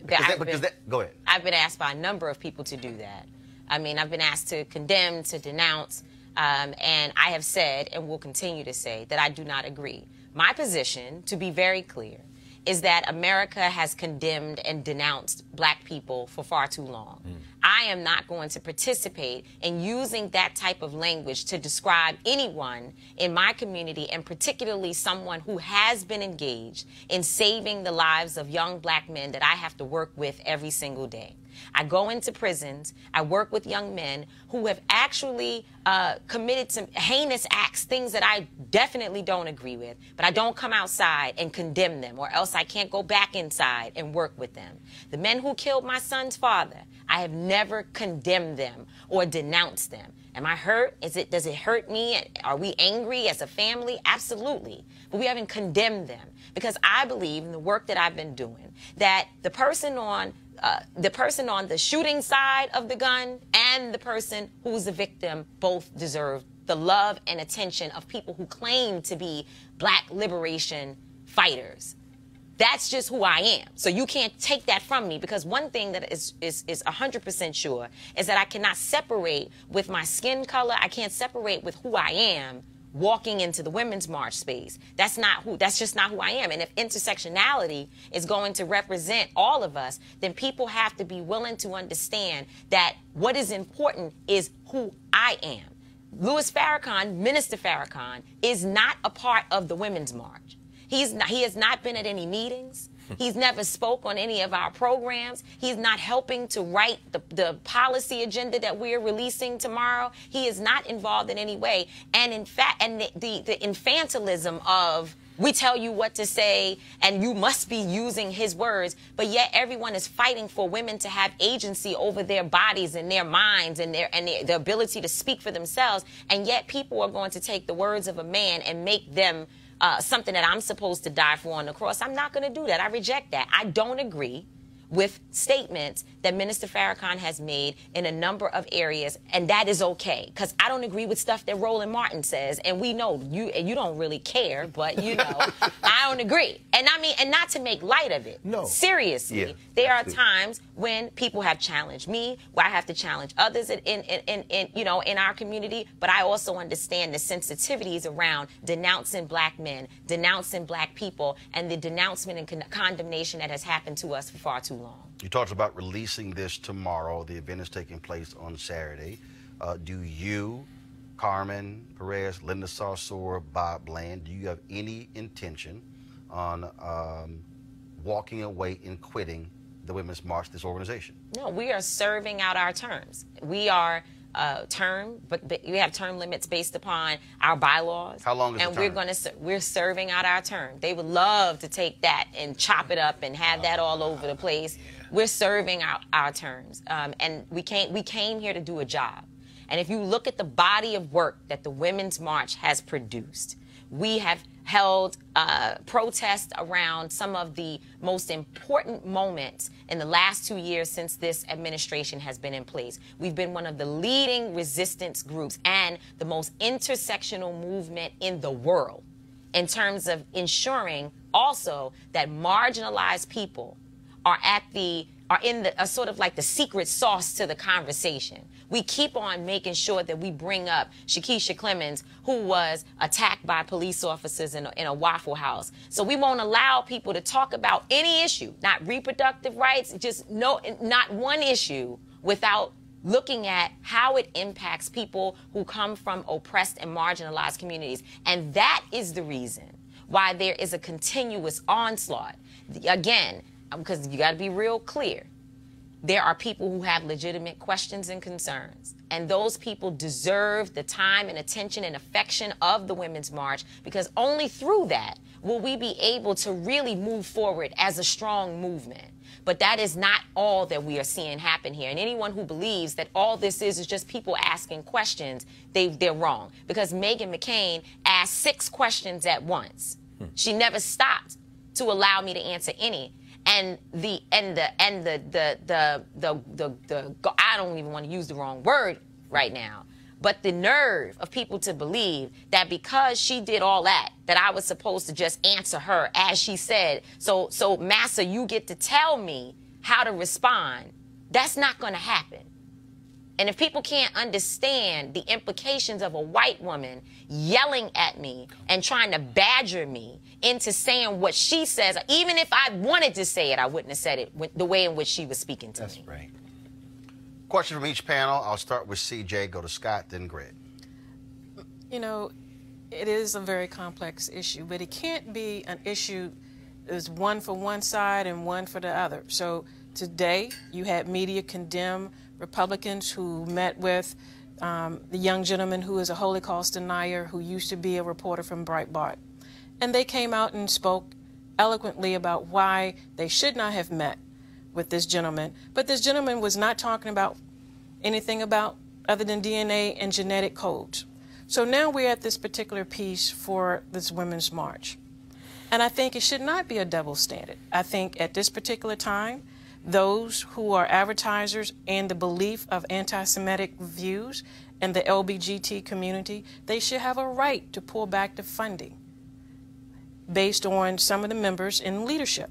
Go ahead. I've been asked by a number of people to do that. I mean, I've been asked to condemn, to denounce, and I have said and will continue to say that I do not agree. My position, to be very clear, is that America has condemned and denounced black people for far too long. I am not going to participate in using that type of language to describe anyone in my community, and particularly someone who has been engaged in saving the lives of young black men that I have to work with every single day. I go into prisons. I work with young men who have actually committed some heinous acts, things that I definitely don't agree with, but I don't come outside and condemn them, or else I can't go back inside and work with them. The men who killed my son's father, I have never condemned them or denounced them. Am I hurt? Does it hurt me? Are we angry as a family? Absolutely. But we haven't condemned them, because I believe in the work that I've been doing that the person on the shooting side of the gun and the person who's the victim both deserve the love and attention of people who claim to be black liberation fighters. That's just who I am. So you can't take that from me, because one thing that is 100% sure is that I cannot separate with my skin color. I can't separate with who I am walking into the Women's March space. That's just not who I am. And if intersectionality is going to represent all of us, then people have to be willing to understand that what is important is who I am. Louis Farrakhan, Minister Farrakhan, is not a part of the Women's March. He has not been at any meetings. He's never spoke on any of our programs. He's not helping to write the policy agenda that we're releasing tomorrow. He is not involved in any way. And in fact, and the infantilism of, we tell you what to say and you must be using his words, but yet everyone is fighting for women to have agency over their bodies and their minds and the ability to speak for themselves. And yet people are going to take the words of a man and make them something that I'm supposed to die for on the cross. I'm not going to do that. I reject that. I don't agree with statements that Minister Farrakhan has made in a number of areas, and that is okay, because I don't agree with stuff that Roland Martin says, and we know you don't really care, but you know, I don't agree. And I mean, and not to make light of it. No. Seriously, there are times when people have challenged me, where I have to challenge others in our community, but I also understand the sensitivities around denouncing black men, denouncing black people, and the denouncement and condemnation that has happened to us for far too long. You talked about releasing this tomorrow. The event is taking place on Saturday. Do you, Carmen Perez, Linda Sarsour, Bob Bland, do you have any intention on walking away and quitting the Women's March, this organization? No, we are serving out our terms. We are but we have term limits based upon our bylaws. How long is and the term? we're serving out our term. They would love to take that and chop it up and have that all over the place. Yeah. We're serving out our terms, and we came here to do a job. And if you look at the body of work that the Women's March has produced, we have held protests around some of the most important moments in the last 2 years since this administration has been in place. We've been one of the leading resistance groups and the most intersectional movement in the world in terms of ensuring also that marginalized people are in the sort of like the secret sauce to the conversation. We keep on making sure that we bring up Shakisha Clemens, who was attacked by police officers in a Waffle House. So we won't allow people to talk about any issue, not reproductive rights, not one issue without looking at how it impacts people who come from oppressed and marginalized communities. And that is the reason why there is a continuous onslaught. Again, because you got to be real clear. There are people who have legitimate questions and concerns, and those people deserve the time and attention and affection of the Women's March, because only through that will we be able to really move forward as a strong movement. But that is not all that we are seeing happen here. And anyone who believes that all this is just people asking questions, they're wrong. Because Meghan McCain asked 6 questions at once. She never stopped to allow me to answer any. And I don't even want to use the wrong word right now, but the nerve of people to believe that because she did all that I was supposed to just answer her as she said. So Massa, you get to tell me how to respond. That's not going to happen. And if people can't understand the implications of a white woman yelling at me and trying to badger me into saying what she says, even if I wanted to say it, I wouldn't have said it the way in which she was speaking to me. That's right. Question from each panel. I'll start with CJ, go to Scott, then Greg. You know, it is a very complex issue, but it can't be an issue that's one for one side and one for the other. So today, you had media condemn Republicans who met with the young gentleman who is a Holocaust denier who used to be a reporter from Breitbart. And they came out and spoke eloquently about why they should not have met with this gentleman. But this gentleman was not talking about anything about other than DNA and genetic codes. So now we're at this particular piece for this Women's March. And I think it should not be a double standard. I think at this particular time, those who are advertisers and the belief of anti-Semitic views and the LBGT community, they should have a right to pull back the funding based on some of the members in leadership.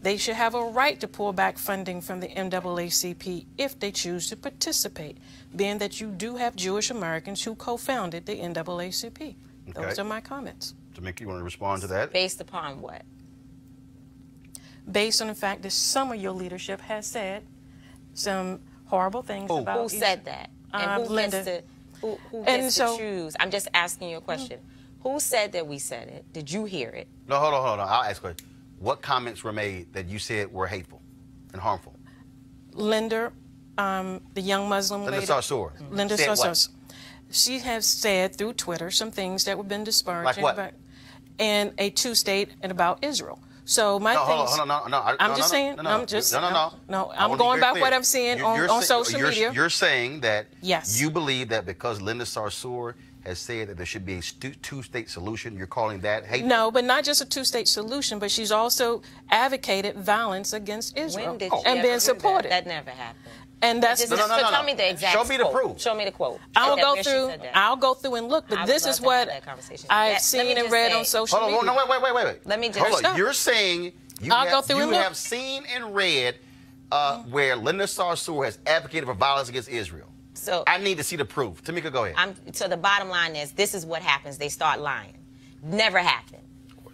They should have a right to pull back funding from the NAACP if they choose to participate, being that you do have Jewish Americans who co-founded the NAACP. Those are my comments. Tamika, you want to respond to that? Based upon what? Based on the fact that some of your leadership has said some horrible things about who said that? And who Linda. gets to choose? I'm just asking you a question. Who said that we said it? Did you hear it? No, hold on. I'll ask a question. What comments were made that you said were hateful and harmful? Linda, the young Muslim lady. Linda Sarsour. Linda Sarsour. She has said through Twitter some things that have been disparaging like about, and a two-state and about Israel. So my thing I'm going by what I'm seeing on social media. You're saying that yes. You believe that because Linda Sarsour has said that there should be a two-state solution, you're calling that hateful? No, but not just a two-state solution, but she's also advocated violence against Israel when did and been supported. That never happened. And that's so tell me the exact Show me the quote. proof. Show me the quote. I'll go through and look, but this is what I've seen and read on social media. Hold on, wait. Let me just hold on. You're saying you have seen and read where Linda Sarsour has advocated for violence against Israel. So I need to see the proof. Tamika, go ahead. So the bottom line is, this is what happens. They start lying. Never happened.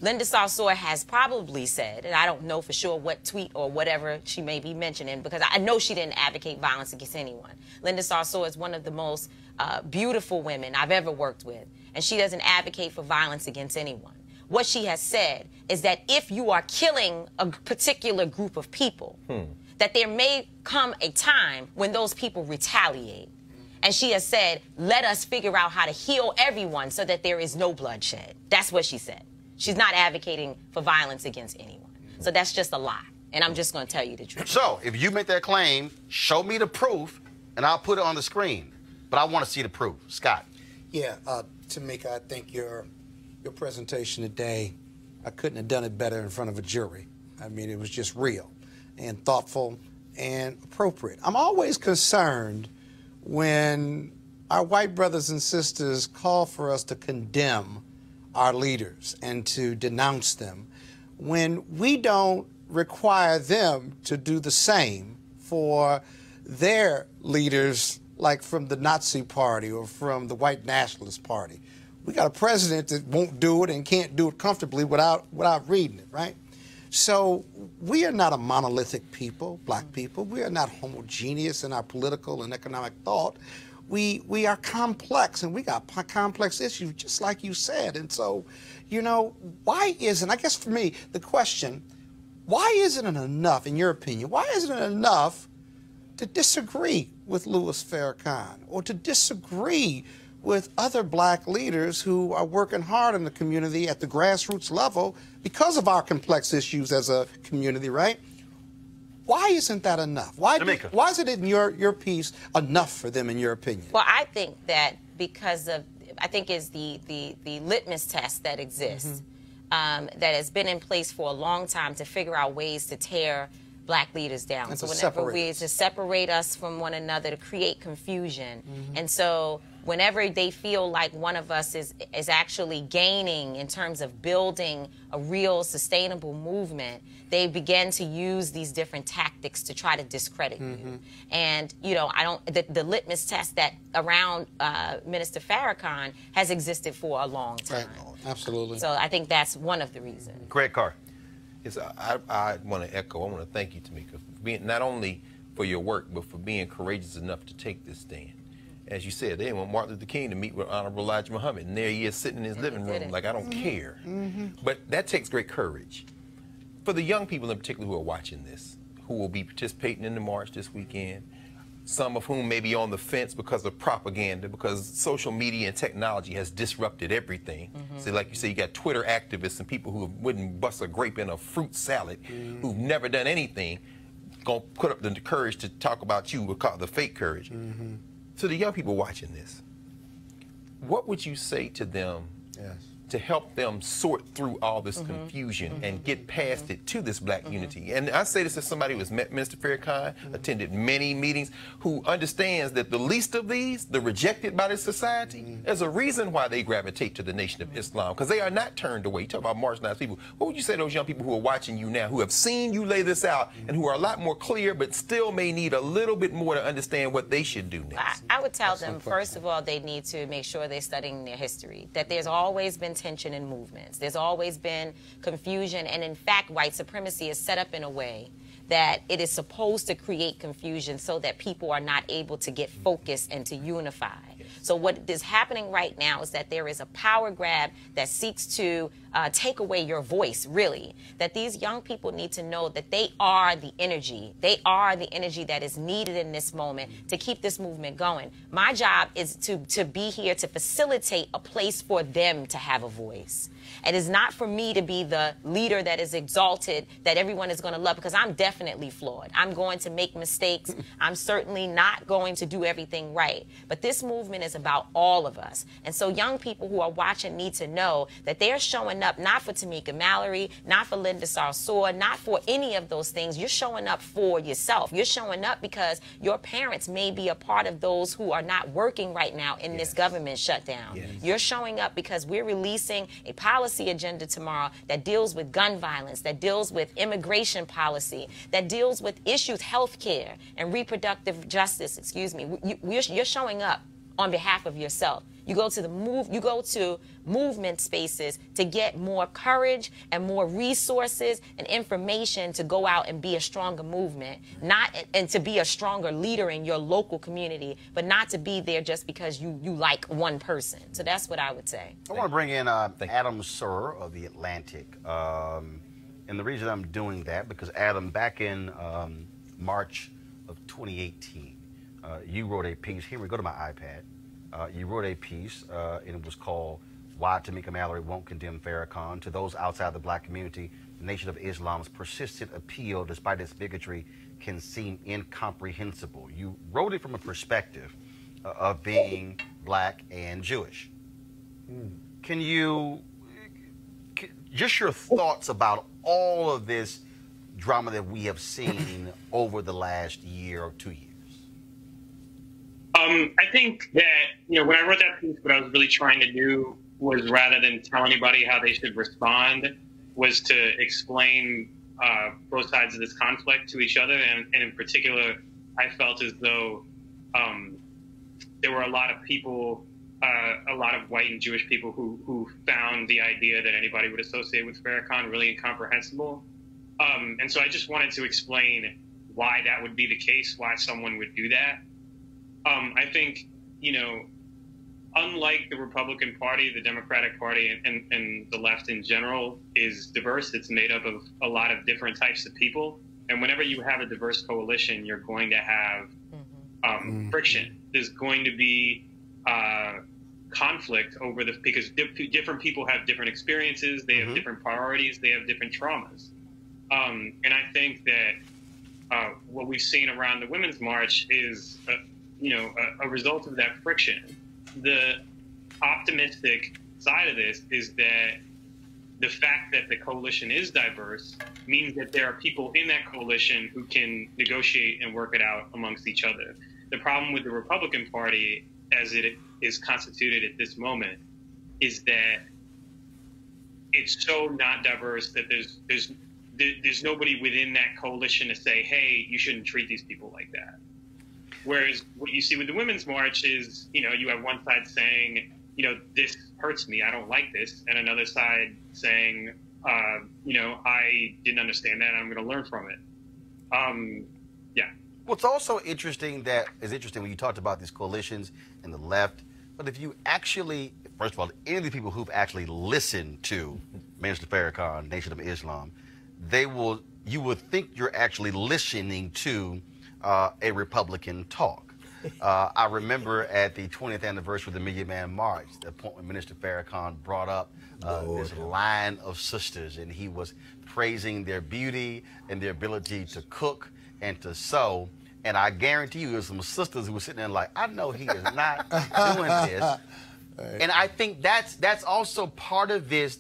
Linda Sarsour has probably said, and I don't know for sure what tweet or whatever she may be mentioning, because I know she didn't advocate violence against anyone. Linda Sarsour is one of the most beautiful women I've ever worked with, and she doesn't advocate for violence against anyone. What she has said is that if you are killing a particular group of people, that there may come a time when those people retaliate. And she has said, let us figure out how to heal everyone so that there is no bloodshed. That's what she said. She's not advocating for violence against anyone. So that's just a lie. And I'm just going to tell you the truth. So if you make that claim, show me the proof, and I'll put it on the screen. But I want to see the proof. Scott. Yeah, Tamika, I think your presentation today, I couldn't have done it better in front of a jury. I mean, it was just real and thoughtful and appropriate. I'm always concerned when our white brothers and sisters call for us to condemn our leaders and to denounce them, when we don't require them to do the same for their leaders, like from the Nazi Party or from the White Nationalist Party. We got a president that won't do it and can't do it comfortably without reading it, right? So we are not a monolithic people, black people. We are not homogeneous in our political and economic thought. We are complex, and we got complex issues, just like you said. And so, you know, why isn't, I guess for me, the question, why isn't it enough, in your opinion, why isn't it enough to disagree with Louis Farrakhan or to disagree with other black leaders who are working hard in the community at the grassroots level because of our complex issues as a community, right? Why isn't that enough? Why is it in your piece enough for them, in your opinion? Well, I think that because of, I think is the litmus test that exists, that has been in place for a long time to figure out ways to tear black leaders down. And so to whenever to separate us from one another, to create confusion. And so whenever they feel like one of us is actually gaining in terms of building a real sustainable movement, they begin to use these different tactics to try to discredit you. And, you know, the litmus test that around Minister Farrakhan has existed for a long time. Right. Absolutely. So I think that's one of the reasons. Greg Carr. I want to echo, I want to thank you, Tamika, for being not only for your work, but for being courageous enough to take this stand. As you said, they want Martin Luther King to meet with Honorable Elijah Muhammad, and there he is sitting in his living room like, I don't care. But that takes great courage. For the young people in particular who are watching this, who will be participating in the march this weekend, some of whom may be on the fence because of propaganda, because social media and technology has disrupted everything. So like you say, you got Twitter activists and people who wouldn't bust a grape in a fruit salad, who've never done anything, gonna put up the courage to talk about you, we'll call it the fake courage. So the young people watching this, what would you say to them to help them sort through all this confusion and get past it to this black unity? And I say this as somebody who has met Minister Farrakhan, attended many meetings, who understands that the least of these, the rejected by this society, there's a reason why they gravitate to the Nation of Islam, because they are not turned away. You talk about marginalized people. What would you say to those young people who are watching you now, who have seen you lay this out, and who are a lot more clear, but still may need a little bit more to understand what they should do next? I would tell them, first of all, they need to make sure they're studying their history, that there's always been tension in movements. There's always been confusion, and in fact, white supremacy is set up in a way that it is supposed to create confusion so that people are not able to get focused and to unify. So what is happening right now is that there is a power grab that seeks to take away your voice, really. That these young people need to know that they are the energy. They are the energy that is needed in this moment to keep this movement going. My job is to be here to facilitate a place for them to have a voice. It is not for me to be the leader that is exalted, that everyone is going to love, because I'm definitely flawed. I'm going to make mistakes. I'm certainly not going to do everything right. But this movement is about all of us. And so young people who are watching need to know that they're showing up not for Tamika Mallory, not for Linda Sarsour, not for any of those things. You're showing up for yourself. You're showing up because your parents may be a part of those who are not working right now in this government shutdown. You're showing up because we're releasing a policy agenda tomorrow that deals with gun violence, that deals with immigration policy, that deals with issues, health care and reproductive justice, excuse me. You're showing up on behalf of yourself. You go to movement spaces to get more courage and more resources and information to go out and be a stronger movement, and to be a stronger leader in your local community, but not to be there just because you like one person. So that's what I would say. I want to bring in Adam Sir of The Atlantic. And the reason I'm doing that, because Adam, back in March of 2018, you wrote a piece. Here we go to my iPad. You wrote a piece, and it was called "Why Tamika Mallory Won't Condemn Farrakhan." To those outside the black community, the Nation of Islam's persistent appeal, despite its bigotry, can seem incomprehensible. You wrote it from a perspective of being black and Jewish. Can you, just your thoughts about all of this drama that we have seen over the last year or 2 years? I think that, when I wrote that piece, what I was really trying to do was, rather than tell anybody how they should respond, was to explain both sides of this conflict to each other. And in particular, I felt as though there were a lot of people, a lot of white and Jewish people who found the idea that anybody would associate with Farrakhan really incomprehensible. And so I just wanted to explain why that would be the case, why someone would do that. I think, unlike the Republican Party, the Democratic Party and the left in general is diverse. It's made up of a lot of different types of people. And whenever you have a diverse coalition, you're going to have friction. There's going to be conflict over because different people have different experiences. They have different priorities. They have different traumas. And I think that what we've seen around the Women's March is a result of that friction. The optimistic side of this is that the fact that the coalition is diverse means that there are people in that coalition who can negotiate and work it out amongst each other. The problem with the Republican Party, as it is constituted at this moment, is that it's so not diverse that there's nobody within that coalition to say, hey, you shouldn't treat these people like that. Whereas what you see with the Women's March is, you have one side saying, this hurts me, I don't like this, and another side saying, I didn't understand that, and I'm going to learn from it. What's also interesting when you talked about these coalitions and the left, but if you actually, first of all, any of the people who've actually listened to Minister Farrakhan, Nation of Islam, you would think you're actually listening to a Republican talk. I remember at the 20th anniversary of the Million Man March, the point when Minister Farrakhan brought up this line of sisters, and he was praising their beauty and their ability to cook and to sew. And I guarantee you, there's some sisters who were sitting there like, I know he is not doing this. And I think that's also part of this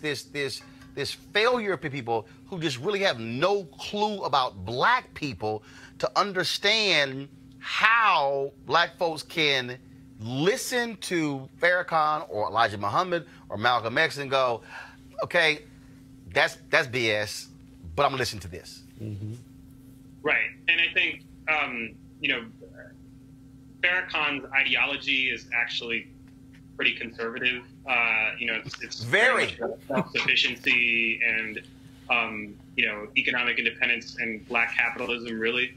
failure for people who just really have no clue about black people to understand how black folks can listen to Farrakhan or Elijah Muhammad or Malcolm X and go, okay, that's BS, but I'm gonna listen to this. Mm-hmm. Right, and I think Farrakhan's ideology is actually pretty conservative. It's very self-sufficiency and economic independence and black capitalism, really.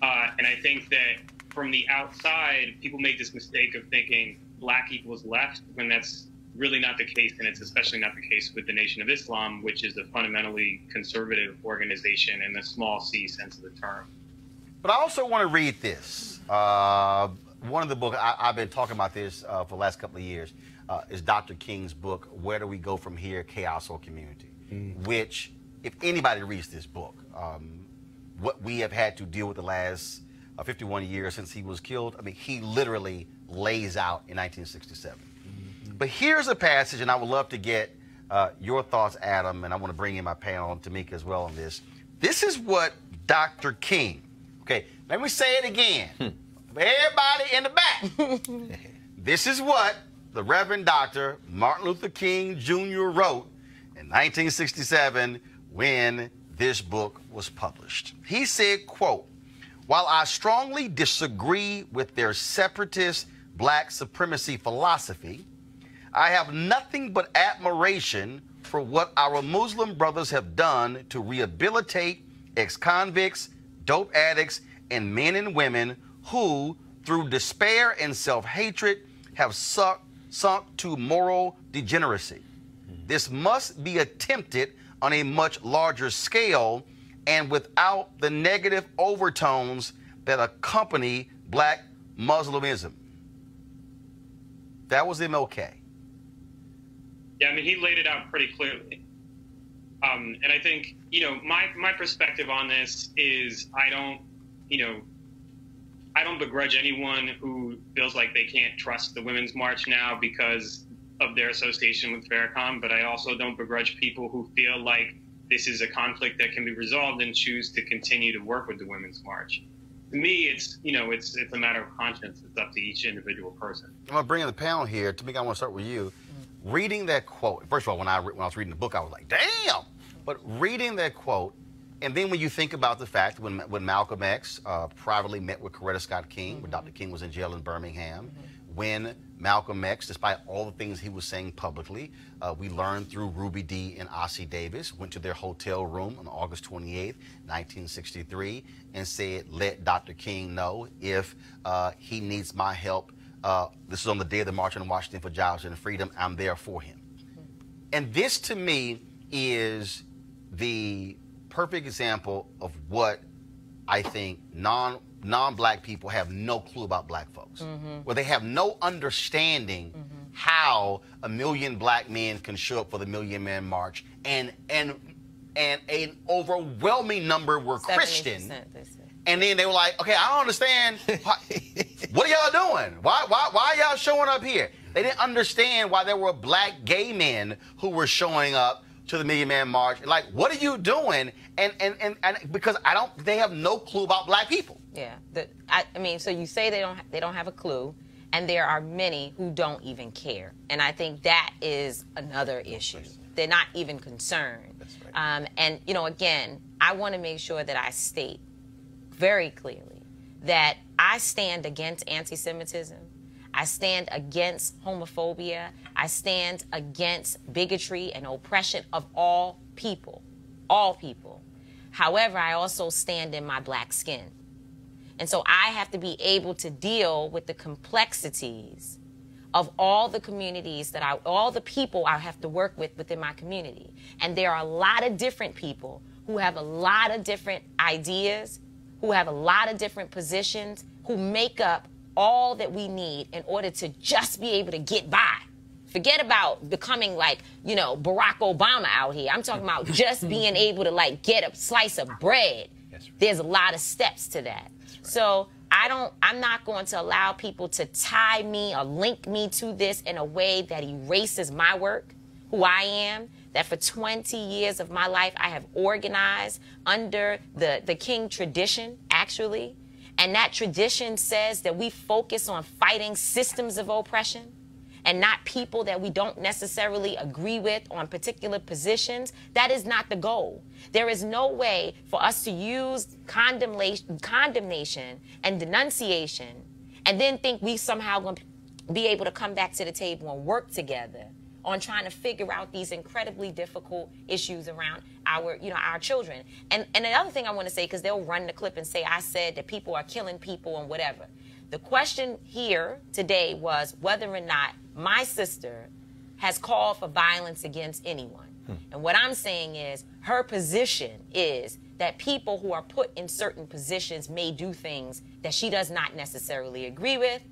And I think that from the outside, people make this mistake of thinking black equals left, when that's really not the case, and it's especially not the case with the Nation of Islam, which is a fundamentally conservative organization in the small c sense of the term. But I also want to read this. One of the books, I've been talking about this for the last couple of years, is Dr. King's book, Where Do We Go From Here, Chaos or Community? Which, if anybody reads this book, what we have had to deal with the last 51 years since he was killed, I mean, he literally lays out in 1967. But here's a passage, and I would love to get your thoughts, Adam, and I want to bring in my panel, Tameka, as well on this. This is what Dr. King, okay, let me say it again. Everybody in the back. This is what the Reverend Dr. Martin Luther King Jr. wrote in 1967 when this book was published. He said, quote, "While I strongly disagree with their separatist black supremacy philosophy, I have nothing but admiration for what our Muslim brothers have done to rehabilitate ex-convicts, dope addicts, and men and women who, through despair and self-hatred, have sunk to moral degeneracy. This must be attempted on a much larger scale and without the negative overtones that accompany black Muslimism." That was MLK. Yeah, I mean, he laid it out pretty clearly. And I think, my perspective on this is I don't begrudge anyone who feels like they can't trust the Women's March now because of their association with Farrakhan, but I also don't begrudge people who feel like this is a conflict that can be resolved and choose to continue to work with the Women's March. To me, it's a matter of conscience. It's up to each individual person. I'm going to bring in the panel here. Tameka, I want to start with you. Reading that quote, first of all, when I was reading the book, I was like, damn! But reading that quote, and then when you think about the fact when Malcolm X privately met with Coretta Scott King, when Dr. King was in jail in Birmingham, when Malcolm X, despite all the things he was saying publicly, we learned through Ruby Dee and Ossie Davis, went to their hotel room on August 28th, 1963, and said, let Dr. King know if he needs my help. This is on the day of the March on Washington for Jobs and Freedom. I'm there for him. And this, to me, is the perfect example of what I think non-black people have no clue about black folks, where they have no understanding how a million black men can show up for the Million Man March, and an overwhelming number were Christian. And then they were like, okay, I don't understand. What are y'all doing? Why are y'all showing up here? They didn't understand why there were black gay men who were showing up to the Million Man March. Like, what are you doing? And because they have no clue about black people. Yeah. I mean, so you say they don't have a clue, and there are many who don't even care. And I think that is another issue. They're not even concerned. That's right. And, again, I want to make sure that I state very clearly that I stand against anti-Semitism. I stand against homophobia. I stand against bigotry and oppression of all people. All people. However, I also stand in my black skin. And so I have to be able to deal with the complexities of all the communities all the people I have to work with within my community. And there are a lot of different people who have a lot of different ideas, who have a lot of different positions, who make up all that we need in order to just be able to get by. Forget about becoming like, you know, Barack Obama out here. I'm talking about just being able to like get a slice of bread. Right. There's a lot of steps to that. Right. So I'm not going to allow people to tie me or link me to this in a way that erases my work, who I am, that for 20 years of my life I have organized under the King tradition, actually. And that tradition says that we focus on fighting systems of oppression and not people that we don't necessarily agree with on particular positions. That is not the goal. There is no way for us to use condemnation and denunciation and then think we somehow going to be able to come back to the table and work together on trying to figure out these incredibly difficult issues around our children. And the other thing I want to say, because they'll run the clip and say I said that people are killing people and whatever. The question here today was whether or not my sister has called for violence against anyone. And what I'm saying is her position is that people who are put in certain positions may do things that she does not necessarily agree with.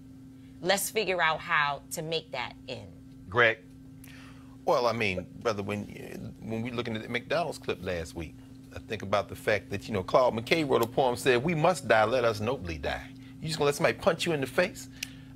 Let's figure out how to make that end. Greg? Well, I mean, brother, when we looking at the McDonald's clip last week, I think about the fact that, Claude McKay wrote a poem, said, "We must die, let us nobly die." You just gonna let somebody punch you in the face?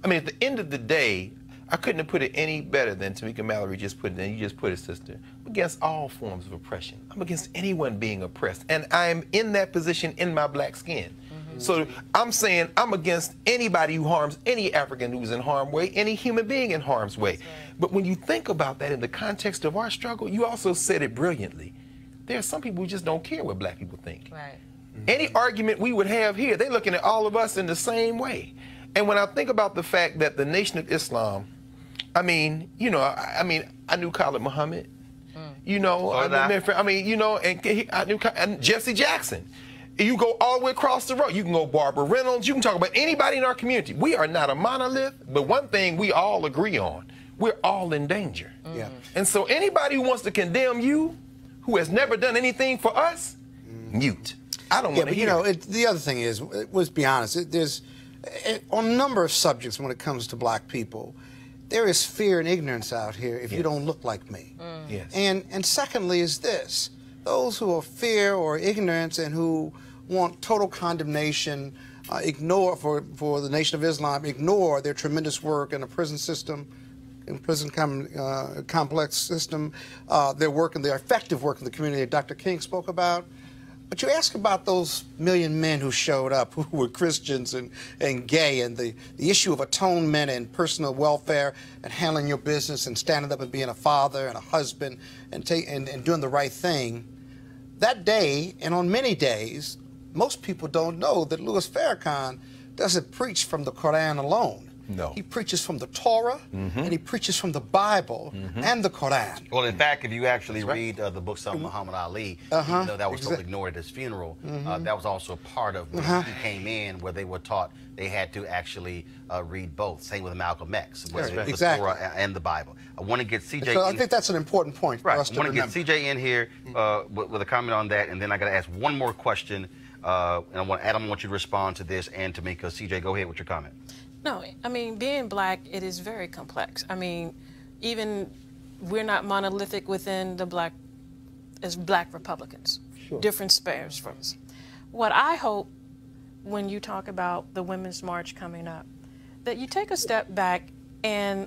I mean, at the end of the day, I couldn't have put it any better than Tamika Mallory just put it, and you just put it, sister. I'm against all forms of oppression. I'm against anyone being oppressed. And I am in that position in my black skin. So I'm saying I'm against anybody who harms any African who's in harm's way, any human being in harm's way. But when you think about that in the context of our struggle, you also said it brilliantly. There are some people who just don't care what black people think. Right. Any argument we would have here, they're looking at all of us in the same way. And when I think about the fact that the Nation of Islam, I mean, I knew Khalid Muhammad, I knew Jesse Jackson. You go all the way across the road. You can go Barbara Reynolds. You can talk about anybody in our community. We are not a monolith, but one thing we all agree on, we're all in danger. Yeah. And so anybody who wants to condemn you, who has never done anything for us, mute. I don't want to hear it. The other thing is, let's be honest, there's, on a number of subjects when it comes to black people, there is fear and ignorance out here if you don't look like me. Yes. And secondly is this, those who are fear or ignorance and who want total condemnation, ignore for the Nation of Islam, ignore their tremendous work in the prison system, in prison complex system, their work and their effective work in the community that Dr. King spoke about. But you ask about those million men who showed up, who were Christians and gay, and the issue of atonement and personal welfare and handling your business and standing up and being a father and a husband and doing the right thing. That day, and on many days, most people don't know that Louis Farrakhan doesn't preach from the Quran alone. No. He preaches from the Torah, and he preaches from the Bible and the Quran. Well, in fact, if you actually read the books on Muhammad Ali, even though that was totally ignored at his funeral, that was also part of when he came in, where they were taught they had to actually read both. Same with Malcolm X, with the Torah and the Bible. I want to get CJ. So I think that's an important point for us to remember. I want to get CJ in here with a comment on that, and then I got to ask one more question. And Adam, I want you to respond to this, and Tamika. CJ, go ahead with your comment. No, I mean, being black, it is very complex. I mean, even we're not monolithic within the black Republicans. Sure. Different spheres for us. What I hope when you talk about the Women's March coming up, that you take a step back and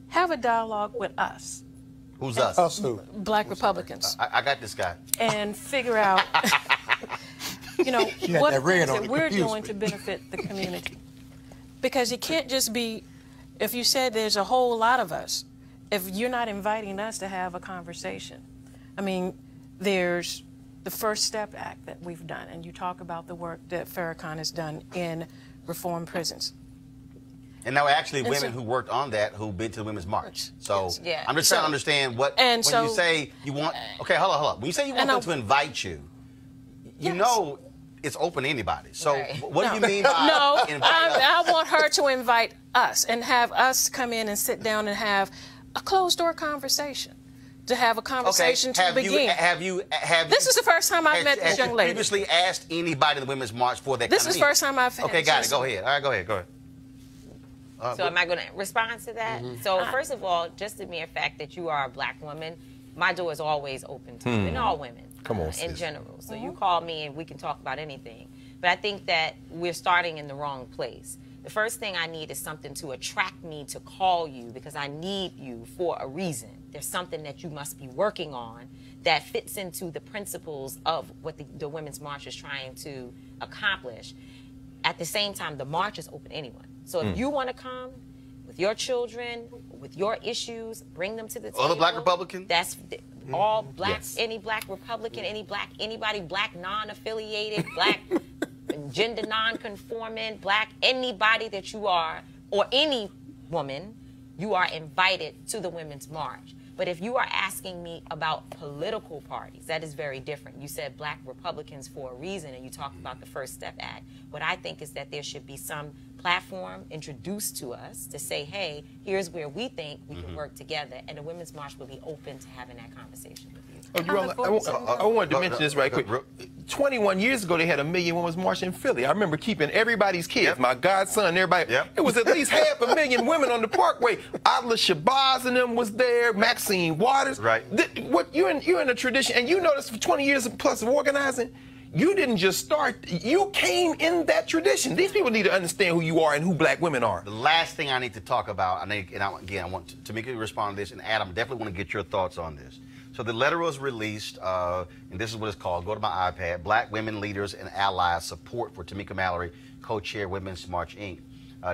have a dialogue with us. Who's us? Us who? Black Republicans. I got this guy. And figure out, what it is that we're doing to benefit the community. Because it can't just be, if you said there's a whole lot of us, if you're not inviting us to have a conversation. I mean, there's the First Step Act that we've done, and you talk about the work that Farrakhan has done in reform prisons. And there were actually women who worked on that who've been to the Women's March. So I'm just trying to understand when you say you want, okay, hold on. When you say you want them to invite you, you know, it's open to anybody. So Right. what do you mean by No, invite I want her to invite us and have us come in and sit down and have a closed-door conversation. To have a conversation to begin. This is the first time I've met this young lady. Previously asked anybody in the Women's March for that. This is the first time I've had. Okay, got it. Go ahead. All right, go ahead. So am I going to respond to that? So first of all, just the mere fact that you are a black woman, my door is always open to you, and all women. Come on, in sis. general. So you call me and we can talk about anything. But I think that we're starting in the wrong place. The first thing I need is something to attract me to call you because I need you for a reason. There's something that you must be working on that fits into the principles of what the Women's March is trying to accomplish. At the same time, the march is open to anyone. So if you want to come with your children, with your issues, bring them to the table. Other black Republican? That's all black, any black Republican, anybody black non-affiliated, black gender non-conforming, black, anybody that you are, or any woman, you are invited to the Women's March. But if you are asking me about political parties, that is very different. You said black Republicans for a reason, and you talked about the First Step Act. What I think is that there should be some platform introduced to us to say, hey, here's where we think we can work together, and the Women's March will be open to having that conversation with you. I wanted to mention this right quick. 21 years ago, they had 1 million women's march in Philly. I remember keeping everybody's kids, my godson, everybody. It was at least 500,000 women on the Parkway. Adla Shabazz and them was there, Maxine Waters. Right. You're in a tradition, and you notice for 20 years plus of organizing, you didn't just start, you came in that tradition. These people need to understand who you are and who black women are. The last thing I need to talk about, I want Tamika to respond to this, and Adam, definitely want to get your thoughts on this. So the letter was released, and this is what it's called. Go to my iPad. Black Women Leaders and Allies Support for Tamika Mallory, Co-Chair Women's March, Inc.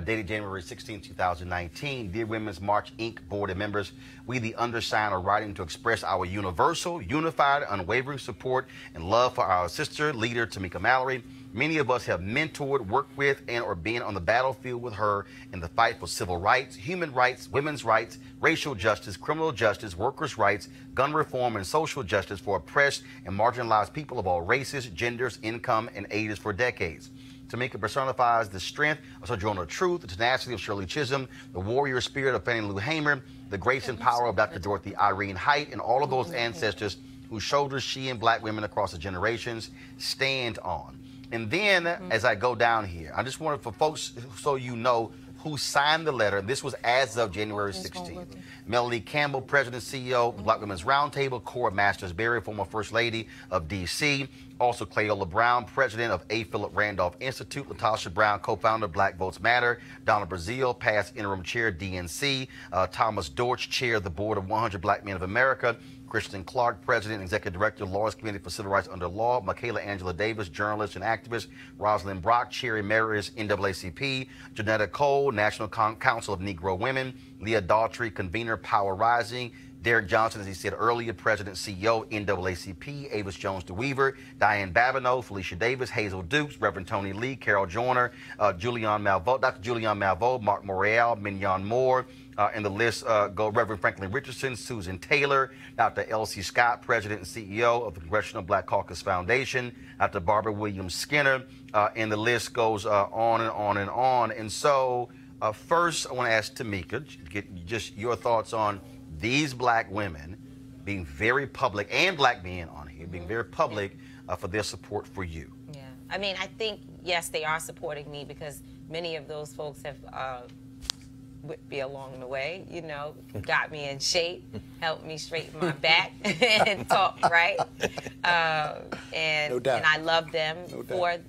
Dated January 16, 2019. Dear Women's March, Inc. Board and members, we the undersigned are writing to express our universal, unified, unwavering support and love for our sister leader, Tamika Mallory. Many of us have mentored, worked with, and or been on the battlefield with her in the fight for civil rights, human rights, women's rights, racial justice, criminal justice, workers' rights, gun reform, and social justice for oppressed and marginalized people of all races, genders, income, and ages for decades. Tamika personifies the strength of Sojourner Truth, the tenacity of Shirley Chisholm, the warrior spirit of Fannie Lou Hamer, the grace and power of Dr. Dorothy Irene Height, and all of those ancestors whose shoulders she and black women across the generations stand on. And then, as I go down here, I just wanted for folks, so you know, who signed the letter. This was as of January 16th. Melanie Campbell, President and CEO of Black Women's Roundtable. Cora Masters-Berry, former First Lady of D.C. Also Cleola Brown, President of A. Philip Randolph Institute. Latasha Brown, co-founder of Black Votes Matter. Donna Brazile, past interim chair, DNC. Thomas Dortch, chair of the board of 100 Black Men of America. Kristen Clark, President and Executive Director of Lawrence Committee for Civil Rights Under Law. Michaela Angela Davis, journalist and activist. Rosalind Brock, Chair Emeritus, NAACP. Janetta Cole, National Council of Negro Women. Leah Daughtry, Convener, Power Rising. Derek Johnson, as he said earlier, President, CEO, NAACP. Avis Jones DeWeaver. Diane Babineau, Felicia Davis, Hazel Dukes, Reverend Tony Lee, Carol Joyner, Julianne Malveaux, Dr. Julianne Malveaux, Mark Morreale, Mignon Moore. And the list go Reverend Franklin Richardson, Susan Taylor, Dr. Elsie Scott, President and CEO of the Congressional Black Caucus Foundation, Dr. Barbara Williams Skinner, and the list goes on and on and on. And so first I want to ask Tamika, get just your thoughts on these black women being very public, and black men on here, being very public for their support for you. Yeah, I mean, I think, yes, they are supporting me because many of those folks have whipped me along the way, you know, got me in shape, helped me straighten my back and talk right. And I love them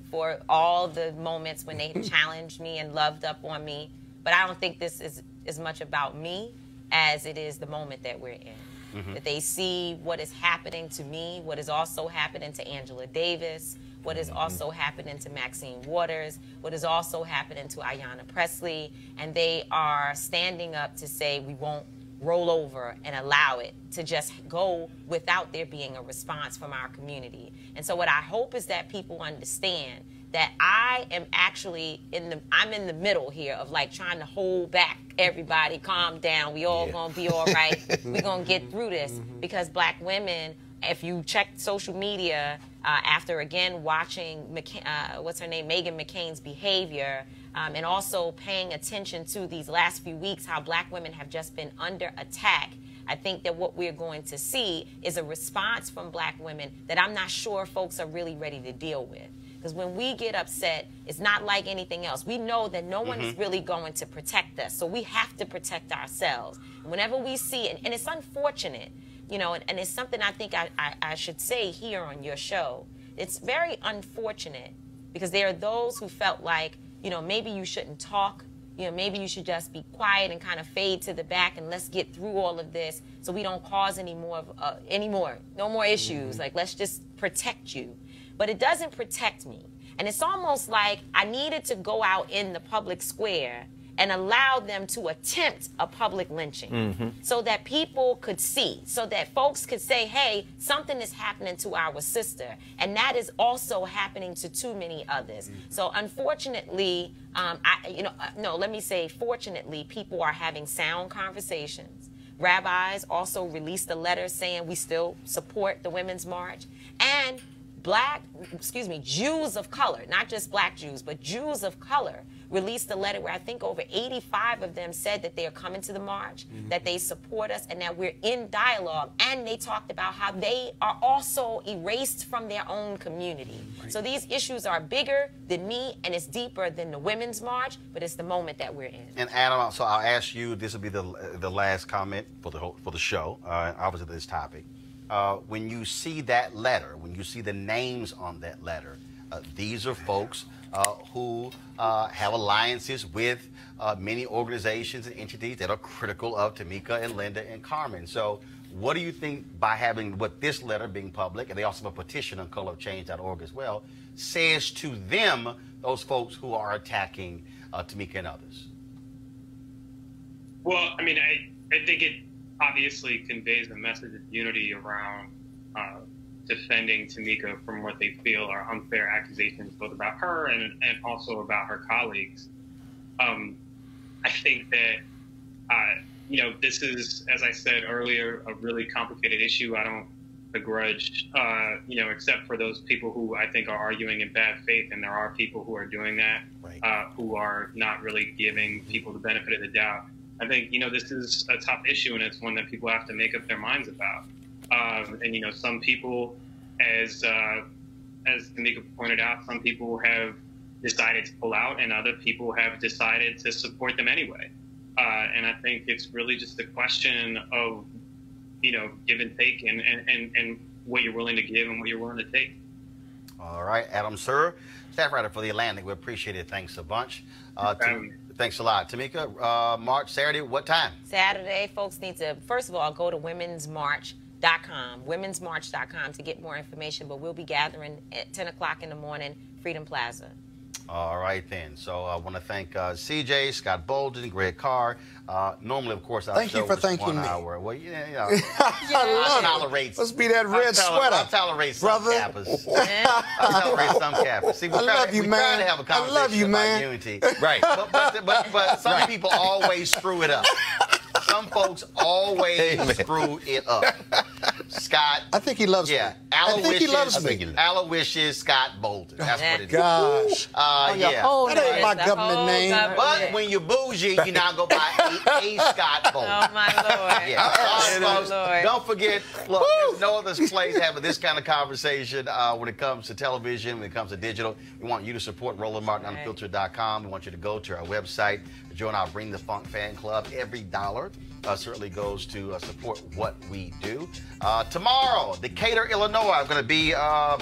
for all the moments when they challenged me and loved up on me. But I don't think this is as much about me as it is the moment that we're in. That they see what is happening to me, what is also happening to Angela Davis, what is also happening to Maxine Waters, what is also happening to Ayanna Pressley, and they are standing up to say we won't roll over and allow it to just go without there being a response from our community. And so what I hope is that people understand that I am actually I'm in the middle here of like trying to hold back everybody, calm down, we all gonna be all right, we're gonna get through this, because black women if you check social media after again watching what's her name, Meghan McCain's behavior, and also paying attention to these last few weeks how black women have just been under attack, I think that what we're going to see is a response from black women that I'm not sure folks are really ready to deal with. Because when we get upset, it's not like anything else. We know that no one is really going to protect us, so we have to protect ourselves. And whenever we see, and it's unfortunate, you know, and it's something I think I should say here on your show. It's very unfortunate because there are those who felt like, you know, maybe you shouldn't talk. You know, maybe you should just be quiet and kind of fade to the back and let's get through all of this so we don't cause no more issues. Like, let's just protect you. But it doesn't protect me. And it's almost like I needed to go out in the public square and allow them to attempt a public lynching so that people could see, so that folks could say, hey, something is happening to our sister, and that is also happening to too many others. So unfortunately, let me say fortunately, people are having sound conversations. Rabbis also released a letter saying we still support the Women's March, and Jews of color, not just black Jews, but Jews of color released a letter where I think over 85 of them said that they are coming to the march, that they support us, and that we're in dialogue. And they talked about how they are also erased from their own community. Right. So these issues are bigger than me, and it's deeper than the Women's March, but it's the moment that we're in. And Adam, so I'll ask you, this will be the last comment for the show, obviously this topic. When you see that letter, when you see the names on that letter, these are folks who have alliances with many organizations and entities that are critical of Tamika and Linda and Carmen. So what do you think by having this letter being public, and they also have a petition on colorofchange.org as well, says to them, those folks who are attacking Tamika and others? Well, I mean, I think it obviously conveys a message of unity around defending Tamika from what they feel are unfair accusations both about her and also about her colleagues. I think that, this is, as I said earlier, a really complicated issue. I don't begrudge, except for those people who I think are arguing in bad faith, and there are people who are doing that, who are not really giving people the benefit of the doubt. I think, this is a tough issue, and it's one that people have to make up their minds about. And, some people, as Tamika pointed out, some people have decided to pull out, and other people have decided to support them anyway. And I think it's really just a question of, give and take, and what you're willing to give and what you're willing to take. All right, Adam Sir, staff writer for The Atlantic. We appreciate it. Thanks a bunch. Thanks a lot. Tamika, March, Saturday, what time? Saturday, folks need to, first of all, go to womensmarch.com, womensmarch.com to get more information, but we'll be gathering at 10 o'clock in the morning, Freedom Plaza. All right, then. So I want to thank CJ, Scott Bolden, Greg Carr. Normally, of course, thank you for thanking me. Hour. Well, I tolerate. Let's be that red sweater. I tolerate some cappers. I tolerate some cappers. See, we try to have a conversation about unity. Right. But some people always screw it up. Some folks always screw it up. Scott. I think he loves me. I think he loves me. Aloysius Scott Bolden. That's what it is. Gosh. That ain't my government name. But when you're bougie, you now go by A. Scott Bolden. Oh, my Lord. Yeah. Oh, Lord. Don't forget, look, there's no other place having this kind of conversation when it comes to television, when it comes to digital. We want you to support RolandMartinUnfiltered.com. We want you to go to our website, join our Bring the Funk fan club. Every dollar certainly goes to support what we do. Tomorrow, Decatur, Illinois, I'm going to be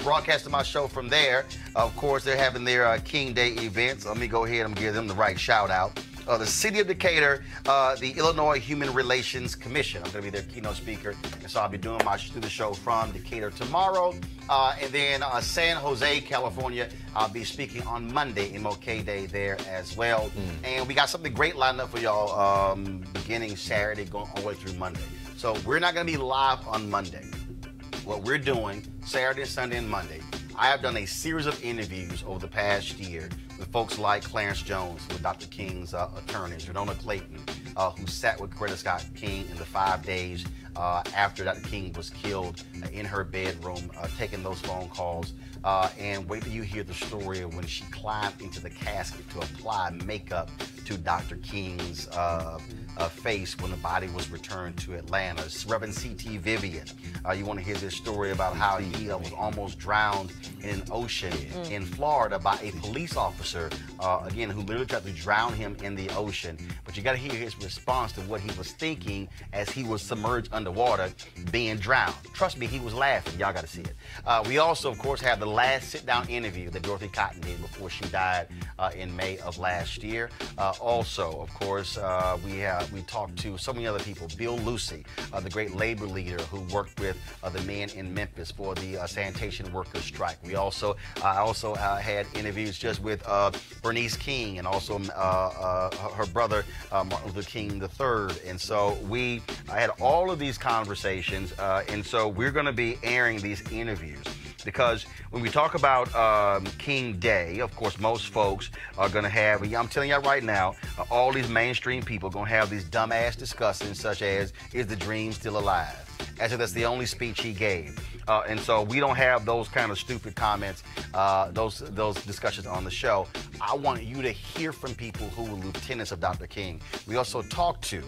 broadcasting my show from there. Of course, they're having their King Day event, so let me go ahead and give them the right shout out. The City of Decatur, the Illinois Human Relations Commission. I'm going to be their keynote speaker, and so I'll be doing the show from Decatur tomorrow. And then San Jose, California, I'll be speaking on Monday, MLK Day there as well. And we got something great lined up for y'all beginning Saturday, going all the way through Monday. So we're not going to be live on Monday. What we're doing Saturday, Sunday, and Monday, I have done a series of interviews over the past year with folks like Clarence Jones, with Dr. King's attorneys, Renona Clayton, who sat with Coretta Scott King in the 5 days after Dr. King was killed in her bedroom, taking those phone calls. And wait till you hear the story of when she climbed into the casket to apply makeup to Dr. King's face when the body was returned to Atlanta. Reverend C.T. Vivian, you want to hear this story about how he was almost drowned in an ocean in Florida by a police officer, again, who literally tried to drown him in the ocean. But you got to hear his response to what he was thinking as he was submerged underwater, being drowned. Trust me, he was laughing. Y'all got to see it. We also, of course, have the last sit-down interview that Dorothy Cotton did before she died in May of last year. Also, of course, we talked to so many other people. Bill Lucy, the great labor leader who worked with the men in Memphis for the sanitation workers strike. We also, I also had interviews just with Bernice King and also her brother Martin Luther King III. And so I had all of these conversations, and so we're going to be airing these interviews. Because when we talk about King Day, of course, most folks are going to have, I'm telling you right now, all these mainstream people are going to have these dumbass discussions such as, is the dream still alive? As if that's the only speech he gave. And so we don't have those kind of stupid comments, those discussions on the show. I want you to hear from people who were lieutenants of Dr. King. We also talked to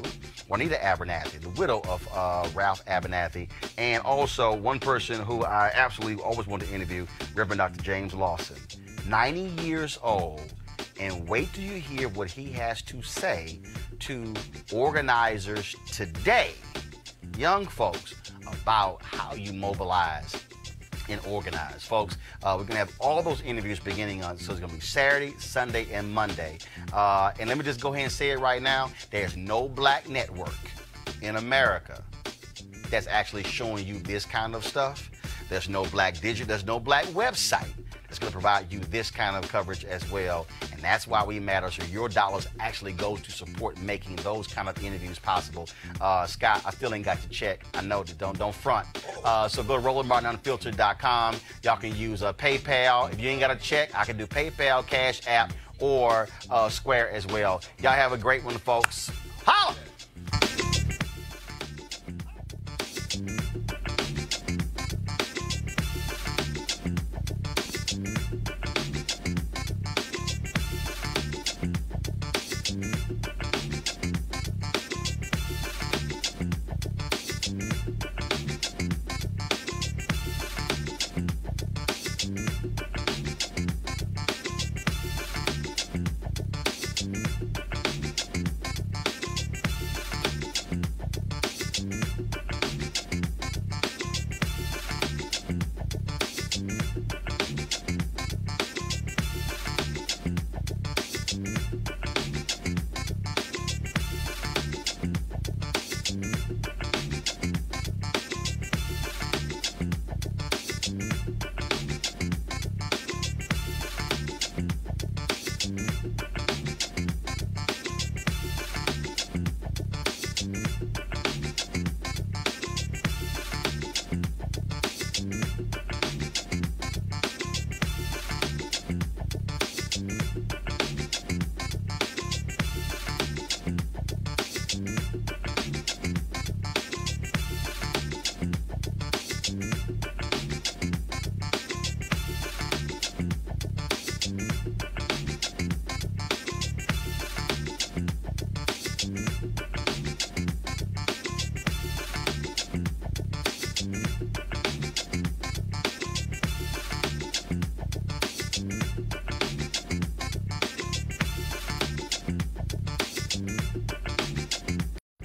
Juanita Abernathy, the widow of Ralph Abernathy, and also one person who I absolutely always wanted to interview, Reverend Dr. James Lawson, 90 years old. And wait till you hear what he has to say to organizers today, young folks, about how you mobilize and organize. Folks, we're going to have all those interviews beginning on, so it's going to be Saturday, Sunday, and Monday. And let me just go ahead and say it right now. There's no black network in America that's actually showing you this kind of stuff. There's no black there's no black website that's going to provide you this kind of coverage as well. And that's why we matter. So your dollars actually go to support making those kind of interviews possible. Scott, I still ain't got your check. I know that don't front. So go to RolandMartinUnfiltered.com. Y'all can use PayPal. If you ain't got a check, I can do PayPal, Cash App, or Square as well. Y'all have a great one, folks. Holla!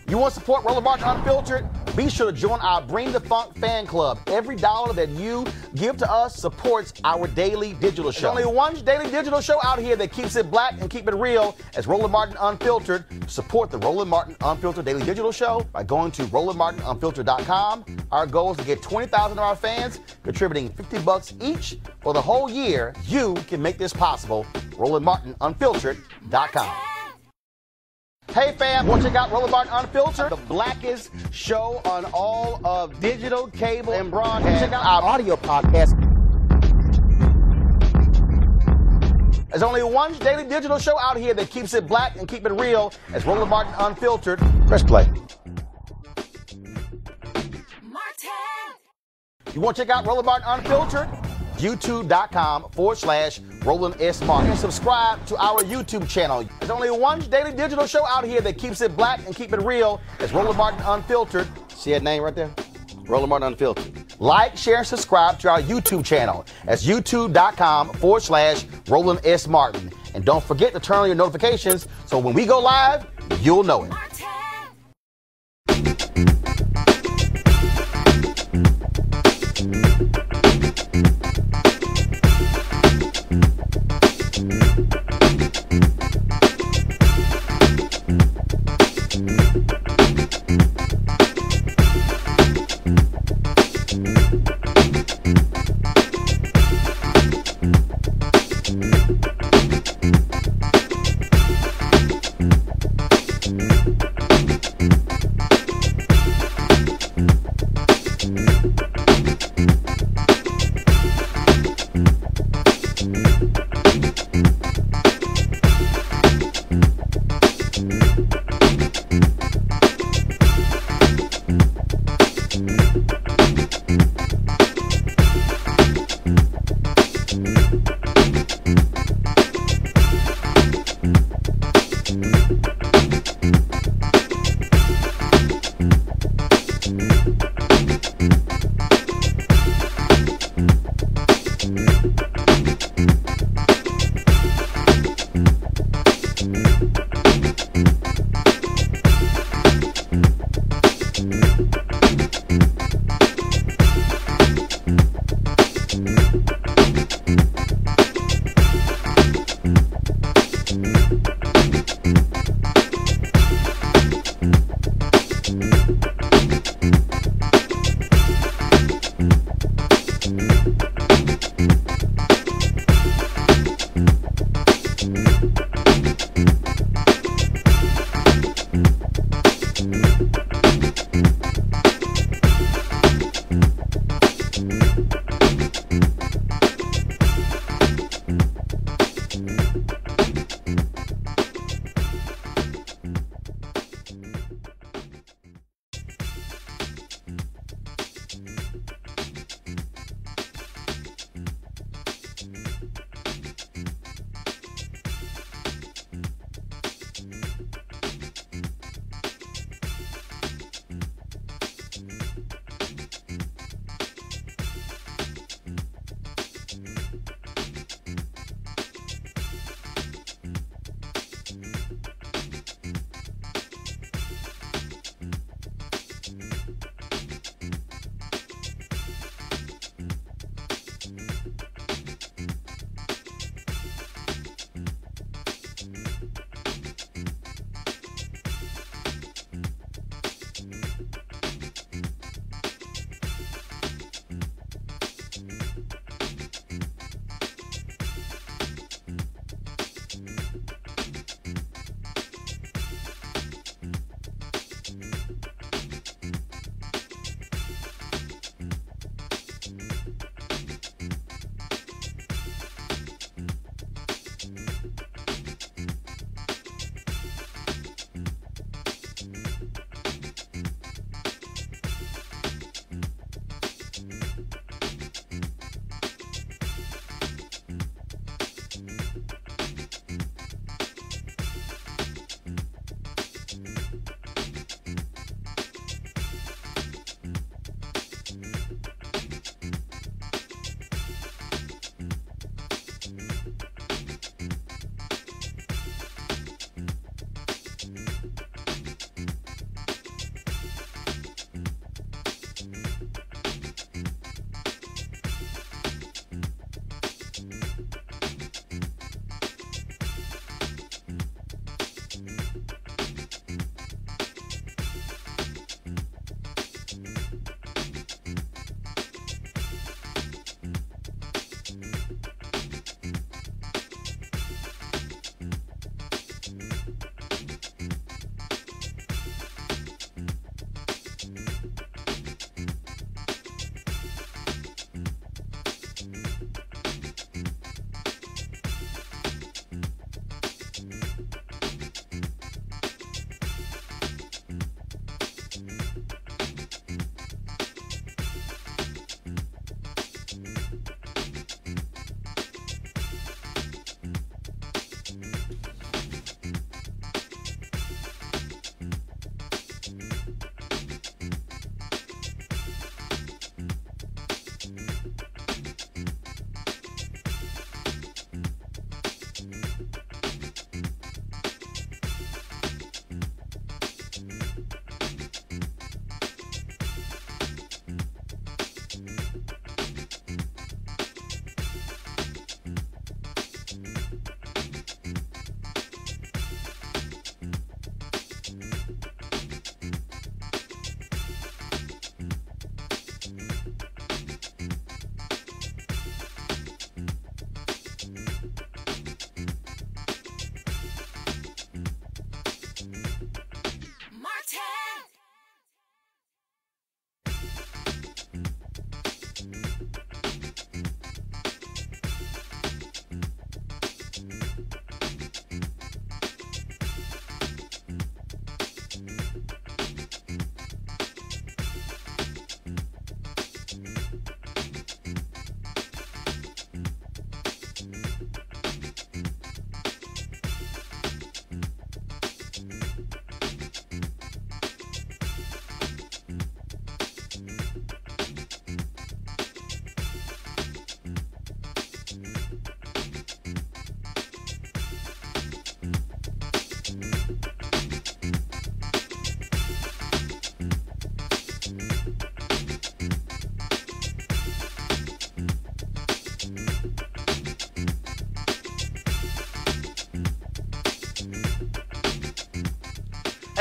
You want to support Roland Martin Unfiltered? Be sure to join our Bring the Funk fan club. Every dollar that you give to us supports our daily digital show. There's only one daily digital show out here that keeps it black and keep it real as Roland Martin Unfiltered. Support the Roland Martin Unfiltered daily digital show by going to RolandMartinUnfiltered.com. Our goal is to get 20,000 of our fans contributing $50 each for the whole year. You can make this possible. RolandMartinUnfiltered.com. Hey fam, want to check out Roland Martin Unfiltered, the blackest show on all of digital, cable, and broadcast. Check out our audio podcast. There's only one daily digital show out here that keeps it black and keep it real as Roland Martin Unfiltered. Press play. You want to check out Roland Martin Unfiltered? YouTube.com/Roland S. Martin. And subscribe to our YouTube channel. There's only one daily digital show out here that keeps it black and keep it real. It's Roland Martin Unfiltered. See that name right there? Roland Martin Unfiltered. Like, share, and subscribe to our YouTube channel. That's youtube.com/Roland S. Martin. And don't forget to turn on your notifications so when we go live, you'll know it.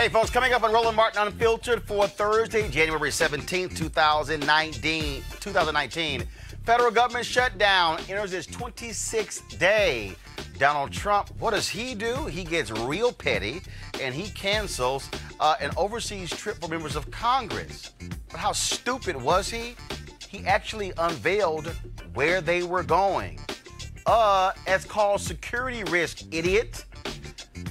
Hey, folks, coming up on Roland Martin Unfiltered for Thursday, January 17th, 2019. Federal government shutdown enters its 26th day. Donald Trump, what does he do? He gets real petty, and he cancels an overseas trip for members of Congress. But how stupid was he? He actually unveiled where they were going. It's called security risk, idiot.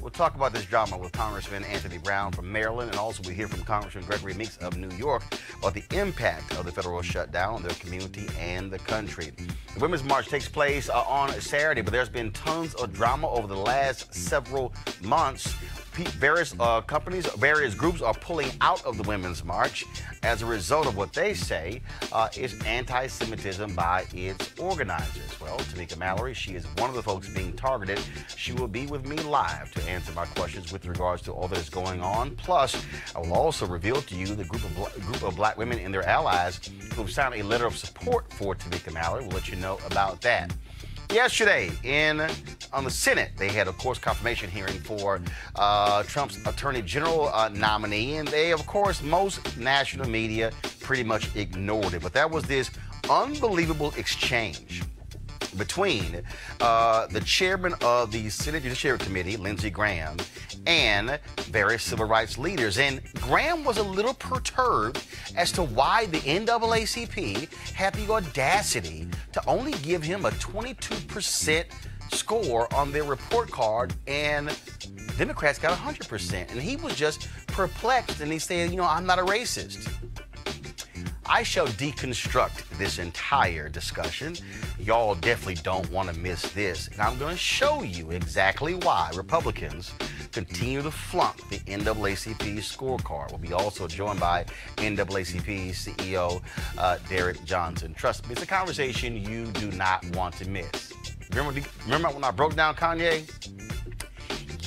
We'll talk about this drama with Congressman Anthony Brown from Maryland, and also we hear from Congressman Gregory Meeks of New York about the impact of the federal shutdown on their community and the country. The Women's March takes place on Saturday, but there's been tons of drama over the last several months. Various companies, various groups are pulling out of the Women's March as a result of what they say is anti-Semitism by its organizers. Well, Tamika Mallory, she is one of the folks being targeted. She will be with me live to answer my questions with regards to all that is going on. Plus, I will also reveal to you the group of black women and their allies who have signed a letter of support for Tamika Mallory. We'll let you know about that. Yesterday, on the Senate, they had, of course, confirmation hearing for Trump's Attorney General nominee, and they, of course, most national media pretty much ignored it. But that was this unbelievable exchange between the chairman of the Senate Judiciary Committee, Lindsey Graham, and various civil rights leaders. And Graham was a little perturbed as to why the NAACP had the audacity to only give him a 22% score on their report card, and Democrats got 100%. And he was just perplexed, and he said, you know, I'm not a racist. I shall deconstruct this entire discussion. Y'all definitely don't want to miss this. And I'm going to show you exactly why Republicans continue to flunk the NAACP scorecard. We'll be also joined by NAACP CEO Derek Johnson. Trust me, it's a conversation you do not want to miss. Remember when I broke down Kanye?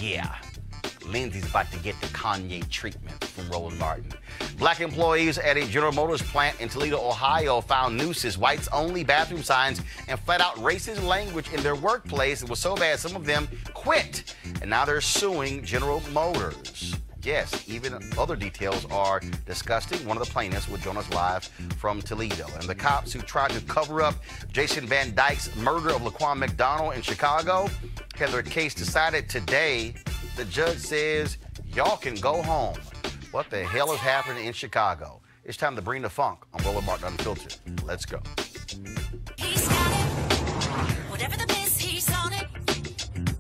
Yeah. Lindsey's about to get the Kanye treatment from Roland Martin. Black employees at a General Motors plant in Toledo, Ohio found nooses, whites-only bathroom signs, and flat-out racist language in their workplace. It was so bad some of them quit, and now they're suing General Motors. Yes, even other details are disgusting. One of the plaintiffs will join us live from Toledo. And the cops who tried to cover up Jason Van Dyke's murder of Laquan McDonald in Chicago had their case decided today. The judge says, y'all can go home. What the hell is happening in Chicago? It's time to bring the funk on Roland Martin Unfiltered. Let's go. He's got it. Whatever the miss, he's on it.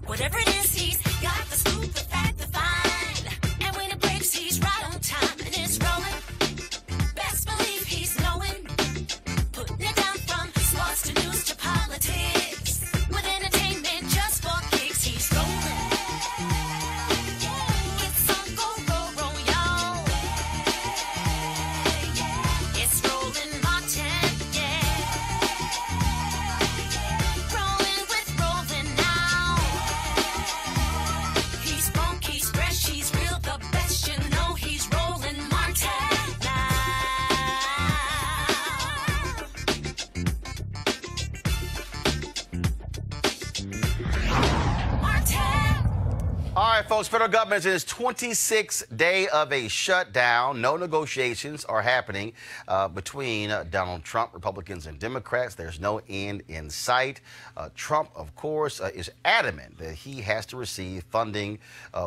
Whatever it is, he's got the scoop, the fact, the find. And when it breaks, he's right on time and it's rolling. Best believe he's knowing. Putting it down from sports to news to politics. With entertainment just for kicks, he's rolling. It's on go, y'all. It's Roland Martin, yeah. Rolling with Roland now. He's funk, he's fresh, he's real, the best, you know he's Roland Martin now. All right, folks, federal government is 26th day of a shutdown. No negotiations are happening between Donald Trump, Republicans, and Democrats. There's no end in sight. Trump, of course, is adamant that he has to receive funding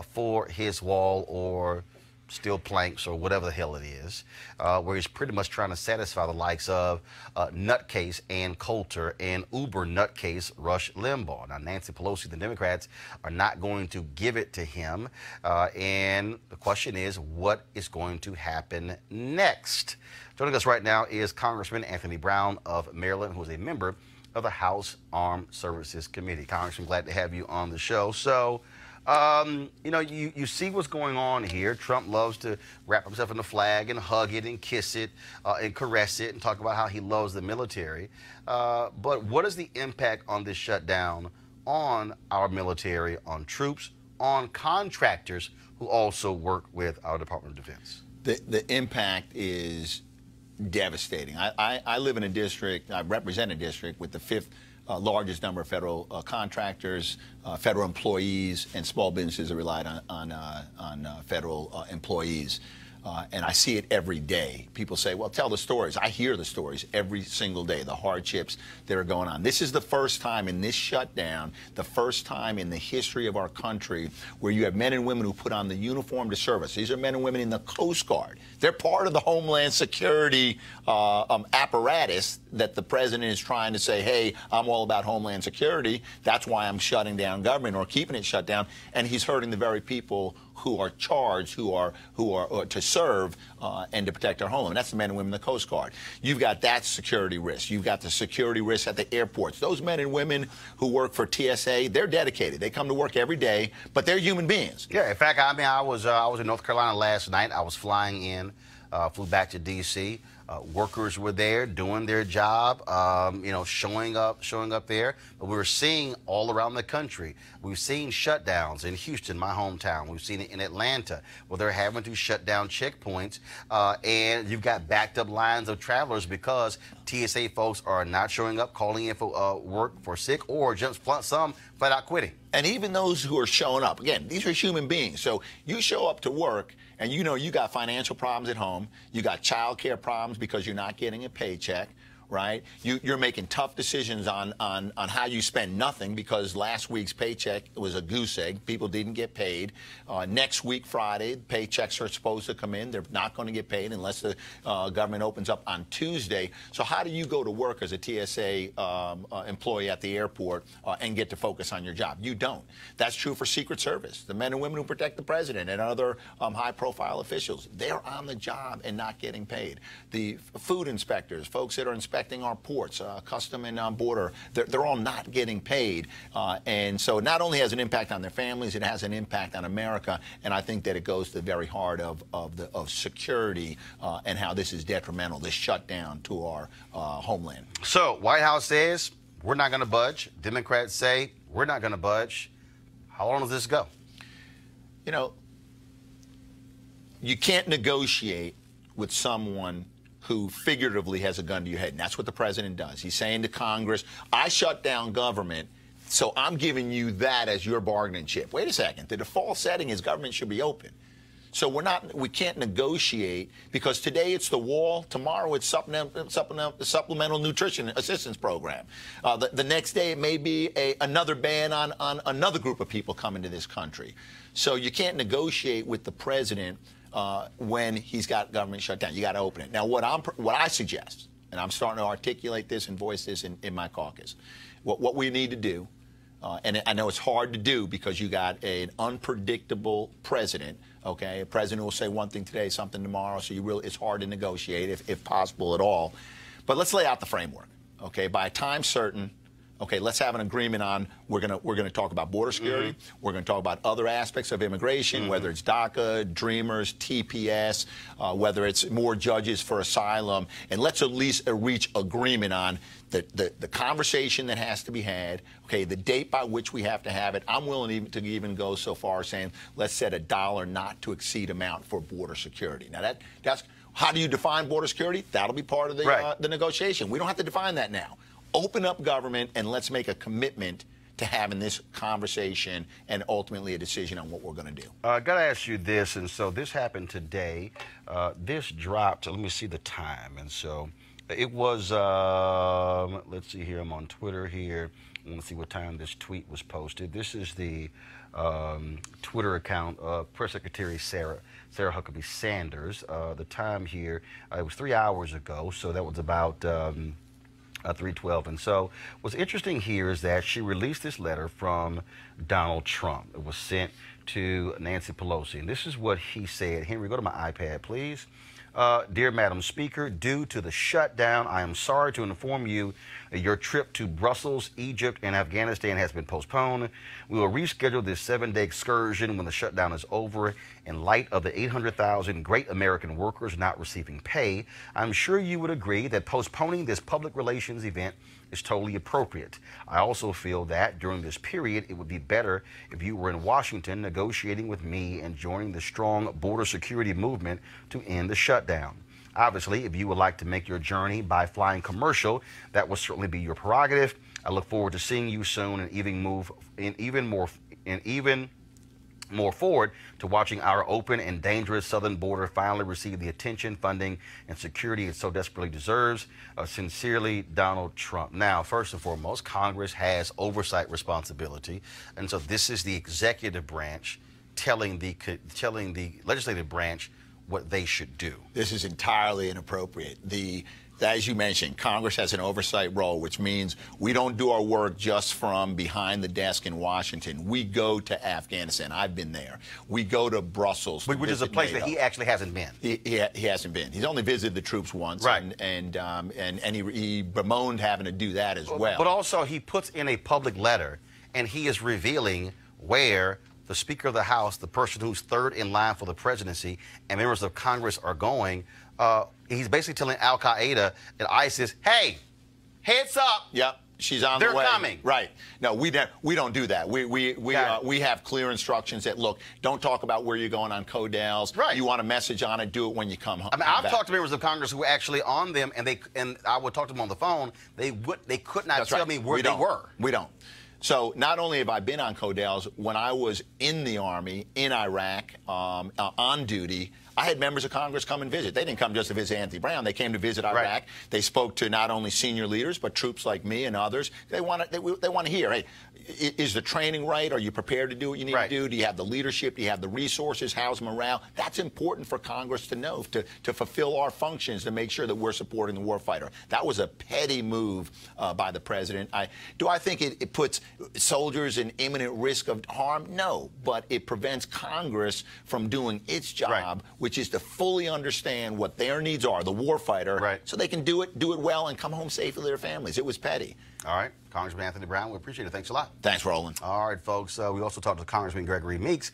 for his wall or steel planks or whatever the hell it is, where he's pretty much trying to satisfy the likes of nutcase Ann Coulter and uber nutcase Rush Limbaugh. Now, Nancy Pelosi, the Democrats, are not going to give it to him. And the question is, what is going to happen next? Joining us right now is Congressman Anthony Brown of Maryland, who is a member of the House Armed Services Committee. Congressman, glad to have you on the show. So, you know, you see what's going on here. Trump loves to wrap himself in the flag and hug it and kiss it and caress it and talk about how he loves the military. But what is the impact on this shutdown on our military, on troops, on contractors who also work with our Department of Defense? The impact is devastating. I live in a district, I represent a district with the 5th largest number of federal contractors, federal employees, and small businesses that relied on federal employees. And I see it every day. People say, well, tell the stories. I hear the stories every single day, the hardships that are going on. This is the first time in this shutdown, the first time in the history of our country where you have men and women who put on the uniform to service. These are men and women in the Coast Guard. They're part of the Homeland Security apparatus that the president is trying to say, hey, I'm all about Homeland Security. That's why I'm shutting down government or keeping it shut down. And he's hurting the very people who are charged, who are to serve and to protect our homeland. That's the men and women in the Coast Guard. You've got that security risk. You've got the security risk at the airports. Those men and women who work for TSA, they're dedicated. They come to work every day, but they're human beings. Yeah, in fact, I mean, I was in North Carolina last night. I was flying in, flew back to D.C. Workers were there doing their job, you know, showing up there. But we were seeing all around the country. We've seen shutdowns in Houston, my hometown. We've seen it in Atlanta, where they're having to shut down checkpoints. And you've got backed up lines of travelers because TSA folks are not showing up, calling in for work for sick, or just some flat out quitting. And even those who are showing up, again, these are human beings. So you show up to work, and you know you got financial problems at home. You got child care problems because you're not getting a paycheck, right? You're making tough decisions on how you spend nothing because last week's paycheck was a goose egg. People didn't get paid. Next week, Friday, paychecks are supposed to come in. They're not going to get paid unless the government opens up on Tuesday. So how do you go to work as a TSA employee at the airport and get to focus on your job? You don't. That's true for Secret Service, the men and women who protect the president and other high-profile officials. They're on the job and not getting paid. The food inspectors, folks that are inspecting our ports, custom and border, they're all not getting paid. And so it not only has an impact on their families, it has an impact on America. And I think that it goes to the very heart of security and how this is detrimental, this shutdown to our homeland. So White House says we're not going to budge. Democrats say we're not going to budge. How long does this go? You know, you can't negotiate with someone who figuratively has a gun to your head. And that's what the president does. He's saying to Congress, I shut down government, so I'm giving you that as your bargaining chip. Wait a second. The default setting is government should be open. So we can't negotiate because today it's the wall, tomorrow it's supplemental nutrition assistance program. The next day it may be another ban on another group of people coming to this country. So you can't negotiate with the president when he's got government shut down. You got to open it. Now, what I suggest, and I'm starting to articulate this and voice this in my caucus, what we need to do, and I know it's hard to do because you got an unpredictable president. Okay, a president will say one thing today, something tomorrow, so it's hard to negotiate if possible at all. But let's lay out the framework. Okay, by a time certain. Okay, let's have an agreement on we're gonna talk about border security. We're gonna talk about other aspects of immigration, whether it's DACA, Dreamers, TPS, whether it's more judges for asylum, and let's at least reach agreement on the conversation that has to be had. Okay, the date by which we have to have it. I'm willing to even go so far as saying let's set a dollar not to exceed amount for border security. Now that's how do you define border security? That'll be part of the negotiation. We don't have to define that now. Open up government and let's make a commitment to having this conversation and ultimately a decision on what we're going to do. I got to ask you this, and so this happened today. This dropped, let me see the time, and so it was, let's see here, I'm on Twitter here. I want to see what time this tweet was posted. This is the Twitter account of Press Secretary Sarah Huckabee Sanders. The time here, it was 3 hours ago, so that was about 3:12. And so what's interesting here is that she released this letter from Donald Trump. It was sent to Nancy Pelosi. And this is what he said. Henry, go to my iPad, please. Dear Madam Speaker, due to the shutdown, I am sorry to inform you that your trip to Brussels, Egypt, and Afghanistan has been postponed. We will reschedule this 7-day excursion when the shutdown is over. In light of the 800,000 great American workers not receiving pay, I'm sure you would agree that postponing this public relations event is totally appropriate. I also feel that during this period, it would be better if you were in Washington negotiating with me and joining the strong border security movement to end the shutdown. Obviously, if you would like to make your journey by flying commercial, that will certainly be your prerogative. I look forward to seeing you soon and even more forward to watching our open and dangerous southern border finally receive the attention, funding, and security it so desperately deserves. Sincerely, Donald Trump. Now, first and foremost, Congress has oversight responsibility, and so this is the executive branch telling the legislative branch what they should do. This is entirely inappropriate. As you mentioned, Congress has an oversight role, which means we don't do our work just from behind the desk in Washington. We go to Afghanistan. I've been there. We go to Brussels. Which is a place that he actually hasn't been. He hasn't been. He's only visited the troops once. Right. And he bemoaned having to do that as well. But also he puts in a public letter, and he is revealing where the Speaker of the House, the person who's third in line for the presidency, and members of Congress are going. He's basically telling Al-Qaeda and ISIS, hey, heads up. Yep, she's on the way. They're coming. Right. No, we don't do that. We have clear instructions that, look, don't talk about where you're going on Codels. Right. You want a message on it, do it when you come home. I mean, I've talked to members of Congress who were actually on them, and I would talk to them on the phone. They could not tell me where they were. We don't. So not only have I been on Codels, when I was in the Army, in Iraq, on duty, I had members of Congress come and visit. They didn't come just to visit Anthony Brown. They came to visit Iraq. Right. They spoke to not only senior leaders, but troops like me and others. They want to hear, hey, is the training right? Are you prepared to do what you need to do? Do you have the leadership? Do you have the resources? How's morale? That's important for Congress to know, to fulfill our functions, to make sure that we're supporting the warfighter. That was a petty move by the president. Do I think it puts soldiers in imminent risk of harm? No, but it prevents Congress from doing its job, which is to fully understand what their needs are, the warfighter, so they can do it well, and come home safely to their families. It was petty. All right, Congressman Anthony Brown, we appreciate it. Thanks a lot. Thanks, Roland. All right, folks. We also talked to Congressman Gregory Meeks.